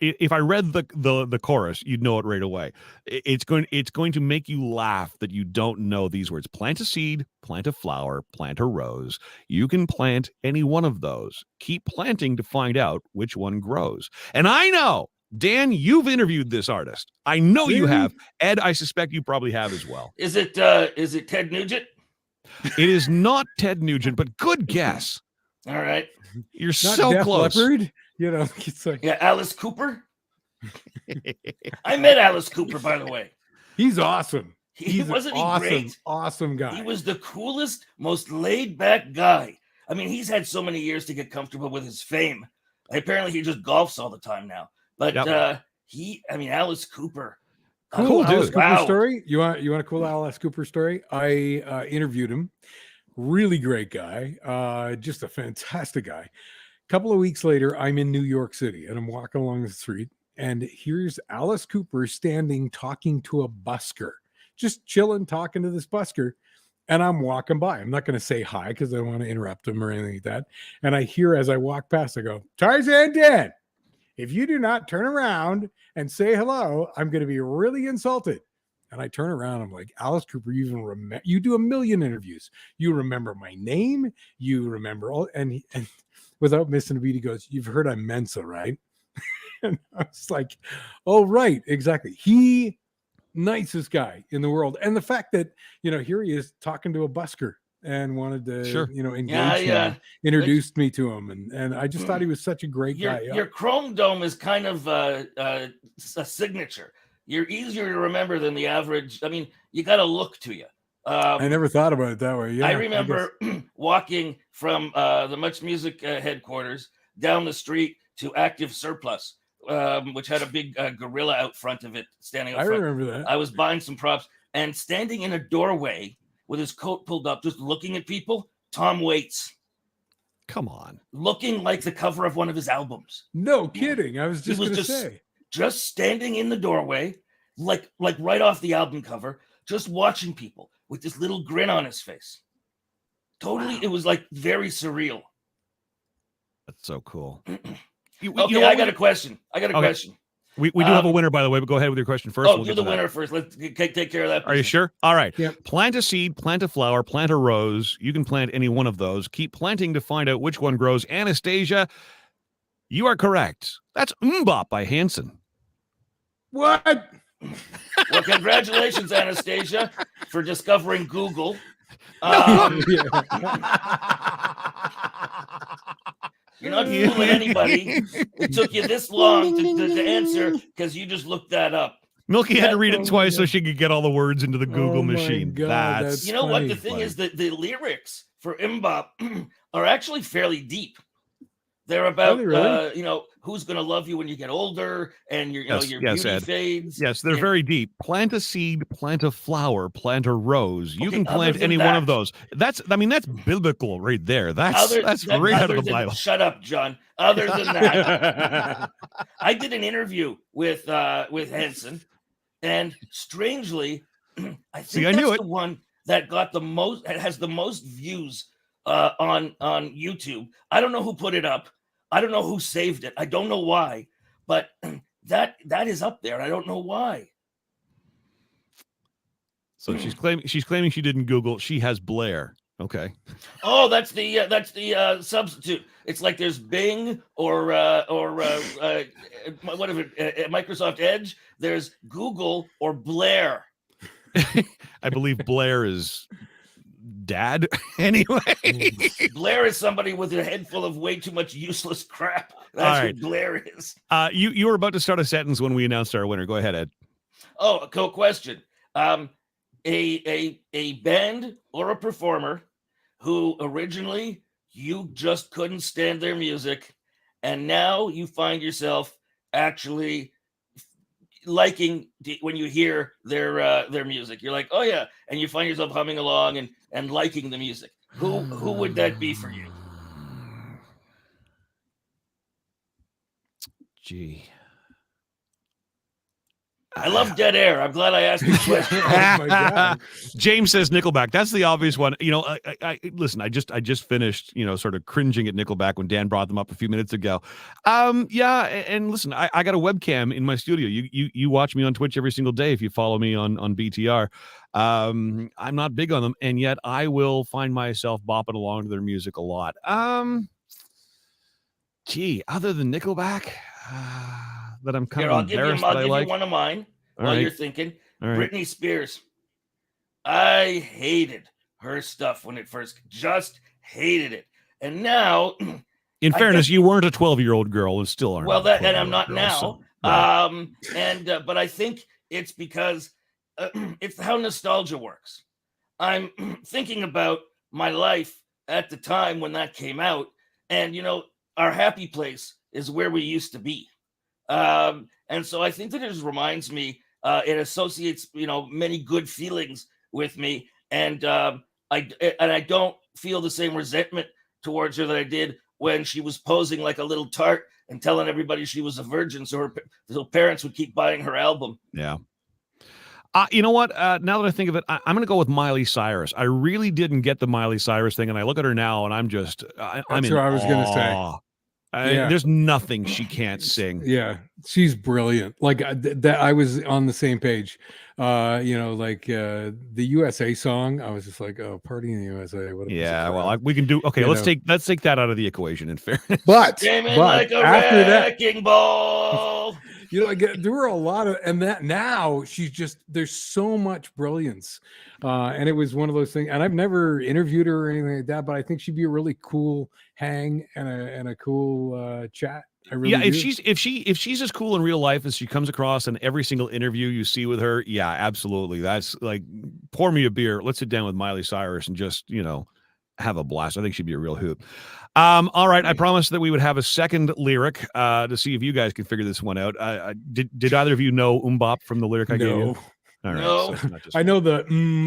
If I read the chorus, you'd know it right away. It's going to make you laugh that you don't know these words. Plant a seed, plant a flower, plant a rose. You can plant any one of those. Keep planting to find out which one grows. And I know. Dan, you've interviewed this artist. I know you have. Ed, I suspect you probably have as well. Is it Ted Nugent? It is not Ted Nugent, but good guess. All right. You're not so Def close. Leppard? It's like Alice Cooper. I met Alice Cooper, by the way. He's awesome. He's Wasn't he awesome, great? awesome guy. He was the coolest, most laid-back guy. I mean, he's had so many years to get comfortable with his fame. Apparently, he just golfs all the time now. But Alice Cooper. Cool Alice dude. Cooper story. You want a cool Alice Cooper story? I interviewed him. Really great guy. Just a fantastic guy. A couple of weeks later, I'm in New York City and I'm walking along the street, and here's Alice Cooper standing talking to a busker, just chilling, talking to this busker. And I'm walking by. I'm not going to say hi because I don't want to interrupt him or anything like that. And I hear as I walk past, I go, Tarzan Dan, if you do not turn around and say hello, I'm going to be really insulted. And I turn around. I'm like, Alice Cooper, you do a million interviews. You remember my name. You remember all. And without missing a beat, he goes, you've heard I'm Mensa, right? And I was like, oh, right. Exactly. Nicest guy in the world. And the fact that, here he is talking to a busker and wanted to, engage him, introduced me to him. And I just thought he was such a great guy. Your Chrome Dome is kind of a signature. You're easier to remember than the average. I mean, you got a look to you. I never thought about it that way. Yeah, I remember walking from the Much Music headquarters down the street to Active Surplus, which had a big gorilla out front of it standing out front. I remember that. I was buying some props and standing in a doorway with his coat pulled up, just looking at people, Tom Waits. Come on. Looking like the cover of one of his albums. No kidding. I was just going to say. Just standing in the doorway, like right off the album cover, just watching people with this little grin on his face. Totally, It was like very surreal. That's so cool. I got a question. Question. We do have a winner, by the way, but go ahead with your question first. We'll do the winner first. Let's take care of that. Are you sure? All right. Yep. Plant a seed, plant a flower, plant a rose. You can plant any one of those. Keep planting to find out which one grows. Anastasia, you are correct. That's Mbop by Hanson. What? Well, congratulations, Anastasia, for discovering Google. You're not fooling anybody. It took you this long to answer because you just looked that up. Milky had to read it twice so she could get all the words into the Google machine. God, that's you know funny. what? The thing is that the lyrics for Mbop are actually fairly deep. They're about, who's going to love you when you get older and your beauty Ed. fades. Yes, they're very deep. Plant a seed, plant a flower, plant a rose. You can plant any one of those. That's biblical right there. That's right out of the Bible. Shut up, John. Other than that, I did an interview with Hanson, and strangely, I think that's the one that got the most, has the most views on YouTube. I don't know who put it up. I don't know who saved it. I don't know why, but that is up there. I don't know why. So she's claiming she didn't Google. She has Blair. Okay. Oh, that's the substitute. It's like there's Bing or Microsoft Edge. There's Google or Blair. I believe Blair is dad anyway. Blair is somebody with a head full of way too much useless crap. That's what Blair is. You were about to start a sentence when we announced our winner. Go ahead, Ed. Oh, a cool question. A band or a performer who originally you just couldn't stand their music, and now you find yourself actually liking when you hear their music. You're like, oh yeah, and you find yourself humming along and liking the music. Who would that be for you? Gee. I love dead air. I'm glad I asked you a question. Oh my God. James says Nickelback. That's the obvious one. I listen. I just finished, sort of cringing at Nickelback when Dan brought them up a few minutes ago. Yeah, and listen, I got a webcam in my studio. You watch me on Twitch every single day if you follow me on BTR. I'm not big on them, and yet I will find myself bopping along to their music a lot. Gee, other than Nickelback. That I'm kind of embarrassed that I like. I'll give you one of mine while you're thinking. All right. Britney Spears. I hated her stuff when it first, just hated it. And now, in fairness, you weren't a 12-year-old girl and still aren't. Well, and I'm not now, Right. But I think it's because it's how nostalgia works. I'm thinking about my life at the time when that came out, and our happy place is where we used to be. And so I think that it just reminds me, it associates, many good feelings with me. And I don't feel the same resentment towards her that I did when she was posing like a little tart and telling everybody she was a virgin. So her parents would keep buying her album. Yeah. You know what? Now that I think of it, I'm going to go with Miley Cyrus. I really didn't get the Miley Cyrus thing, and I look at her now, and I'm That's in what I was going to say. awe. Yeah. There's nothing she can't sing. Yeah, she's brilliant. Like that, I was on the same page. The USA song. I was just like, oh, "Party in the USA." What a piece of Yeah, crap. well, we can do. Okay, let's take that out of the equation. In fairness, But Came in but like a after that, wrecking ball. there were a lot of, and that now there's so much brilliance, and it was one of those things. And I've never interviewed her or anything like that, but I think she'd be a really cool hang and a cool chat. I really yeah. do. If she's as cool in real life as she comes across in every single interview you see with her, yeah, absolutely. That's like, pour me a beer. Let's sit down with Miley Cyrus and just have a blast. I think she'd be a real hoot. All right, I promised that we would have a second lyric to see if you guys can figure this one out. Did either of you know Umbop from the lyric I gave you? All right, No. so it's not just I know the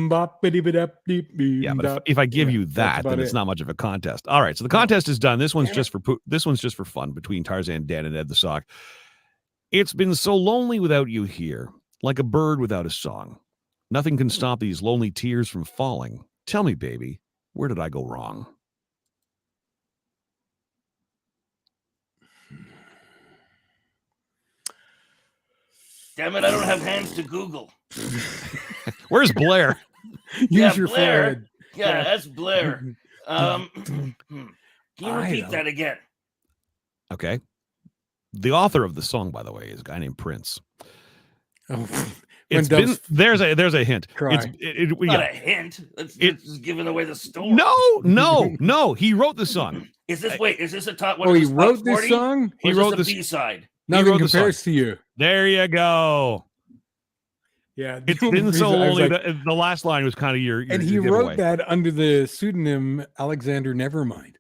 bop biddy bidap deep. yeah, but if I give you that, then it's not much of a contest. All right, so the contest is done. This one's just for fun between Tarzan, Dan, and Ed the Sock. It's been so lonely without you here, like a bird without a song. Nothing can stop these lonely tears from falling. Tell me, baby, where did I go wrong? Damn it, I don't have hands to Google. Where's Blair? Use your Blair. forehead. Yeah, that's Blair. Can you repeat that again? Okay. The author of the song, by the way, is a guy named Prince. Oh, there's a hint. Cry. Not a hint. It's just giving away the story. No. He wrote the song. Is this a top? He wrote this song. He wrote the B-side. Nothing compares to you. There you go. Yeah, it's been so lonely. The last line was kind of your and he wrote that under the pseudonym Alexander Nevermind.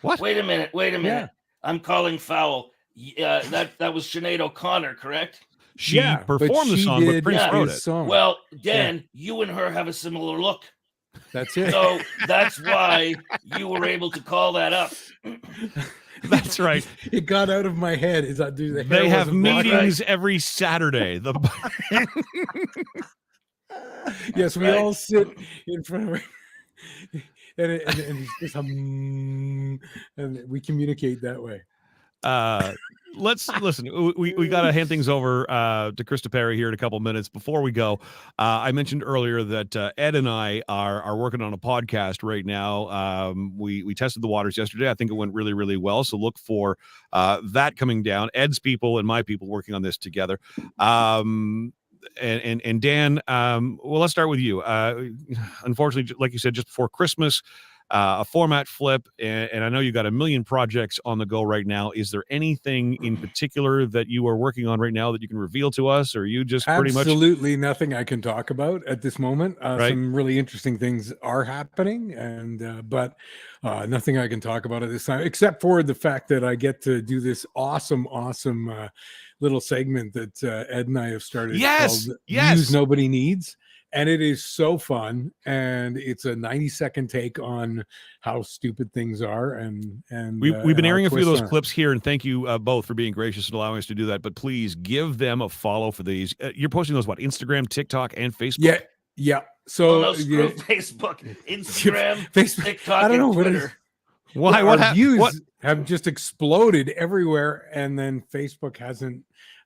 What? Wait a minute. Yeah. I'm calling foul. That was Sinead O'Connor, correct? She performed the song, but Prince wrote it. Song. Well, Dan, you and her have a similar look. That's it. So that's why you were able to call that up. That's right. It got out of my head. They have meetings every Saturday. Yes, we all sit in front of her. And it's just and we communicate that way. Let's listen. We got to hand things over to Krista Perry here in a couple minutes. Before we go, I mentioned earlier that Ed and I are working on a podcast right now. We tested the waters yesterday. I think it went really, really well. So look for that coming down. Ed's people and my people working on this together. And Dan, well, let's start with you. Unfortunately, like you said, just before Christmas, a format flip, and I know you got a million projects on the go right now. Is there anything in particular that you are working on right now that you can reveal to us, or you just pretty much absolutely nothing I can talk about at this moment? Right. Some really interesting things are happening, and but nothing I can talk about at this time, except for the fact that I get to do this awesome little segment that Ed and I have started. Yes, called yes. News Nobody Needs. And it is so fun, and it's a 90-second take on how stupid things are. And we've been airing a few of those on clips here, and thank you both for being gracious and allowing us to do that. But please give them a follow for these. You're posting those Instagram, TikTok, and Facebook. Yeah. So Facebook, Instagram, Facebook, TikTok, I don't know and Twitter. Why? Our views have just exploded everywhere, and then Facebook hasn't.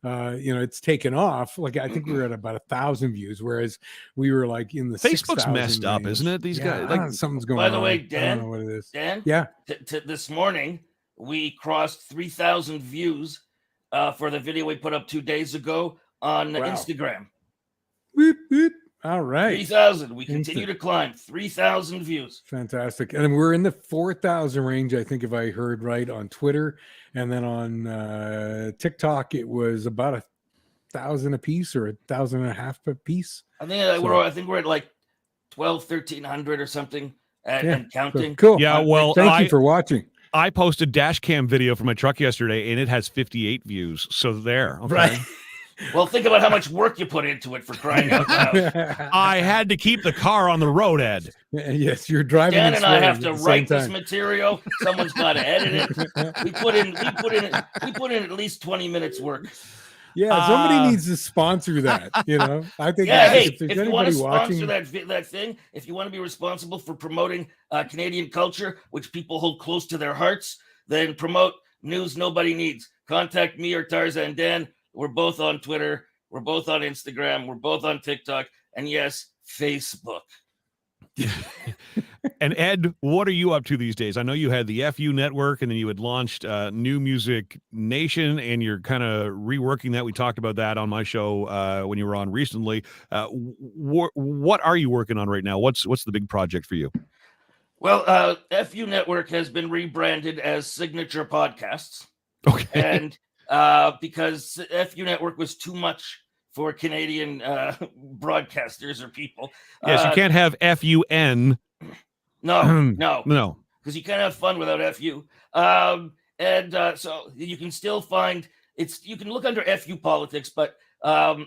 It's taken off. Like I think we were at about 1,000 views, whereas we were like in the Facebook's messed up, range. isn't it? These guys, like something's going on. on. By the way, Dan, I don't know what it is. Dan, yeah. This morning we crossed 3,000 views for the video we put up 2 days ago on Instagram. Boop, boop. All right. 3,000. We continue Instant. to climb. 3,000 views. Fantastic. And we're in the 4,000 range, I think, if I heard right, on Twitter. And then on TikTok, it was about 1,000 a piece or 1,500 a piece. I think we're at like 1,300 or something and counting. So cool. Yeah, well, thank you for watching. I posted dash cam video from my truck yesterday, and it has 58 views. So there. Okay. Right. Well, think about how much work you put into it, for crying out loud. I had to keep the car on the road, Ed. Yes, you're driving. Dan and I have to at the same write this time. material. Someone's got to edit it. We put in at least 20 minutes work. Yeah, somebody needs to sponsor that. I think If there's you want to anybody sponsor watching, that thing, if you want to be responsible for promoting Canadian culture, which people hold close to their hearts, then promote news nobody needs. Contact me or Tarzan Dan. We're both on Twitter. We're both on Instagram. We're both on TikTok. And yes, Facebook. And Ed, what are you up to these days? I know you had the FU network, and then you had launched New Music Nation, and you're kind of reworking that. We talked about that on my show when you were on recently. What are you working on right now? What's the big project for you? Well, FU Network has been rebranded as Signature Podcasts. Okay. And because FU Network was too much for Canadian broadcasters or people. Yes, you can't have FUN. No. Because you can't have fun without FU. So you can still find you can look under FU Politics, but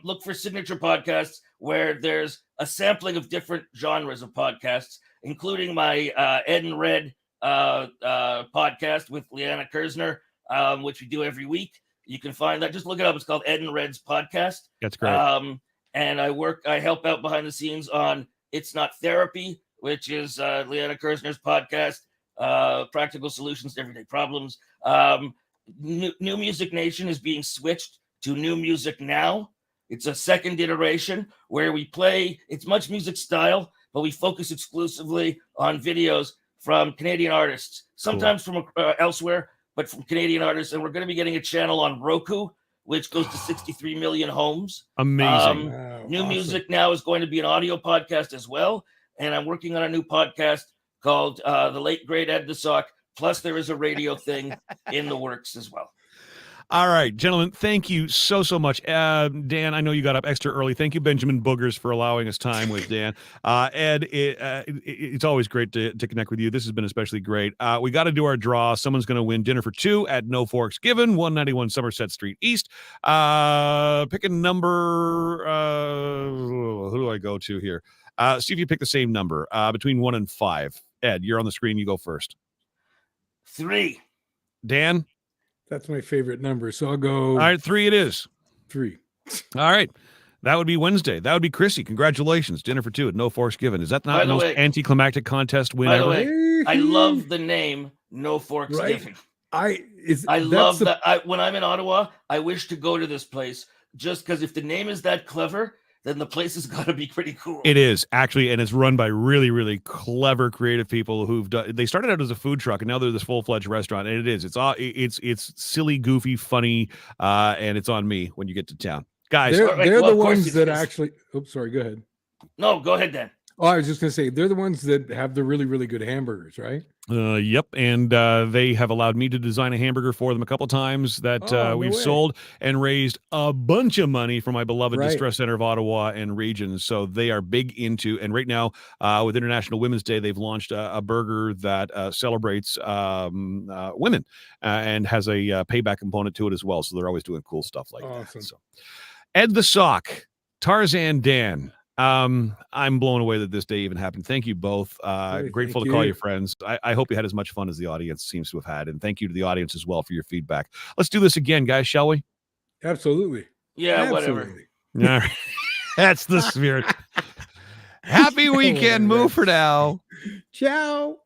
look for Signature Podcasts, where there's a sampling of different genres of podcasts, including my Ed and Red podcast with Leanna Kersner, which we do every week. You can find that. Just look it up. It's called Ed and Red's Podcast. That's great. And I help out behind the scenes on It's Not Therapy, which is Leanna Kersner's podcast, Practical Solutions to Everyday Problems. New Music Nation is being switched to New Music Now. It's a second iteration where we play, it's much music style, but we focus exclusively on videos from Canadian artists, sometimes from elsewhere, but from Canadian artists. And we're going to be getting a channel on Roku, which goes to 63 million homes. Amazing. New Music Now is going to be an audio podcast as well. And I'm working on a new podcast called The Late Great Ed the Sock. Plus, there is a radio thing in the works as well. All right, gentlemen, thank you so much. Dan, I know you got up extra early. Thank you, Benjamin Boogers, for allowing us time with Dan. Ed, it's always great to connect with you. This has been especially great. We got to do our draw. Someone's going to win dinner for two at No Forks Given, 191 Somerset Street East. Pick a number. Who do I go to here? See if you pick the same number between 1 and 5. Ed, you're on the screen. You go first. 3. Dan? That's my favorite number. So I'll go. All right, 3 it is. 3. All right. That would be Wednesday. That would be Chrissy. Congratulations. Dinner for two at No Forks Given. Is that not the most anticlimactic contest win ever? By the way, I love the name No Forks Given. I love that. When I'm in Ottawa, I wish to go to this place just because if the name is that clever, then the place has got to be pretty cool. It is, actually, and it's run by really, really clever, creative people who've done. They started out as a food truck, and now they're this full-fledged restaurant. And it is. It's silly, goofy, funny, and it's on me when you get to town, guys. They're the ones that actually. Oops, sorry. Go ahead. No, go ahead, Dan. Oh, I was just going to say, they're the ones that have the really, really good hamburgers, right? Yep. And they have allowed me to design a hamburger for them a couple times that we've sold and raised a bunch of money for my beloved Distress Center of Ottawa and regions. So they are big into, and right now with International Women's Day, they've launched a burger that celebrates women and has a payback component to it as well. So they're always doing cool stuff like that. So Ed the Sock, Tarzan Dan. I'm blown away that this day even happened. Thank you both. Grateful to call you friends. I hope you had as much fun as the audience seems to have had. And thank you to the audience as well for your feedback. Let's do this again, guys, shall we? Absolutely. Yeah, whatever. All right. That's the spirit. Happy weekend. Move for now. Ciao.